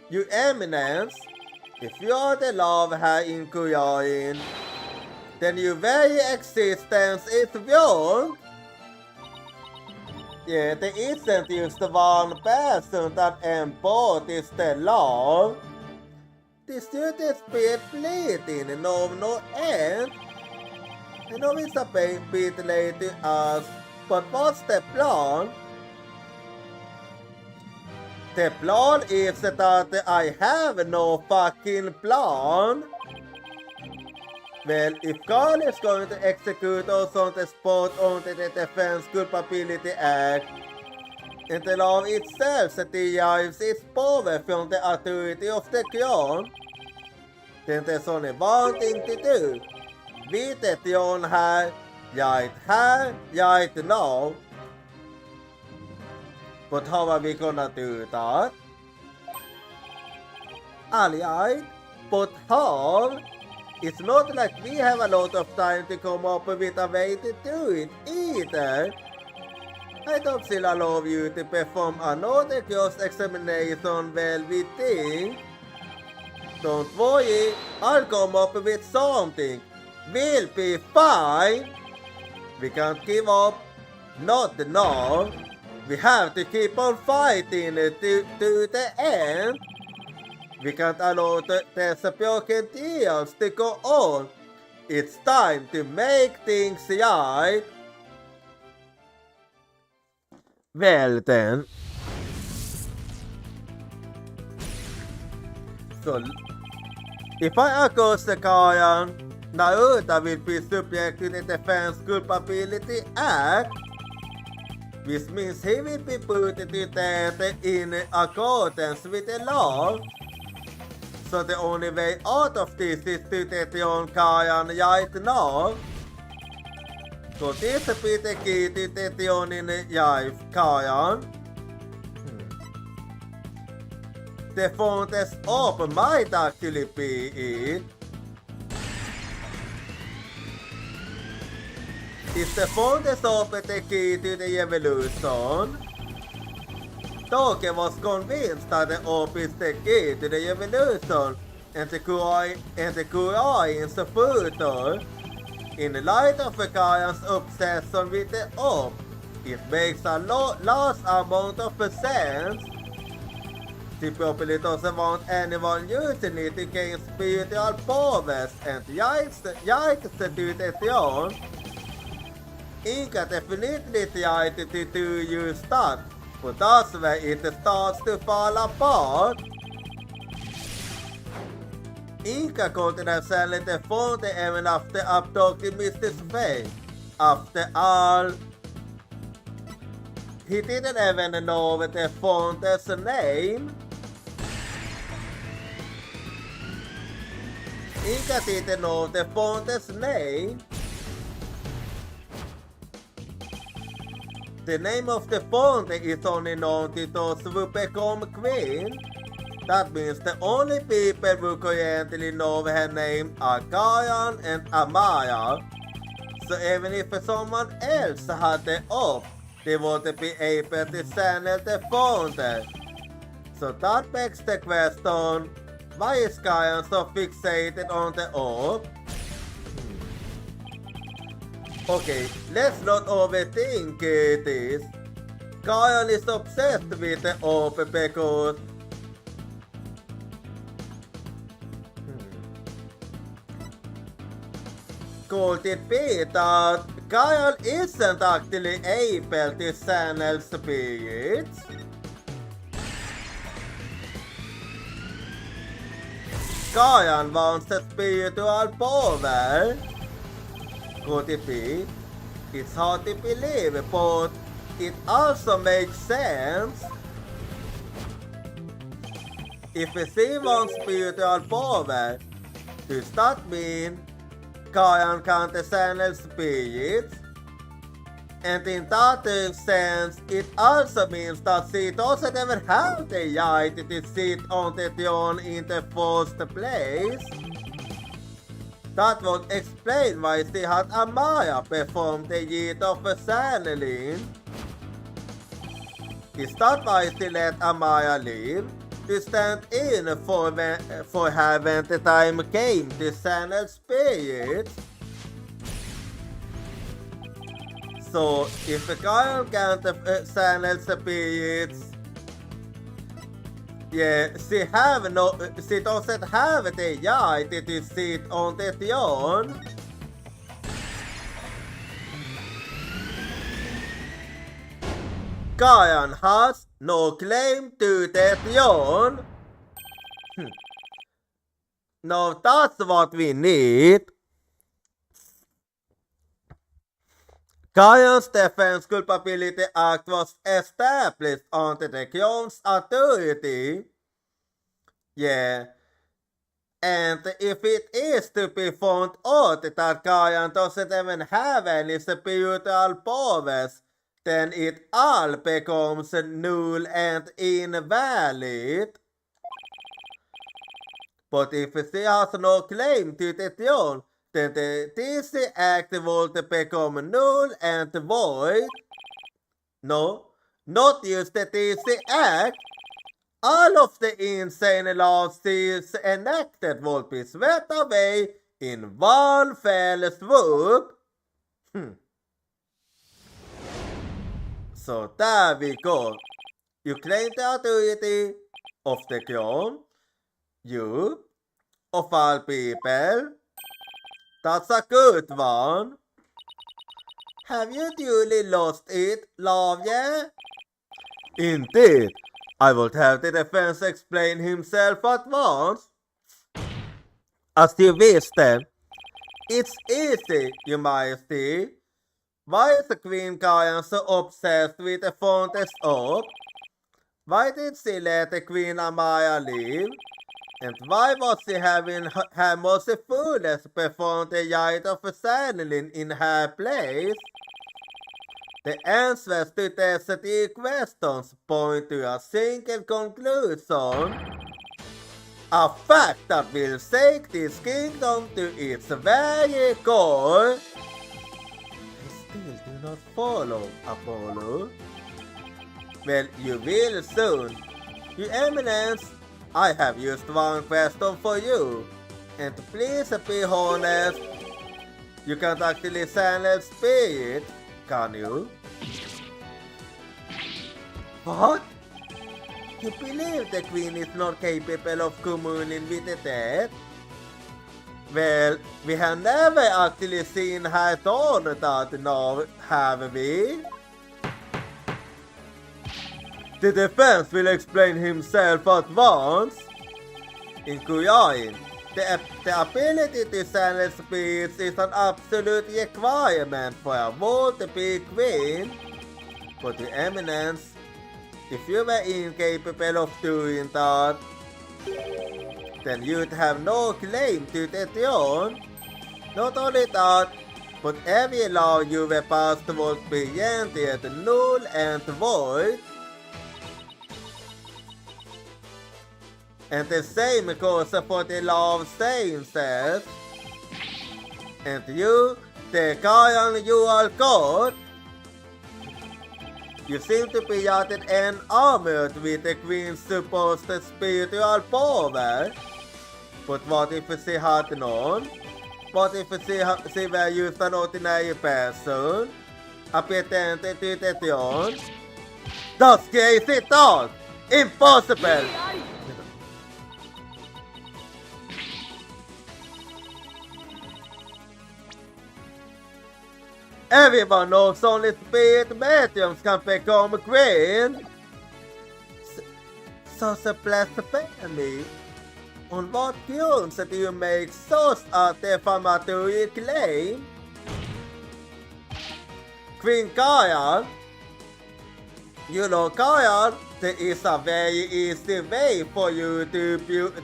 Your Eminence, if you are the love here inquiring, then your very existence is wrong. Yeah, there isn't just one person that embodies the love. The truth is bleeding, no end. I know it's a bit late to ask, but what's the plan? The plan is that I have no fucking plan. Well, if Carl is going to execute us on the spot under the Defense Culpability Act, and the law itself derives its power from the authority of the crown, then there's only one thing to do. Vi the throne här, right now. But how are we gonna do that? Alright, but how? It's not like we have a lot of time to come up with a way to do it either. I don't still allow you to perform another cross-examination while we think. Don't worry, I'll come up with something. We'll be fine. We can't give up. Not now. We have to keep on fighting to the end. We can't allow the broken deals to go on. It's time to make things right. Well then. So, if I accuse the Kayan, Naruto will be subject to the Defense Culpability Act, which means he will be put to death in accordance with the law. So the only way out of this is to dethrone Kayan right now. So this will be the key to dethroning Kayan. The furthest up might actually be it. Is the furthest up the key to the evolution? Toke was convinced that the orb is the key to the evolution and the Kurai is the future. In light of Kayan's obsession with the orb, it makes a large amount of sense. She probably doesn't want anyone using it to gain spiritual powers and rights to the throne. Inga definitely tried to use that, but that's where it starts to fall apart. Inga couldn't have selling the phone even after abducting Mr. Faye. After all, he didn't even know the founder's name. Inga didn't know the founder's name. The name of the founder is only known to those who become queen. That means the only people who currently know her name are Kayan and Amaya. So even if someone else had the orb, they wouldn't be able to channel the founder. So that begs the question, why is Kayan so fixated on the orb? Okay, let's not overthink this. Kayan is obsessed with the orb because could it be that Kayan isn't actually able to channel spirits? Kayan wants the spiritual power. Could it be? It's hard to believe, but it also makes sense. If she wants spiritual power, does that mean Kayan can't channel spirits? And in that sense, it also means that she doesn't even have the right to sit on the throne in the first place. That would explain why she had Amaya perform the rite of channeling. Is that why she let Amaya leave? To stand in for her when the time came to channel spirits? So, if the girl can't channel spirits, yeah, she doesn't have the right to sit on the throne. Kayan has no claim to the throne. Now that's what we need. Kayan's Defense Culpability Act was established under the Crown's authority. Yeah. And if it is to be found out that Kayan doesn't even have any spiritual powers, then it all becomes null and invalid. But if she has no claim to the throne, then the TC Act would become null and void. No, not use the TC Act. All of the insane laws she's enacted will be swept away in one fell swoop. So there we go. You claim the authority of the crown. You, of all people. That's a good one. Have you duly lost it, Lavia? Indeed. I would have the defense explain himself at once. As you wish then. It's easy, your majesty. Why is the Queen Kayan so obsessed with the Fountain's Oath? Why did she let the Queen Amaya leave? And why was she having her most foolish perform the rite of Sanilin in her place? The answers to these three questions point to a single conclusion. A fact that will shake this kingdom to its very core. I still do not follow, Apollo. Well, you will soon. Your Eminence, I have used one question for you. And please be honest. You can't actually silence spirit, can you? What? You believe the Queen is not capable of communing with the dead? Well, we have never actually seen her done that now, have we? The defense will explain himself at once. In Kuyain, the ability to silence spirits is an absolute requirement for a would-be queen. But your Eminence, if you were incapable of doing that, then you'd have no claim to the throne. Not only that, but every law you were passed would be rendered null and void. And the same goes for the law of sciences. And you, the Kayan Yual God, you seem to be yet enamored with the Queen's supposed spiritual power. But what if she had none? What if she were just an ordinary person? A pretend to the throne? That's crazy thought! Impossible! Everyone knows only spirit mediums can become queen. Such a blasphemy. On what grounds do you make such a defamatory claim? Queen Kayan? You know, Kayan, there is a very easy way for you to prove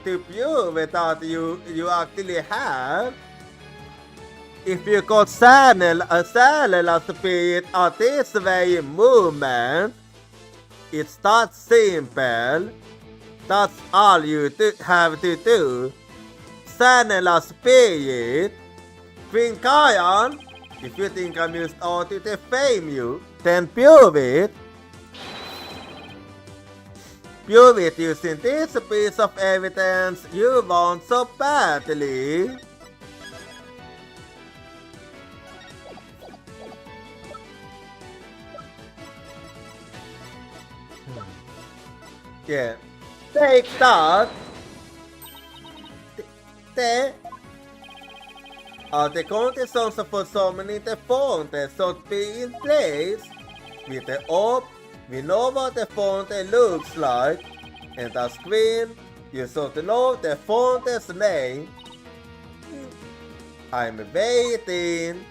that you actually have. If you could channel a spirit at this very moment, it's that simple. That's all you have to do. Channel a spirit. Queen Kayan, if you think I'm just out to defame you, then prove it. Prove it using this piece of evidence you want so badly. Yeah, take that. The conditions for summoning the fountain should be in place. With the orb, we know what the fountain looks like, and as queen, you should know the fountain's name. I'm waiting.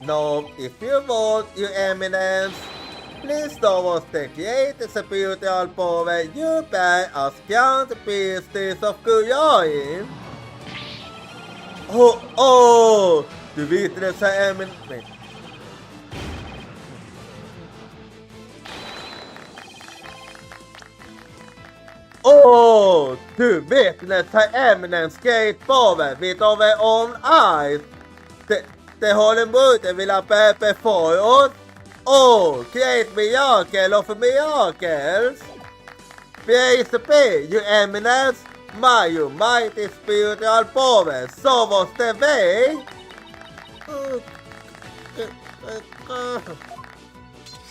No, if you want, your eminence, please towards the create spiritual power you pay as count pieces of Kuyoin. Oh, du witness her eminence. Oh, to witness her eminence great power with our own eyes. Det håller munnen vilja pepe for oss. Oh, great miracle of miracles. Praise be, your eminence, your mighty spiritual power. So was the way.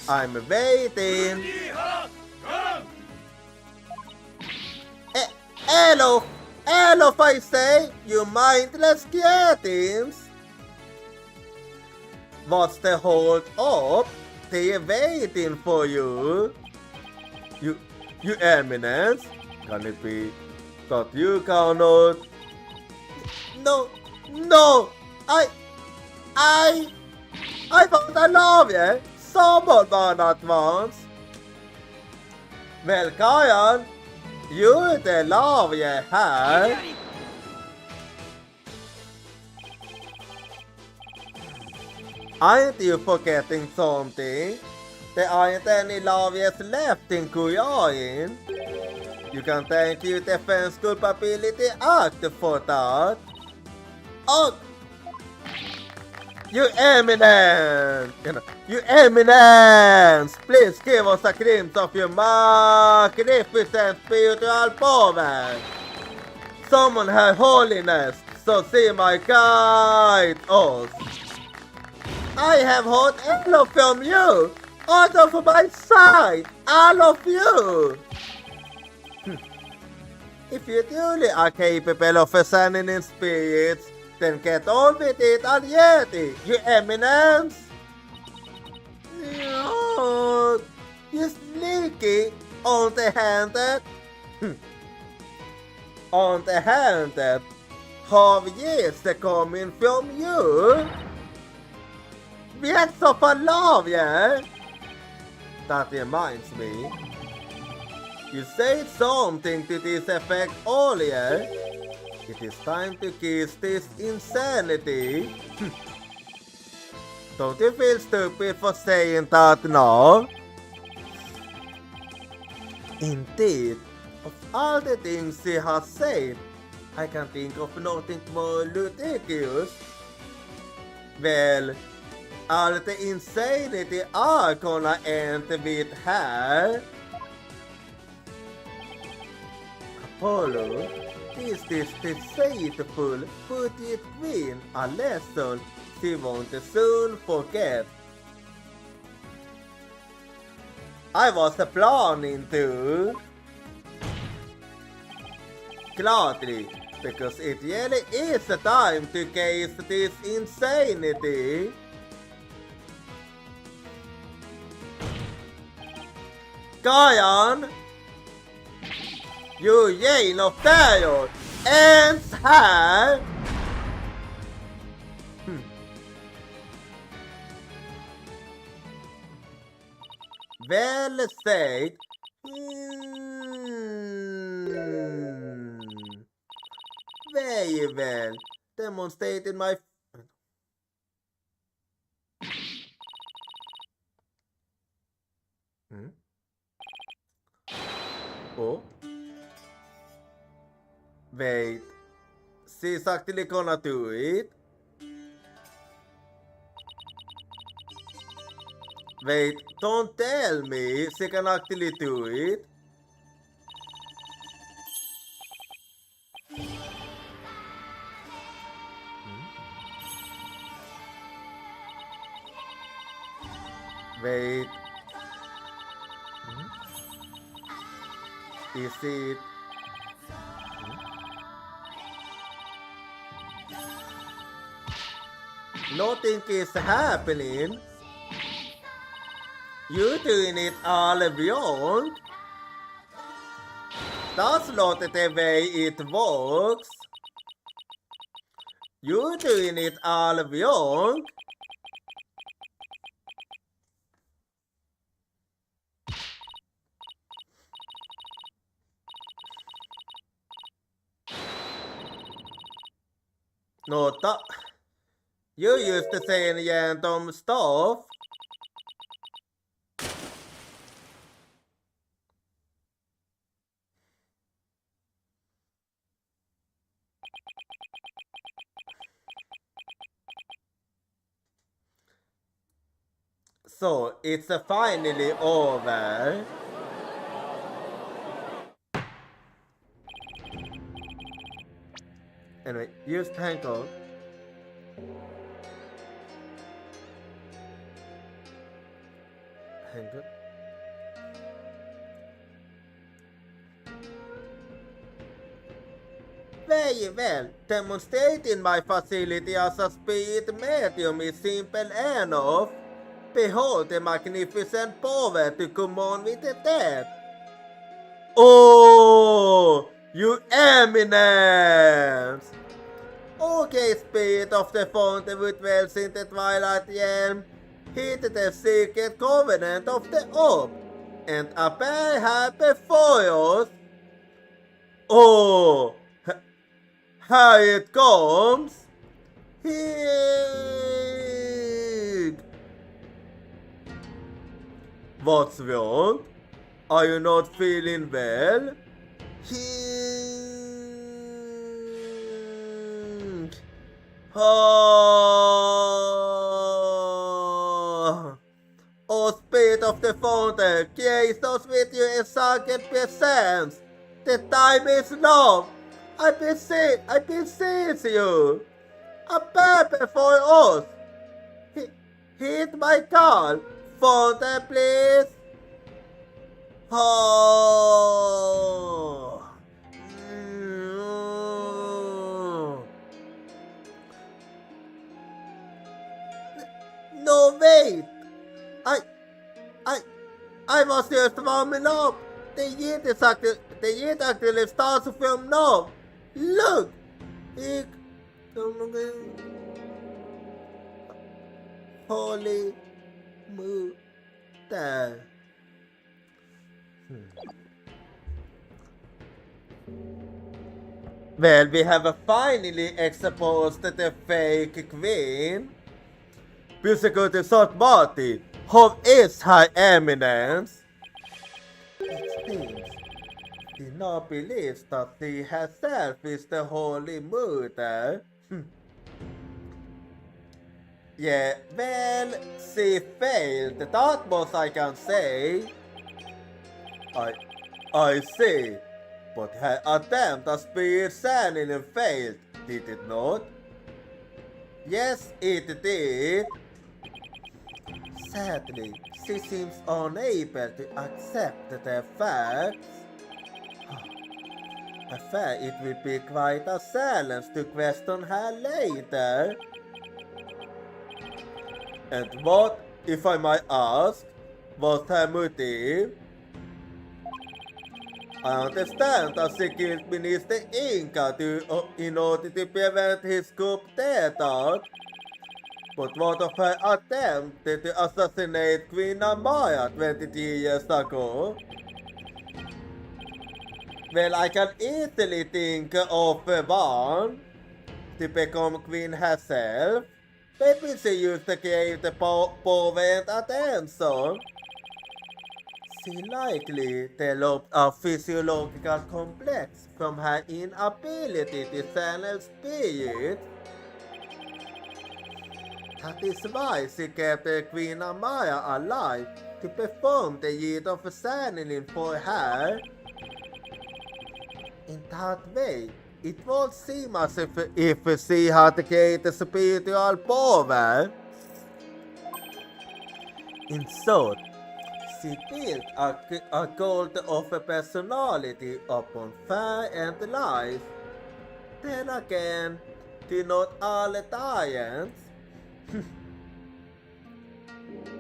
I'm waiting. Hello, I say, you mindless creatines. What's the hold up? They're waiting for you. You eminence? Can it be that you cannot? No, I thought I love you. Someone at once. Well, Kajan, you're the love you have. Aren't you forgetting something? There aren't any lovies left in Kuyain. You can thank your Defense Culpability Act for that. Oh! Your Eminence! Your Eminence! Please give us a glimpse of your magnificent spiritual power. Summon Her Holiness, so see my guide us. I have heard all from you, out of my side, all of you. If you truly are capable of ascending spirits, then get on with it already, your eminence. No, you sneaky, underhanded. Underhanded. Have years coming from you. Yes, of a love, yeah? That reminds me. You said something to this effect earlier. It is time to kiss this insanity. Don't you feel stupid for saying that now? Indeed, of all the things she has said, I can think of nothing more ridiculous. Well, all the insanity are gonna end with her. Apollo, is this deceitful pretty queen a lesson she won't soon forget? I was planning to. Gladly, because it really is the time to case this insanity. Kajan, you reign of terror ends here. Well said. Very well. Demonstrated my. Oh. Wait. She's actually gonna do it. Wait, don't tell me she can actually do it. Wait. Is it? Nothing is happening. You doing it all wrong? That's not the way it works. You doing it all wrong? Nota. You used to say random stuff. So, it's finally over. Anyway, use Tangle. Hang on. Very well. Demonstrating my facility as a spirit medium is simple enough. Behold the magnificent power to commune with the dead. Oh, you eminence! Okay, spirit of the fountain which dwells in the twilight realm, heed the secret covenant of the orb, and appear here before us. Oh, here it comes. Hig. What's wrong? Are you not feeling well? Hig. Oh, spirit of the fountain, grace us with your sacred presence. The time is now. I beseech you. Appear before us. Heed my call. Fountain, please. Oh. No, wait. I was just warming up. The heat actually starts from now. Look. Holy mother. Well, we have finally exposed the fake queen. Prosecutor Sot Marty, how is Her Eminence? It seems the now believes that she herself is the Holy Mother. Yeah, well, she failed, that much I can say. I see, but her attempt at spirit channeling failed, did it not? Yes, it did. Sadly, she seems unable to accept the facts. I fear it will be quite a challenge to question her later. And what, if I might ask, was her motive? I understand that she killed Minister Inca in order to prevent his coup d'etat. But what of her attempt to assassinate Queen Amaya 23 years ago? Well, I can easily think of one to become queen herself. Maybe she used to create the power and attention. She likely developed a physiological complex from her inability to channel spirits. That is why she kept Queen Amaya alive to perform the rite of channeling for her. In that way, it won't seem as if she had gained spiritual power. In short, she built a cult of a personality upon fear and lies. Then again, do not all giants?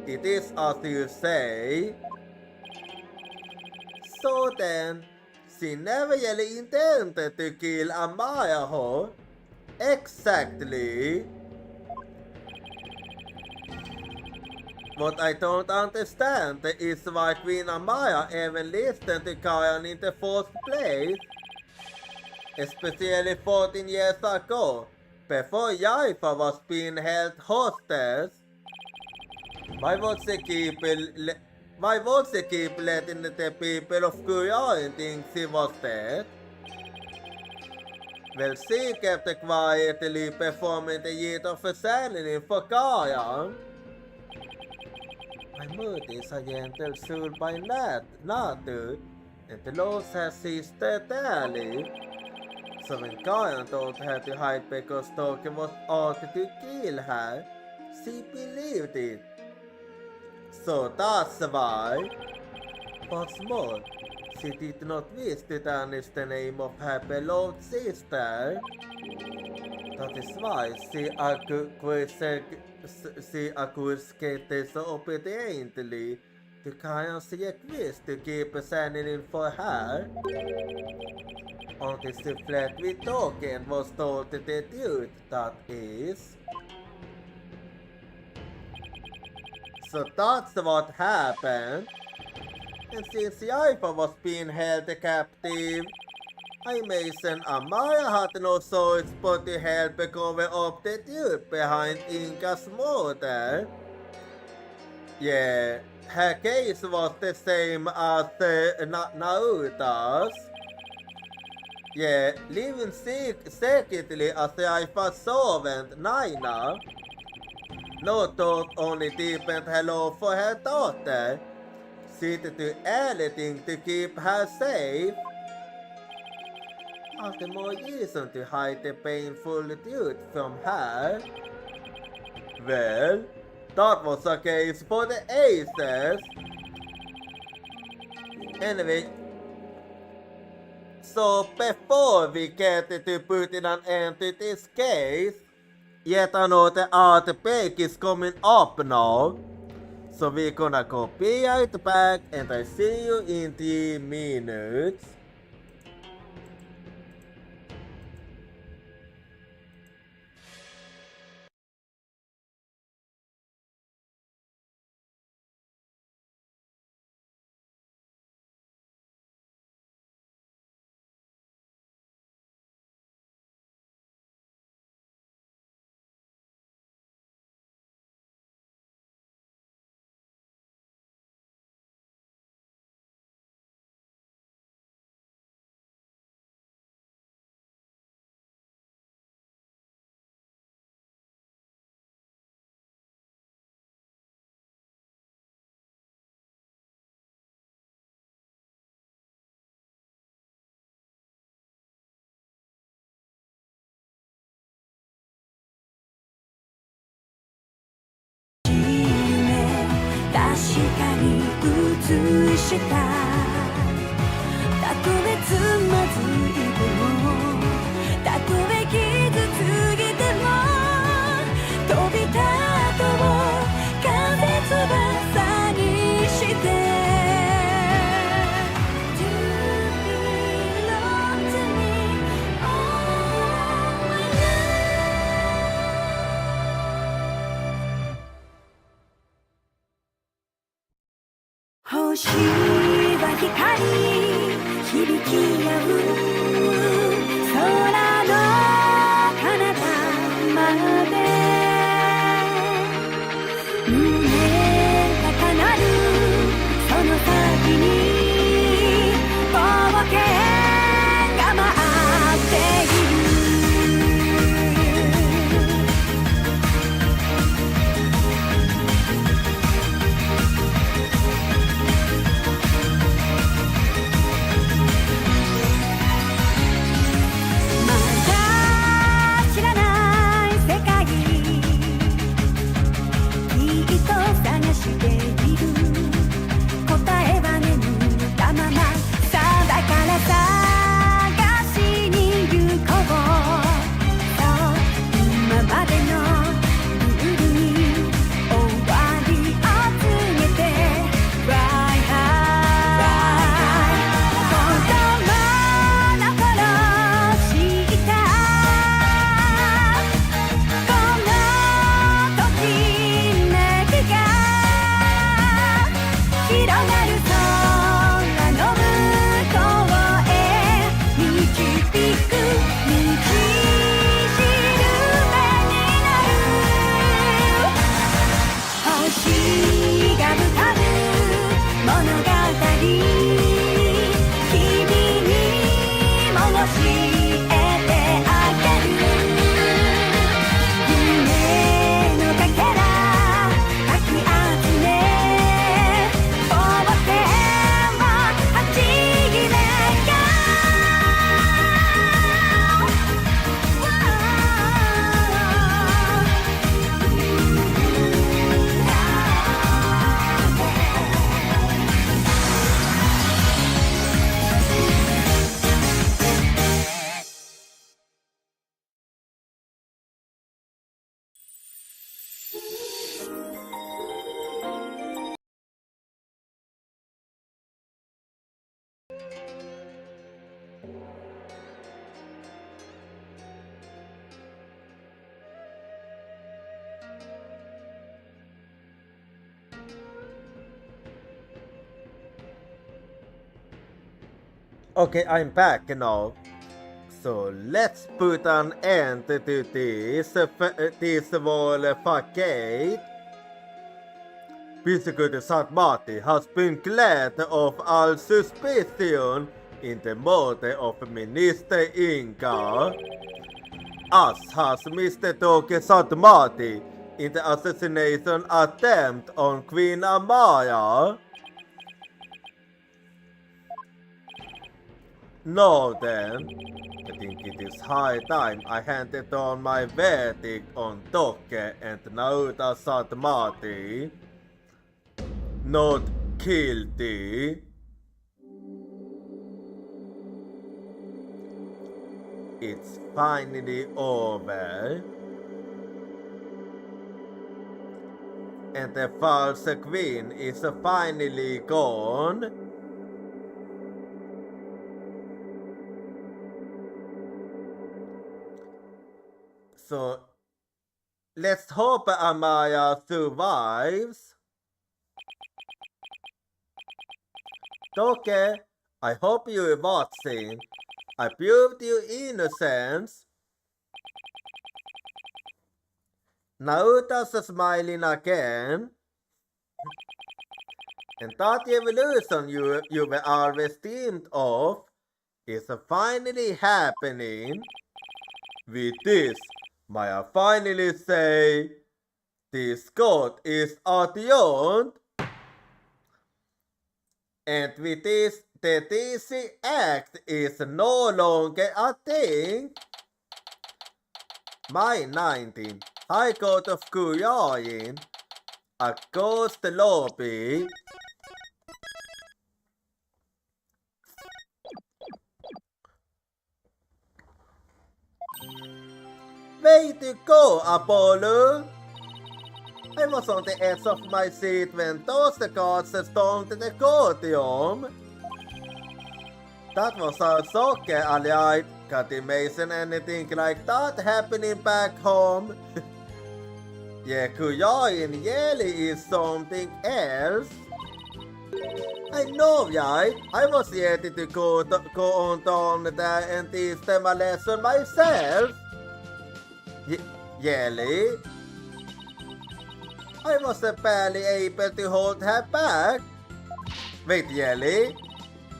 It is as you say. So then, she never really intended to kill Amaya, huh? Exactly. What I don't understand is why Queen Amaya even listened to Kayan in the first place. Especially 14 years ago, Before Jaifa was being held hostage, why would they keep letting the people of Kuyan think she was dead? Well, she kept quietly performing the rite of ceremony for Kayan. My mood is a gentle soul by nature, and the Lord has ceased dearly. So when Kayan told her to hide because Toki was out to kill her, she believed it. So that's why. What's more, she did not wish to tarnish the name of her beloved sister. That is why she acquiesced so obediently to Kayan's request to keep sending for her. Until she fled with Toki and was told the truth, that is. So that's what happened. And since Jaifa was being held captive, Mason and Maya had no choice but to help cover up the truth behind Inka's murder. Yeah, her case was the same as Nauta's. Yeah, living secretly as Jaifa's servant, Naina. No thought only deepened her love for her daughter. She did do anything to keep her safe. All the more reason to hide the painful truth from her. Well, that was the case for the Aces. Anyway, so before we get to putting an end to this case, yet another art break is coming up now. So we're gonna go be right back and I see you in 3 minutes.
映したたとえつまずいてもたとえ傷ついても飛び立とう風翼にして You belong to me all my life 星は光響き合う空の彼方まで胸高鳴るその先に冒険が待っているまだ知らない世界きっと探している答えは眠ったままさあだから探しに行こうそう今までのルールに終わりを告げて Fly high 子供の頃知ったこのときめきが広がる空の向こうへ導く道しるべ
Okay, I'm back now. So let's put an end to this whole facade. Basically, Marty has been glad of all suspicion in the murder of Minister Inga, as has Mr. Toke Marty in the assassination attempt on Queen Amaya. Now then, I think it is high time I handed on my verdict on Toke and Naruto Marty. Not guilty. It's finally over. And the false queen is finally gone. So let's hope Amaya survives. Toke, I hope you're watching. I proved your innocence. Naruto's smiling again. And that evolution you were always dreamed of is finally happening. With this, may I finally say, this god is adorned. And with this, the DC Act is no longer a thing. May 19, High Court of Kuyain, a ghost lobby. Way to go, Apollo! I was on the edge of my seat when those guards stormed the courtroom. That was our soccer, alright. Can't imagine anything like that happening back home. Yeah, Kuyain really is something else. I know, right? I was ready to go on down there and teach them a lesson myself. Really? I was barely able to hold her back. Wait, really?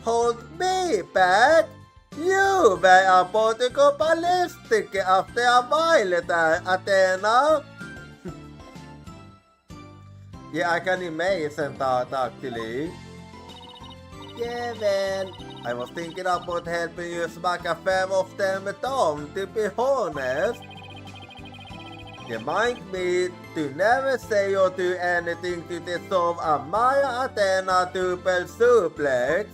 Hold me back? You were about to go ballistic after a while there, Athena. Yeah, I can imagine that actually. Yeah, well, I was thinking about helping you smack a fair of them down, to be honest. Remind me to never say or do anything to dissolve a Maya Athena double suplex.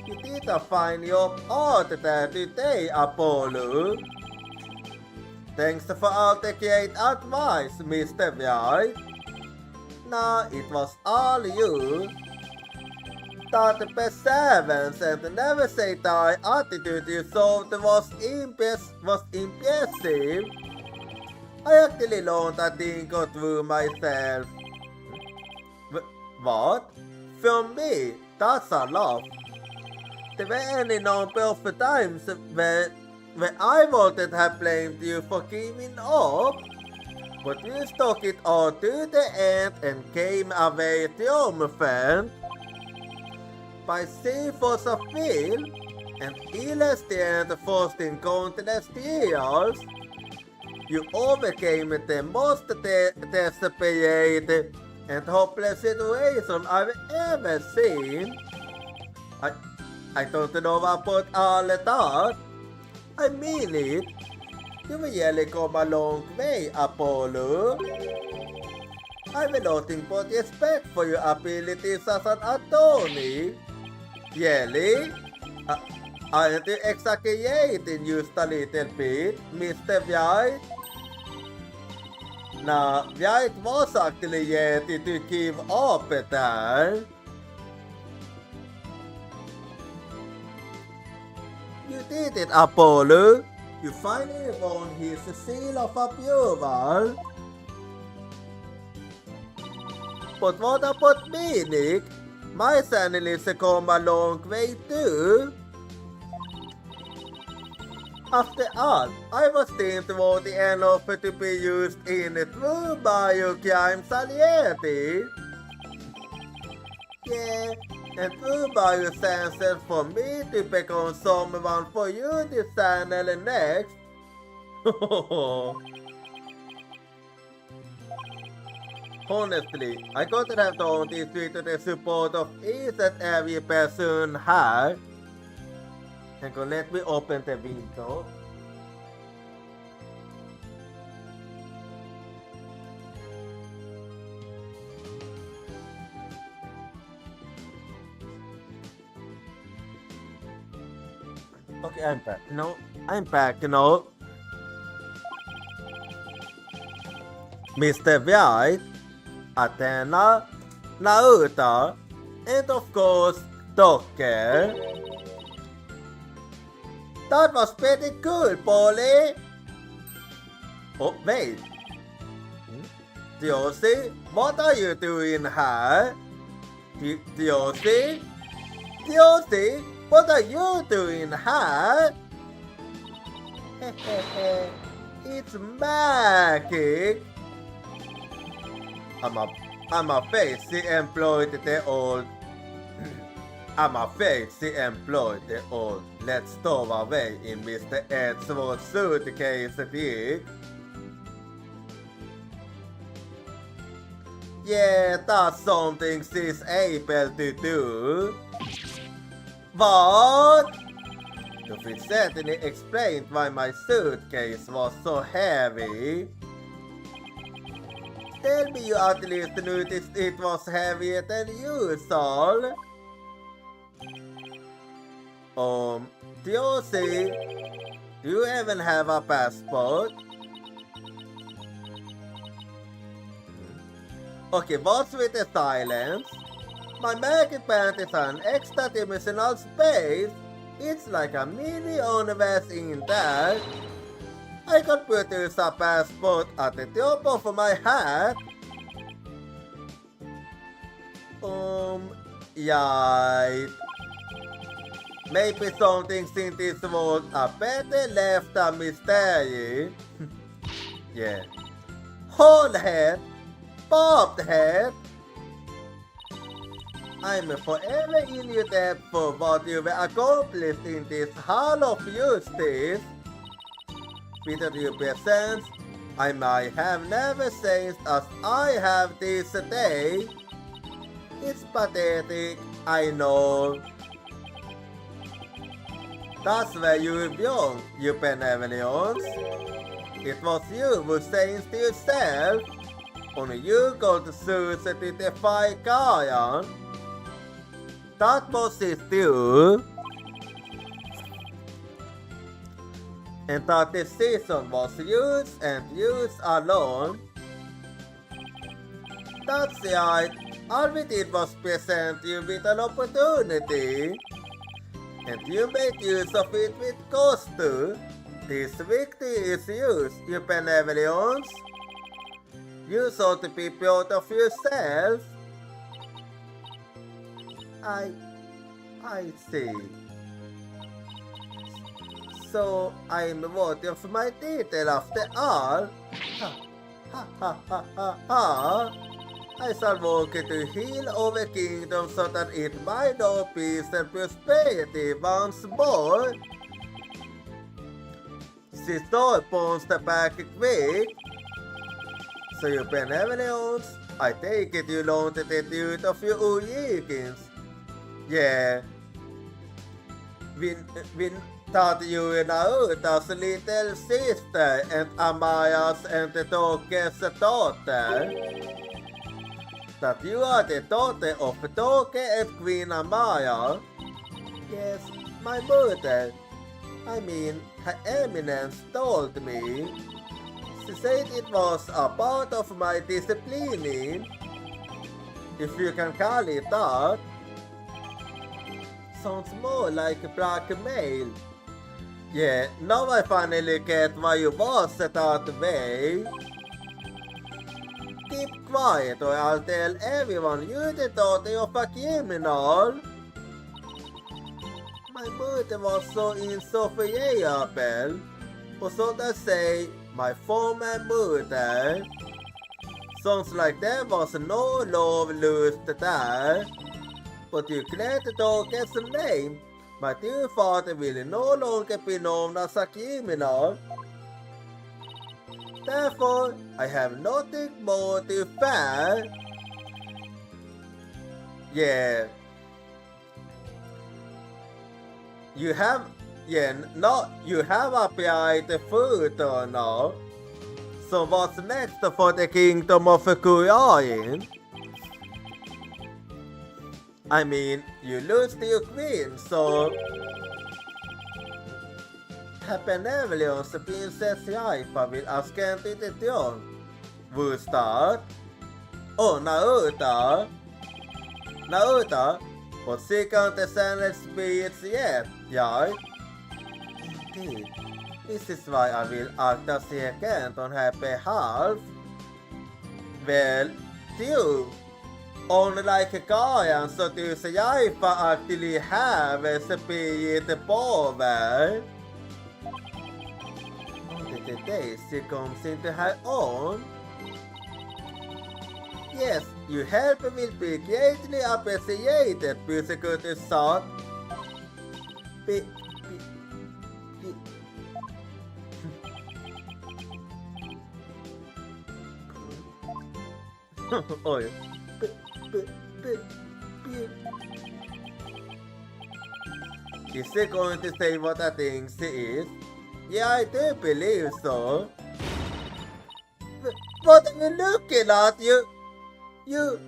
You did a fine job out there today, Apollo. Thanks for all the great advice, Mr. White. Nah, it was all you. That perseverance and never say die attitude you showed was impressive. I actually learned a thing or two myself. What? From me? That's a lot. There were any number of times where I wouldn't have blamed you for giving up, but you stuck it all to the end and came away triumphant. By sea force of will and endless and forced in countless trials, you overcame the most desperate and hopeless situation I've ever seen. I don't know about all that. I mean it. You really come a long way, Apollo. I have nothing but respect for your abilities as an attorney. Really? Aren't you exaggerating just a little bit, Mr. White? Now, White was actually ready to give up there. You did it, Apollo! You finally won his seal of approval! But what about me, Nick? My sanity has come a long way too! After all, I was deemed worthy enough to be used in a true biocrime society. Yeah, and true biosenses for me to become someone for you to channel next. Honestly, I couldn't have done this without the support of each and every person here. Hang on, let me open the window. Okay, I'm back. No, I'm back, Mr. White, Athena, Naruto, and of course, Docker. That was pretty cool, Polly! Oh, wait. Josie, what are you doing here? Josie? Josie, what are you doing here? It's magic! I'm afraid she employed the old. Let's stow away in Mr. Edgeworth's suitcase, Dick. Yeah, that's something she's able to do. What? It certainly explained why my suitcase was so heavy. Tell me you at least noticed it was heavier than usual. Josie, do you even have a passport? Okay, what's with the silence? My magic band is an extra-dimensional space. It's like a mini universe in there. I could produce a passport at the top of my hat. Yeah. Maybe some things in this world are better left a mystery. Yeah. Whole head, bobbed head. I'm forever in your debt for what you've accomplished in this Hall of Justice. Without your presence, I might have never changed as I have this day. It's pathetic, I know. That's where you belong, you benevolence. It was you who changed yourself. Only you got the suits to defy Gaia. That was it too. And that decision was yours and yours alone. That's right. All we did was present you with an opportunity. And you made use of it with gusto. This victory is yours, you benevolence. You ought to be proud of yourself. I see. So I'm worthy of my title after all. Ha. I shall work to heal over kingdom so that it might know peace and prosperity once more. She stole pounced back quick. So you benevolence, I take it you loaned the dude of your Uyikins. Yeah. Win thought you were Naruto's little sister and Amaya's and the Toke's daughter. That you are the daughter of Toke and Queen Amaya? Yes, my mother. I mean, Her Eminence told me. She said it was a part of my disciplining, if you can call it that. Sounds more like blackmail. Yeah, now I finally get why you was that way. Keep quiet or I'll tell everyone you the daughter of a criminal. My mother was so insufferable. Or so they say, my former mother. Sounds like there was no love lost there. But you glad the dog gets a name. My dear father will no longer be known as a criminal. Therefore, I have nothing more to fear. Yeah. You have applied the food or no? So what's next for the kingdom of Korean? I mean, you lose to your queen, so... Her benevolence prinsess Jochira vill asken till the throne. Will start? Oh, Naruto? But she can't descend its spirits yet, right? Indeed. This is why I will act as second on her behalf. Well, you. Only like a guardian so to say Jochira actually have a spirit power. Only the day she comes into her own. Yes, your help will be greatly appreciated, Persecutor Son. Oj. Is she going to say what I think she is? Yeah, I do believe so. What are you looking at? You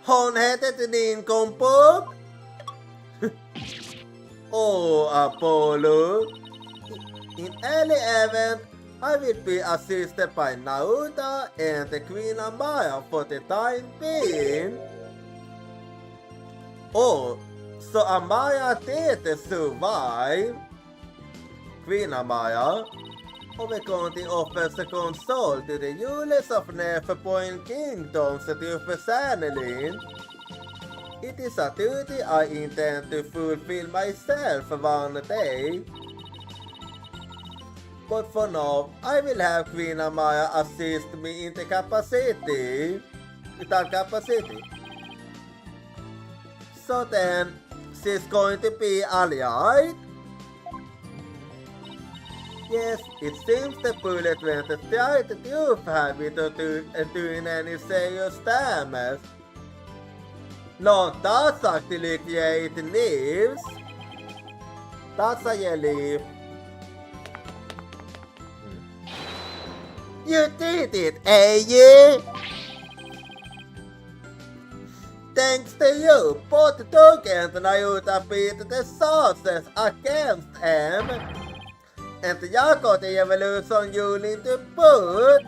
horn-headed nincompoop? Oh, Apollo. In any event, I will be assisted by Naruto and the Queen Amaya for the time being. Oh, so Amaya did survive. Queen Amaya, we're going to offer the console to the rulers of Neverpoint Kingdoms to personally. It is a duty I intend to fulfill myself one day. But for now, I will have Queen Amaya assist me in the capacity. So then, she's going to be alright? Yes, it seems the bullet went straight through her without doing any serious damage. No, that's actually great news. That's a relief. You did it, you? Thanks to you, both Doug and Naruto beat the sources against him. And jag got the evolution unit to boot.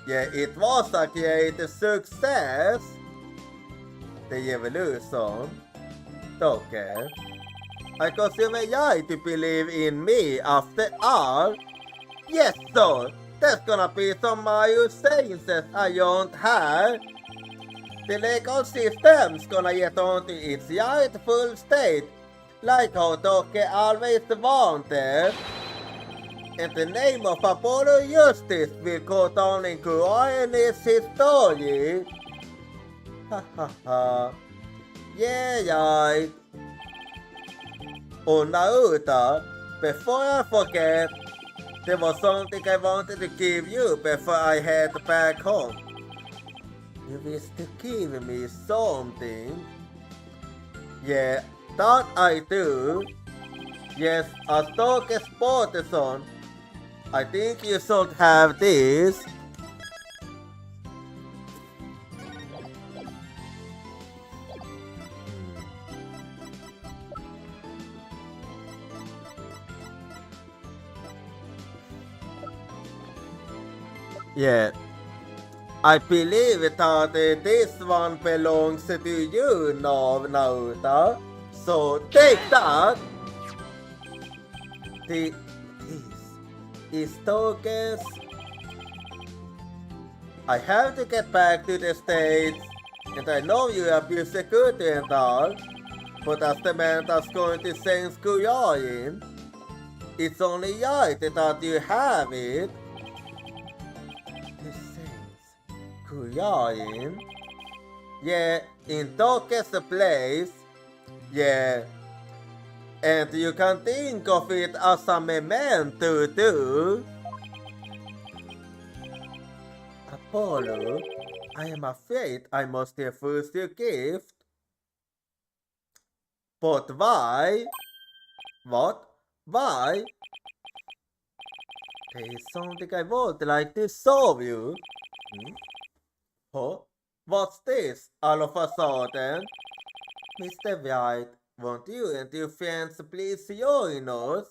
Yeah, it was a great success. The evolution. Okay. I consume AI to believe in me after all. Yes, sir. There's gonna be some Mario sciences I don't have. The legal system's gonna get onto its rightful state. Like how Doke always wanted. In the name of Apollo Justice will go down in Korean's history. Ha ha ha. Yeah, right. Oh, Naruto, before I forget, there was something I wanted to give you before I head back home. You wish to give me something? Yeah. That I do. Yes, a stock sportson. I think you should have this. Yeah. I believe that this one belongs to you now, Naruto. So take that! This is tokens. I have to get back to the States, and I know you abuse security and all, but as the man that's going to send Skuya in, it's only right that you have it. This sends Skuya in. Yeah, in Tokyo's place. Yeah. And you can think of it as a memento too. Apollo, I am afraid I must refuse your gift. But why? What? Why? There is something I would like to show you. Huh? What's this all of a sudden? Mr. White, won't you and your friends please join us?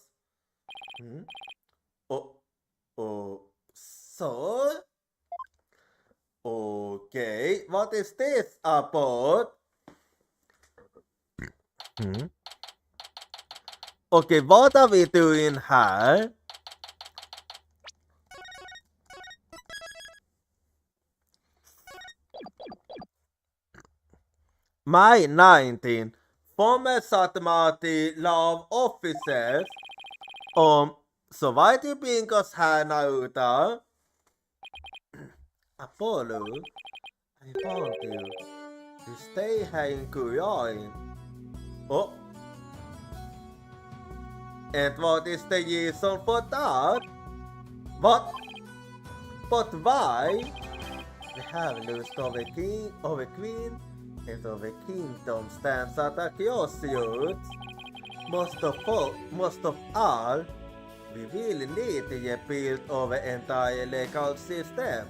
So? Okay, what is this about? Okay, what are we doing here? May 19, former Satmati Love Officers. So why do you bring us here now, Uta? Apollo, I want you to stay here in Kuyoin. Oh. And what is the reason for that? What? But why? We have lost our king, our queen, and our kingdom stands at a crossroads. Most of all, we will need to rebuild our entire legal system.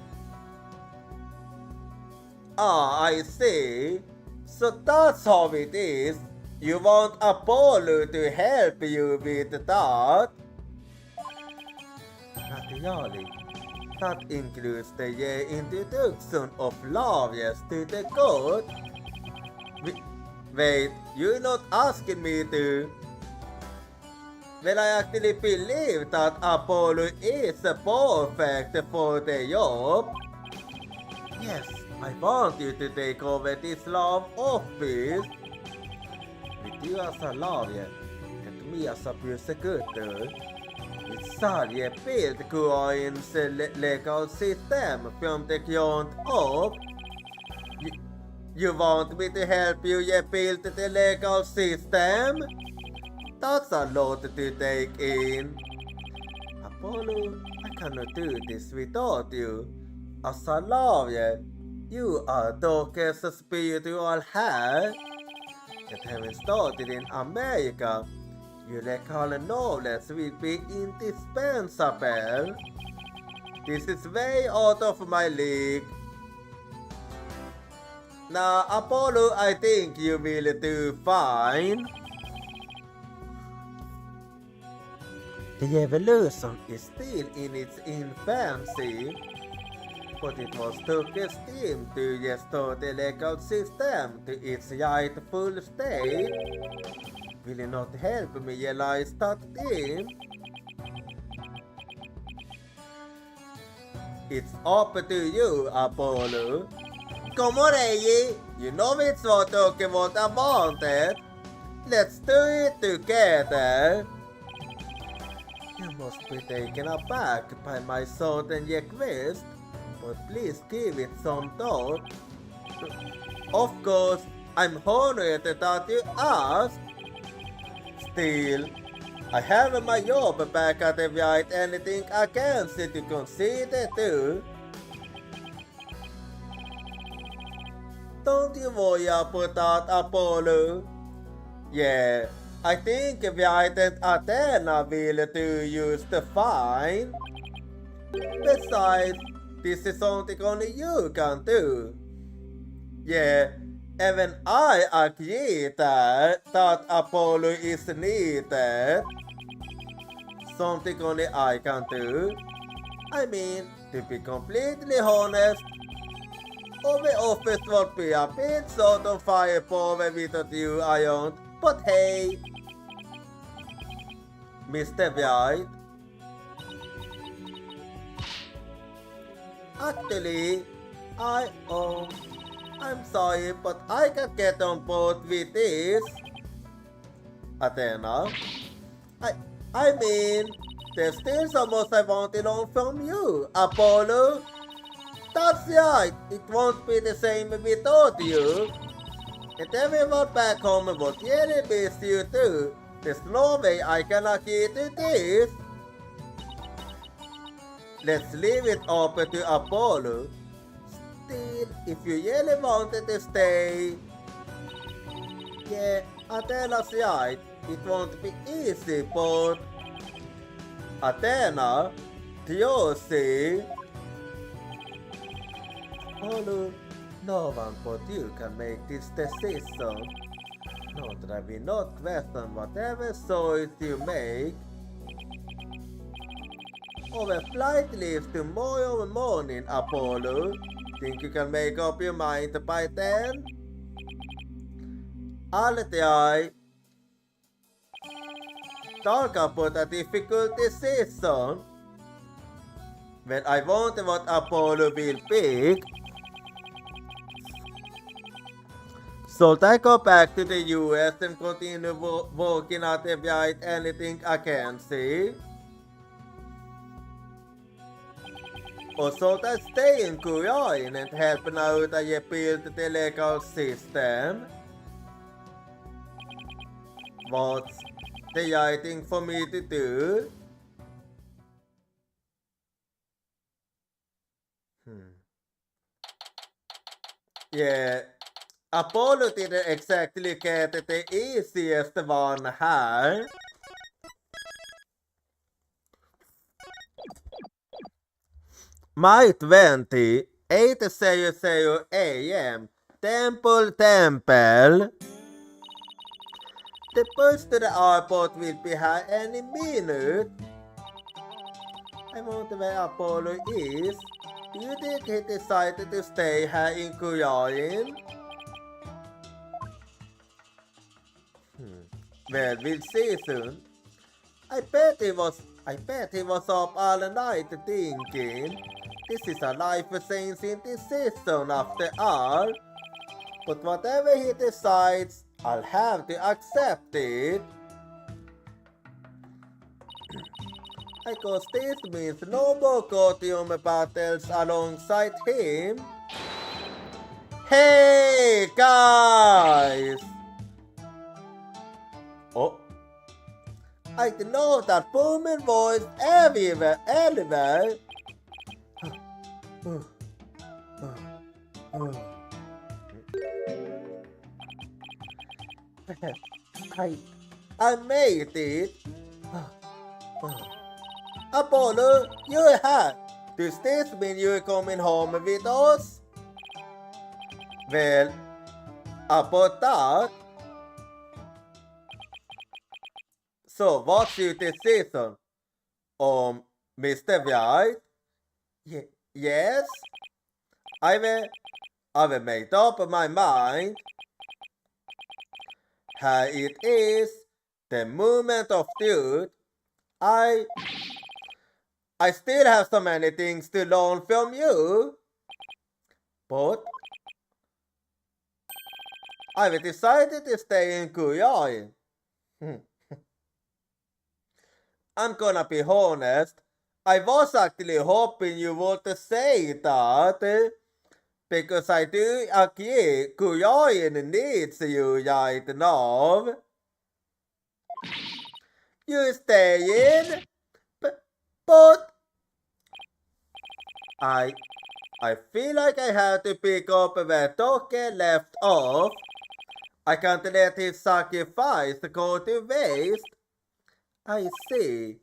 Ah, I see. So that's how it is. You want Apollo to help you with that? Not really. That includes the introduction of lawyers to the court. Wait, you're not asking me to? Well, I actually believe that Apollo is perfect for the job. Yes, I want you to take over this law office. With you as a lawyer and me as a prosecutor, we shall rebuild Kuoin's legal system from the ground up. You want me to help you rebuild the legal system? That's a lot to take in. Apollo, I cannot do this without you. As a lawyer, you are Doke's spiritual head. And having started in America, your legal knowledge will be indispensable. This is way out of my league. Now, Apollo, I think you will do fine. The revolution is still in its infancy, but it was Turkey's team to restore the legal system to its rightful state. Will you not help me realize that team? It's up to you, Apollo. Come on, Eiji. You know it's what Turkey what I wanted. Let's do it together. You must be taken aback by my sudden request, but please give it some thought. Of course, I'm honored that you asked. Still, I have my job back at the right. Anything against it to consider too. Don't you worry about that, Apollo. Yeah, I think White and Athena will do just fine. Besides, this is something only you can do. Yeah, even I agree that Apollo is needed. Something only I can do. I mean, to be completely honest, our office would be a bit sort of firepower without you, Ion. But hey, Mr. White? Actually, I'm sorry, but I can get on board with this. Athena? I mean, there's still so much I want to learn from you, Apollo. That's right, it won't be the same without you. And everyone back home would really miss you too. There's no way I can agree to this. Let's leave it open to Apollo. Still, if you really wanted to stay... Yeah, Athena's right. It won't be easy, but... Athena, do you see? Apollo, no one but you can make this decision. Not that I will not question whatever choice you make. Our flight leaves tomorrow morning, Apollo. Think you can make up your mind by then? I'll try. Talk about a difficult decision. When I wonder what Apollo will pick. So I go back to the US and continue working at the right anything I can see? Or should I stay in Korean and help out I build the legal system? What's the right thing for me to do? Yeah, Apollo didn't exactly get the easiest one here. My 20, 8:00 a.m. Temple. The bus to the airport will be here any minute. I wonder where Apollo is. Do you think he decided to stay here in Korean? Well, we'll see soon. I bet he was up all night thinking. This is a life-changing decision after all. But whatever he decides, I'll have to accept it. I guess this means no more courtroom battles alongside him. Hey guys! Oh, I know that booming voice everywhere. I made it. Apollo, you're here. Does this mean you're coming home with us? Well, about that. So, what's your decision? Mr. White? Yes? I've made up my mind. Here it is, the moment of truth. I still have so many things to learn from you. But I've decided to stay in Korean. I'm gonna be honest. I was actually hoping you would say that. Because I do agree, Korean needs you right now. You staying? But I feel like I have to pick up where Toke left off. I can't let his sacrifice go to waste. I see.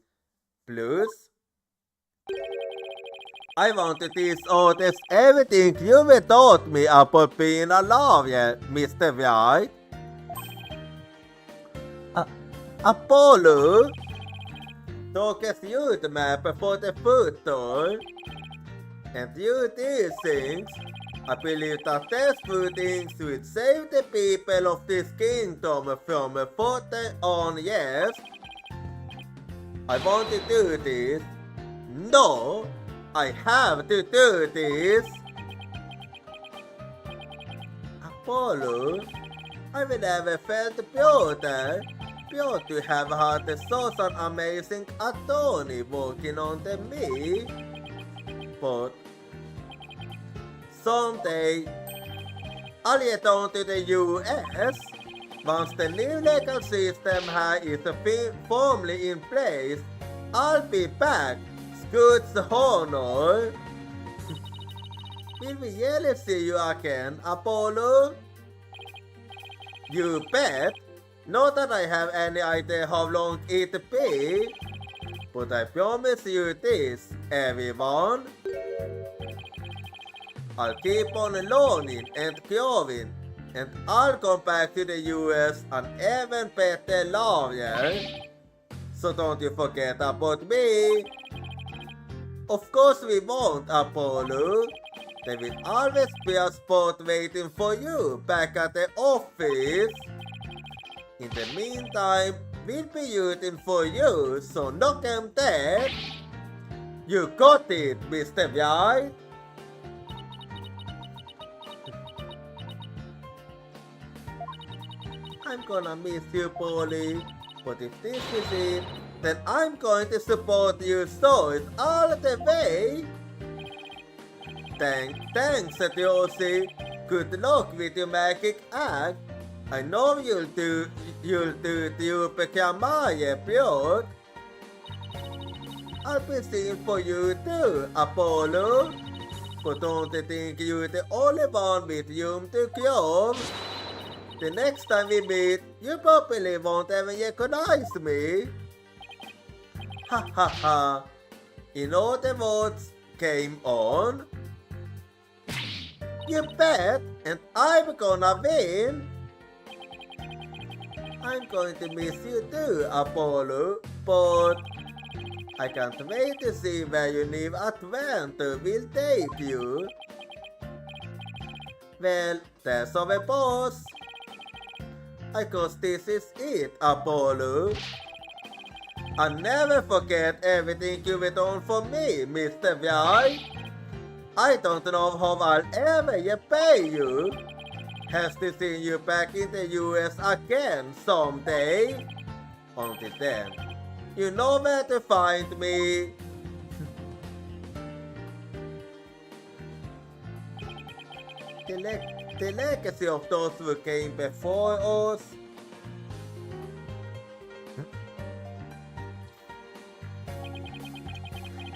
Plus, I want to teach Otis everything you've taught me about being a lawyer, Mr. White. Apollo? Toke's youth map for the future. And you do things. I believe that these things will save the people of this kingdom from 40 on years. I want to do this. No, I have to do this. Apollo, I will never felt better. Pure to have had such an amazing attorney working on me. But someday, I'll get on to the US. Once the new legal system is firmly in place, I'll be back. Scoot's honor. Will we really see you again, Apollo? You bet. Not that I have any idea how long it'll be, but I promise you this, everyone. I'll keep on learning and growing, and I'll come back to the US an even better lawyer. So don't you forget about me. Of course we won't, Apollo. There will always be a spot waiting for you back at the office. In the meantime, we'll be rooting for you, so knock 'em dead. You got it, Mr. White. I'm gonna miss you, Polly. But if this is it, then I'm going to support you so it's all the way. Thanks, Josie. Good luck with your magic act. I know you'll do to become my Björk. I'll be singing for you too, Apollo. But don't think you're the only one with room to grow. The next time we meet, you probably won't even recognize me. Ha ha ha. In other words, game on. You bet, and I'm gonna win. I'm going to miss you too, Apollo, but I can't wait to see where your new adventure will take you. Well, that's our boss. I guess this is it, Apollo. I'll never forget everything you've done for me, Mr. White. I don't know how I'll ever repay you. Has to see you back in the US again someday. Until then, you know where to find me. The legacy of those who came before us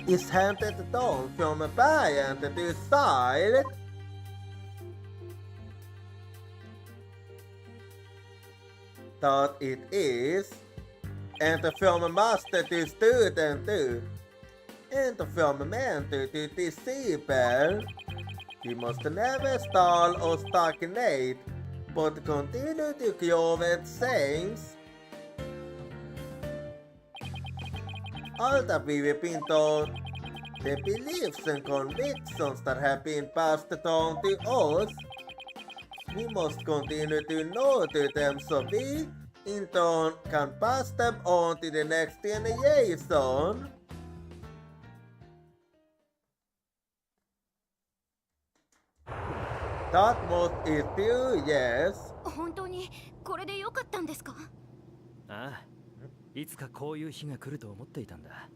is handed down from parent to child. That it is, and from master to student too, and from mentor to disciple. We must never stall or stagnate, but continue to grow and change. All that we've been taught, the beliefs and convictions that have been passed down to us, we must continue to nurture them so we, in turn, can pass them on to the next generation. That must is true, yes.
本当にこれでよかったんですか？
ああ、いつかこういう日が来ると思っていたんだ。
あ、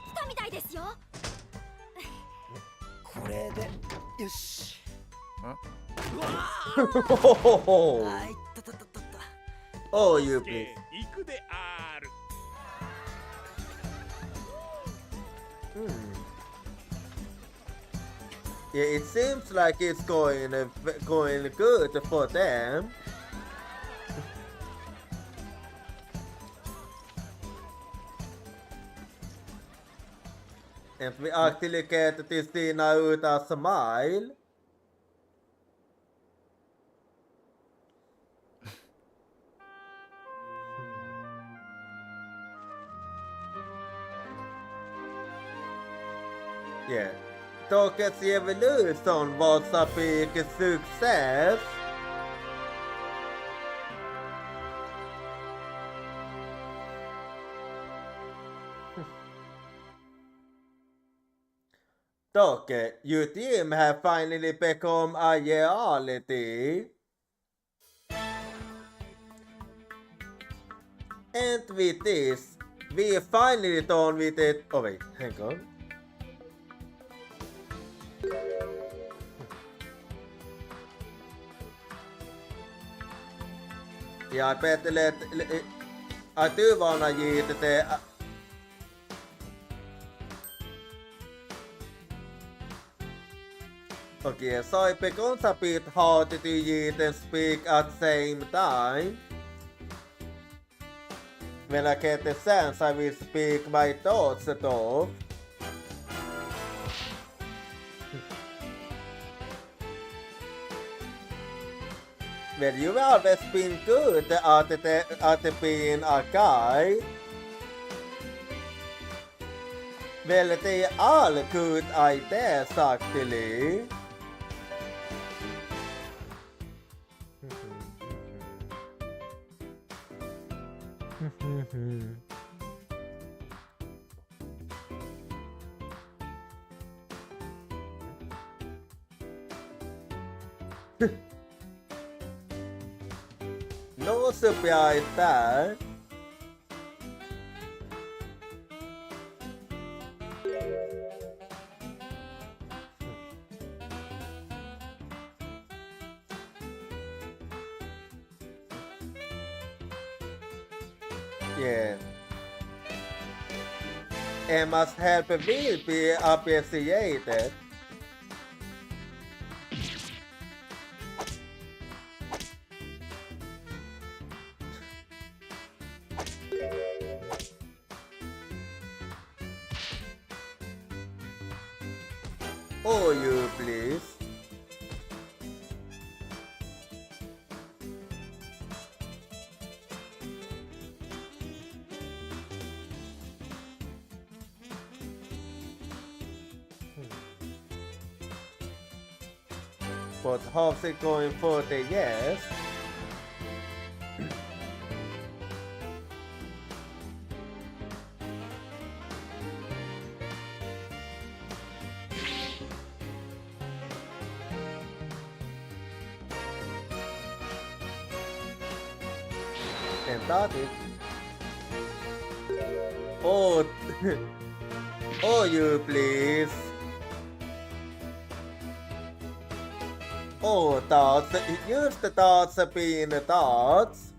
来たみたいですよ。
これでよし。
Oh,
あいったたたたた。
you please.
行くである。
Yeah, it seems like it's going good for them. And we actually get to see Naruto smile. Yeah. Tokens evolution was a big success. Doke, your team have finally become a reality. And with this, we finally done with it. Oh wait, hang on. Jag bättre lätt att du varnar givet det. Okay, so it becomes a bit hard to eat and speak at the same time. When I get the sense, I will speak my thoughts at all. Well, you've always been good at being a guide. Well, they are all good ideas actually. No surprise there. Yeah. Emma's help will be appreciated. Oh, you please. But how's it going for the yes? And that is. Oh, oh, you please. Oh, thoughts. Use the thoughts being the thoughts.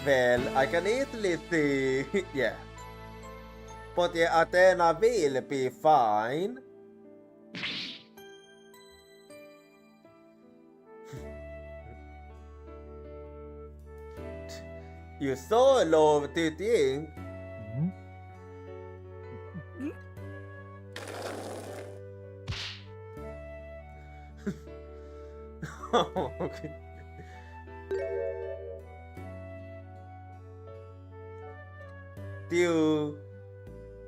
Well, I can easily see, yeah. But yeah, Athena will be fine. You so love to think. Okay. Do you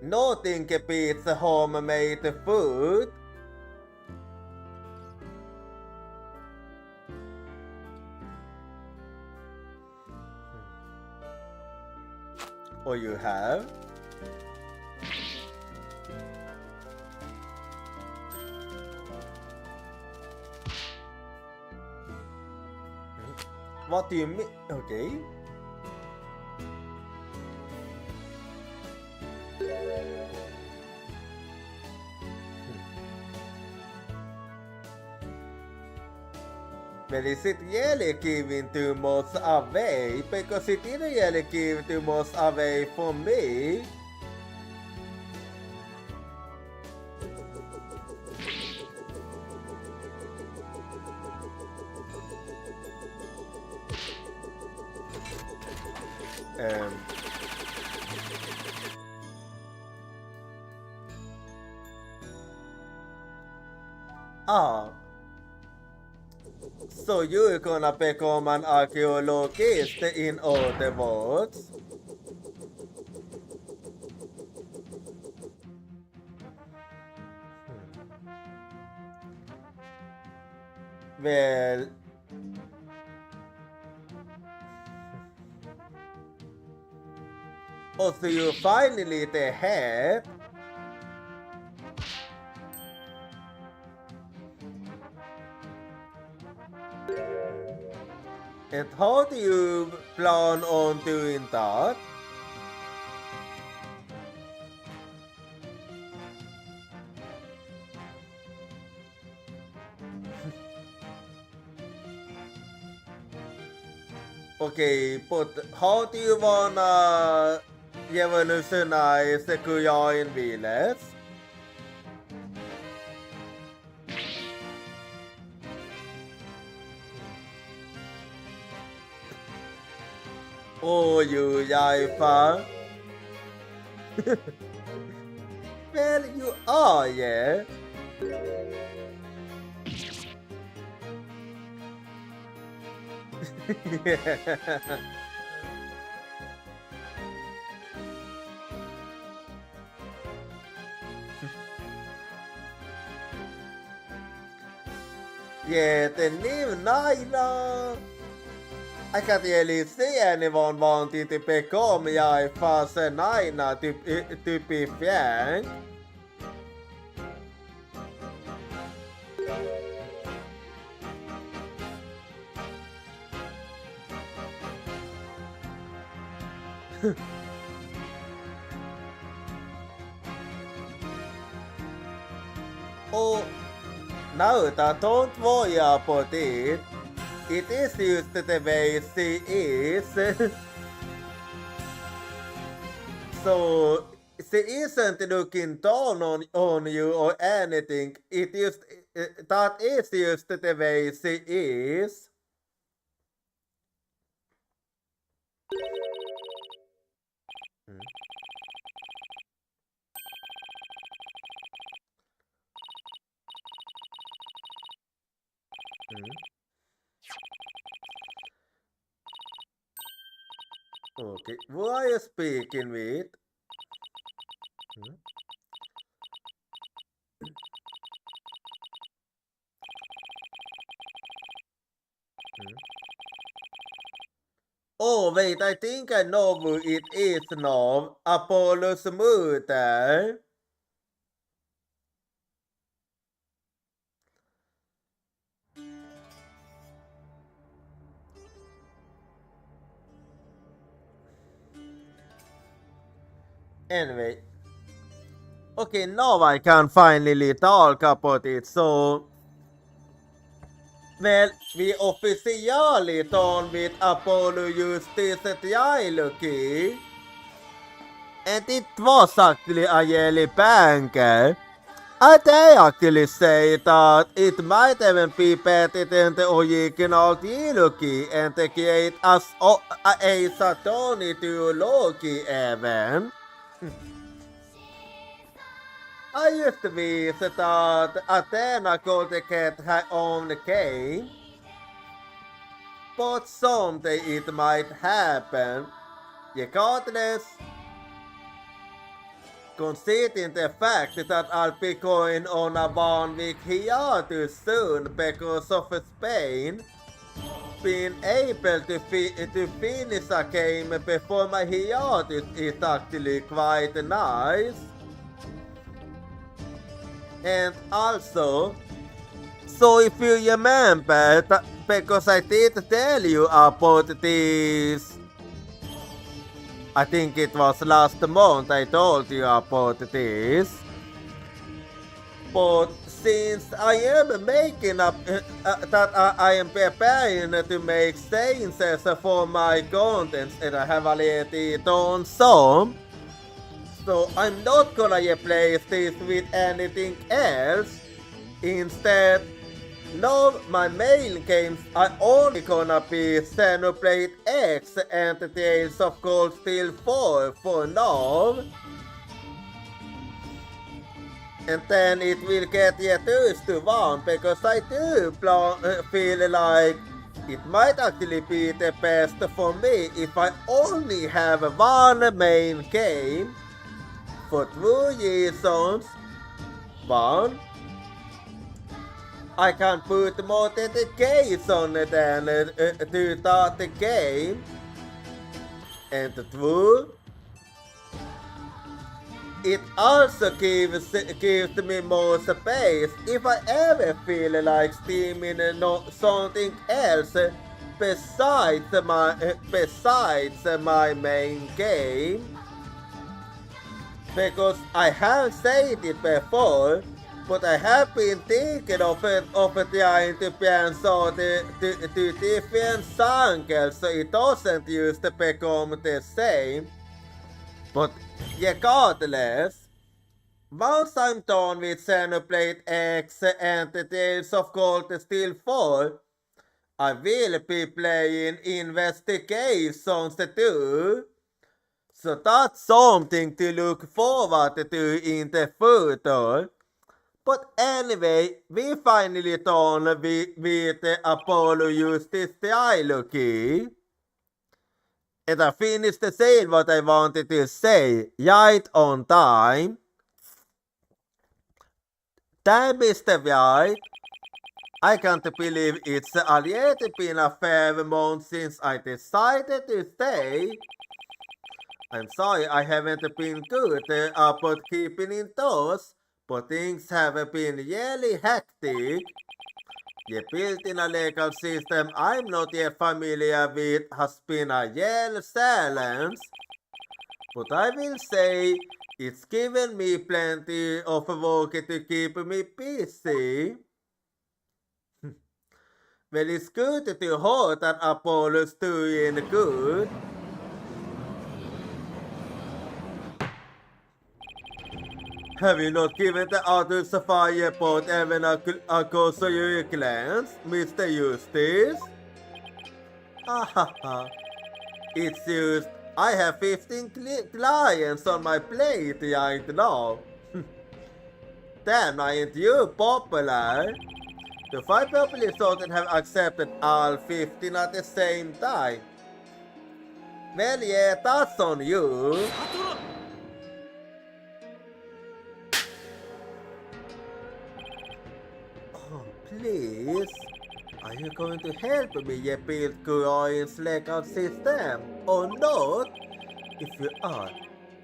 not think beats homemade food? Or you have? What do you mean? Okay. But is it really giving too much away? Because it didn't really give too much away for me. So you're gonna become an archaeologist in other words? Well, oh, so you finally the head? And how do you plan on doing that? Okay, but how do you wanna revolutionize the Korean village? Oh, you Yaifa. Well, you are, yeah. Yeah, the new Naila. I can't really see anyone wanting to become Yaifa's Naina, to be frank. Oh, no, don't worry about it. It is used the way she is. So she isn't looking down on you or anything. That is just the way she is. Okay, who are you speaking with? Oh wait, I think I know who it is now. Apollo's mother. Anyway. Okay, now I can finally talk about it, so... Well, we officially done with Apollo Justice trilogy. And it was actually a really banger. I dare actually say that it might even be better than the original trilogy and the great as a Saturn trilogy even. I used to wish that Athena could get her own game, but someday it might happen. Regardless, considering the fact that I'll be going on a 1-week hiatus soon because of Spain, being able to finish a game before my hiatus is actually quite nice. And also, so if you remember, because I did tell you about this, I think it was last month I told you about this, but since I am making up, that I am preparing to make changes for my contents and I have already done some, so I'm not gonna replace this with anything else. Instead, No, my main games are only gonna be Xenoblade X and the Tales of Cold Steel 4 for now. And then it will get reduced to 1 because I do feel like it might actually be the best for me if I only have one main game for 2 reasons. 1. I can put more dedication than to start the game. And 2. It also gives me more space if I ever feel like streaming something else besides my main game. Because I have said it before, but I have been thinking of trying to plan so the different angles so it doesn't used to become the same. But regardless, once I'm done with Xenoblade X and the Tales of Cold Steel 4, I will be playing Investigations too. So that's something to look forward to in the future. But anyway, we finally done with the Apollo Justice trilogy. And I finished saying what I wanted to say right on time. Damn, Mr. White. I can't believe it's already been a fair month since I decided to stay. I'm sorry I haven't been good about keeping in touch, but things have been really hectic. The built-in legal system I'm not yet familiar with has been a real challenge, but I will say it's given me plenty of work to keep me busy. Well, it's good to hear that Apollo's doing good. Have you not given the other Sapphire report even a cursory glance, Mr. Eustace? Ahaha. It's just, I have 15 clients on my plate right now. Damn, aren't you popular? The 5 probably shouldn't have accepted all 15 at the same time. Well, yeah, that's on you. Oh, please. Are you going to help me rebuild Kuroin's legal system or not? If you are,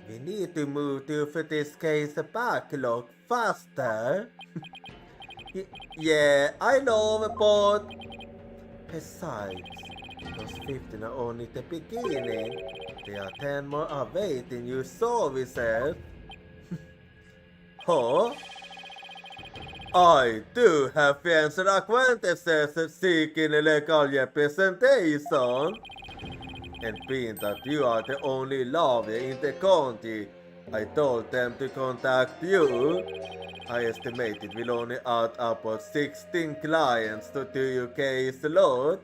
we need to move to this case backlog faster. Yeah, I know, but besides, those 15 are only the beginning. There are 10 more awaiting your services. Huh? I do have friends and acquaintances seeking legal representation. And being that you are the only lawyer in the county, I told them to contact you. I estimate it will only add about 16 clients to do your case load.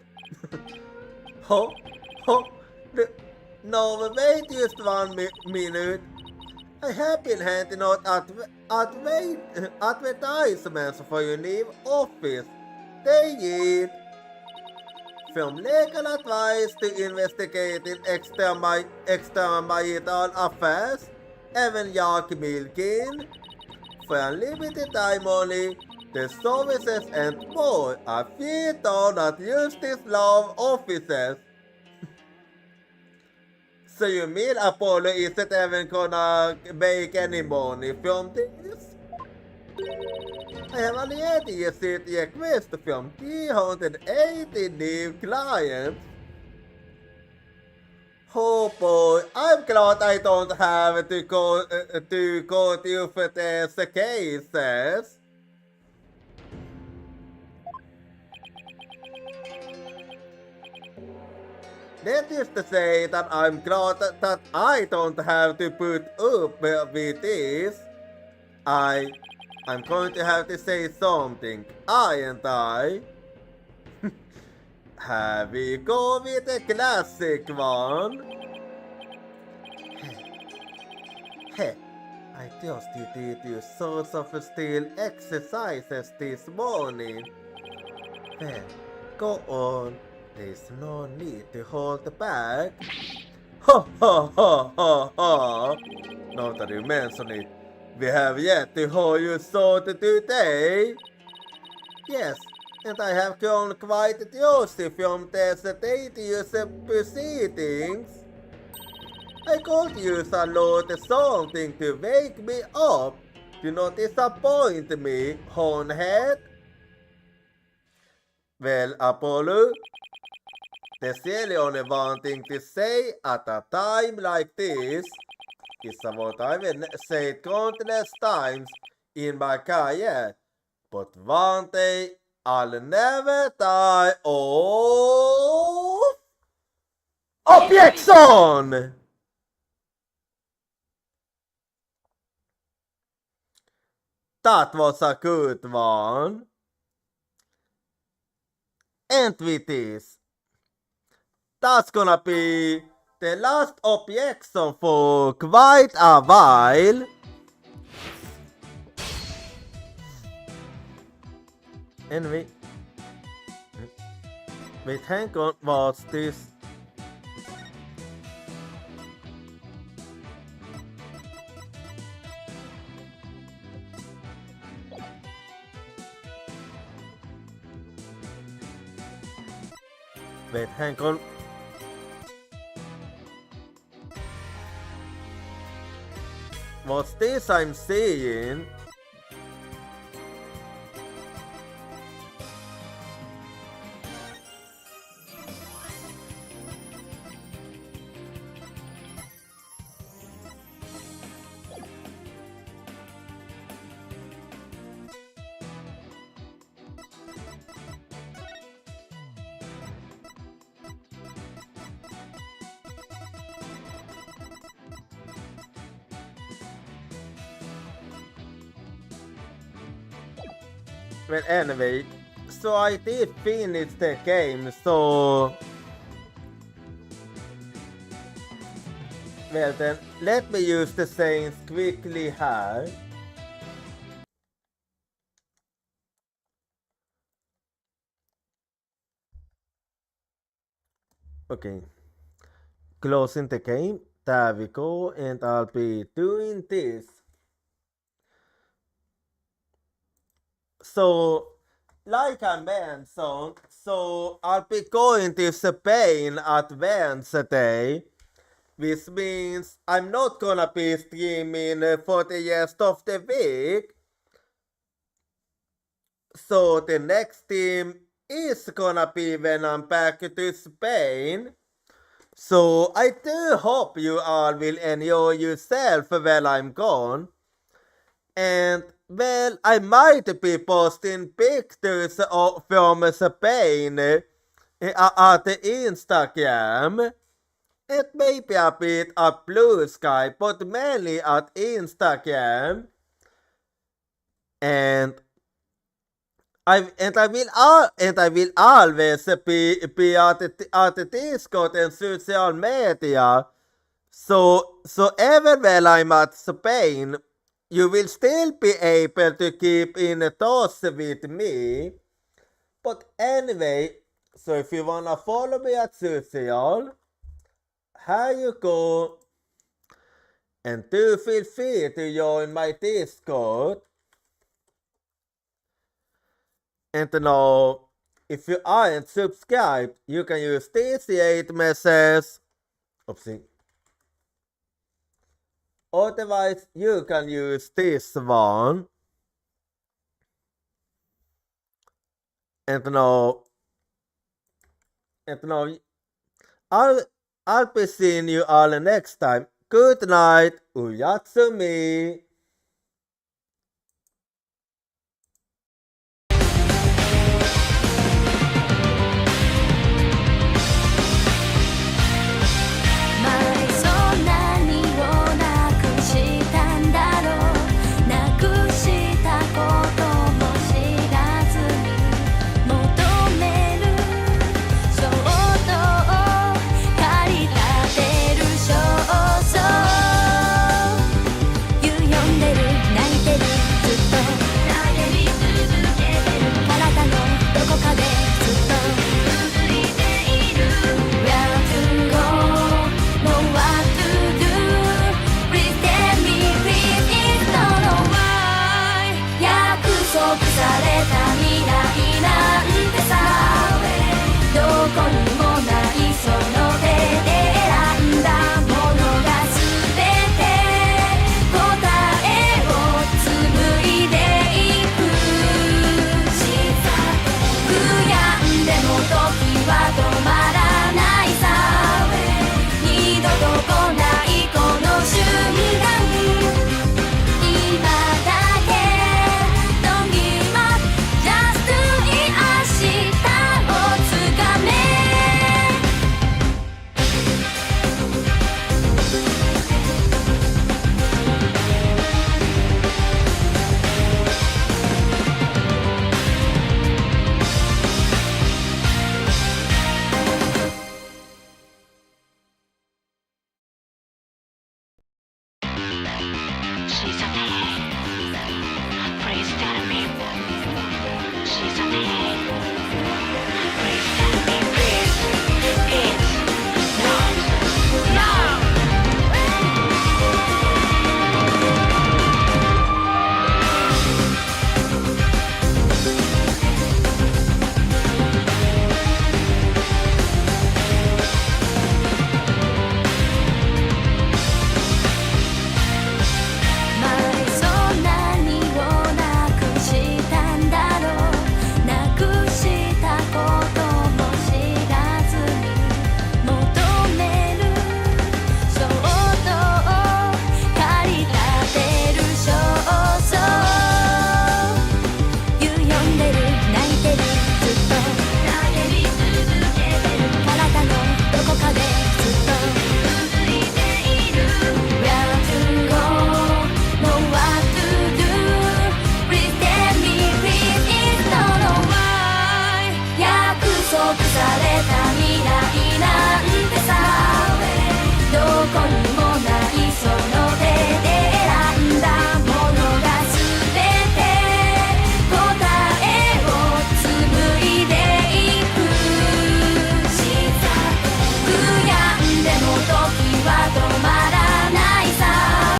Oh, no, wait just 1 minute. I have been handing out advertisements for your new office. Take it. From legal advice to investigating extramarital affairs, even Jack Milkin. For unlimited time only, the services and more are free down at Justice Law offices. So you mean Apollo isn't even gonna make any money from this? I have already received a request from 380 new clients. Oh boy, I'm glad I don't have to go through for these cases. That is to say that I'm glad that I don't have to put up with this. I'm going to have to say something, aren't I? Here we go with the classic one. Hey, I just did you sorts of steel exercises this morning. Well, go on. There's no need to hold back. Ha ha ha ha ha! Now that you mention it, we have yet to hold you sword today. Yes, and I have gone quite thirsty from the statue's proceedings. I could use a lot of something to wake me up. Do not disappoint me, hornhead. Well, Apollo, there's really only one thing to say at a time like this. Is what I've said countless times in my career. But one day I'll never die of objection! That was a good one. And with this, that's gonna be the last objection for quite a while. Anyway, wait, hang on, what's this? Wait, hang on. What's this I'm seeing? Well, anyway, so I did finish the game, so... Well then, let me use the sayings quickly here. Okay. Closing the game, there we go, and I'll be doing this. So, like I mentioned, so I'll be going to Spain at Wednesday, which means I'm not gonna be streaming for the rest of the week. So the next stream is gonna be when I'm back to Spain. So I do hope you all will enjoy yourself while I'm gone. And well, I might be posting pictures from Spain at the Instagram. It may be a bit of blue sky, but mainly at Instagram. And I will always be at the Discord and social media. So even while I'm at Spain, you will still be able to keep in touch with me. But anyway, so if you wanna follow me at social, here you go. And do feel free to join my Discord. And now, if you aren't subscribed, you can use these 8 messages. Oopsie. Otherwise, you can use this one. And now, I'll be seeing you all next time. Good night, Uyatsumi.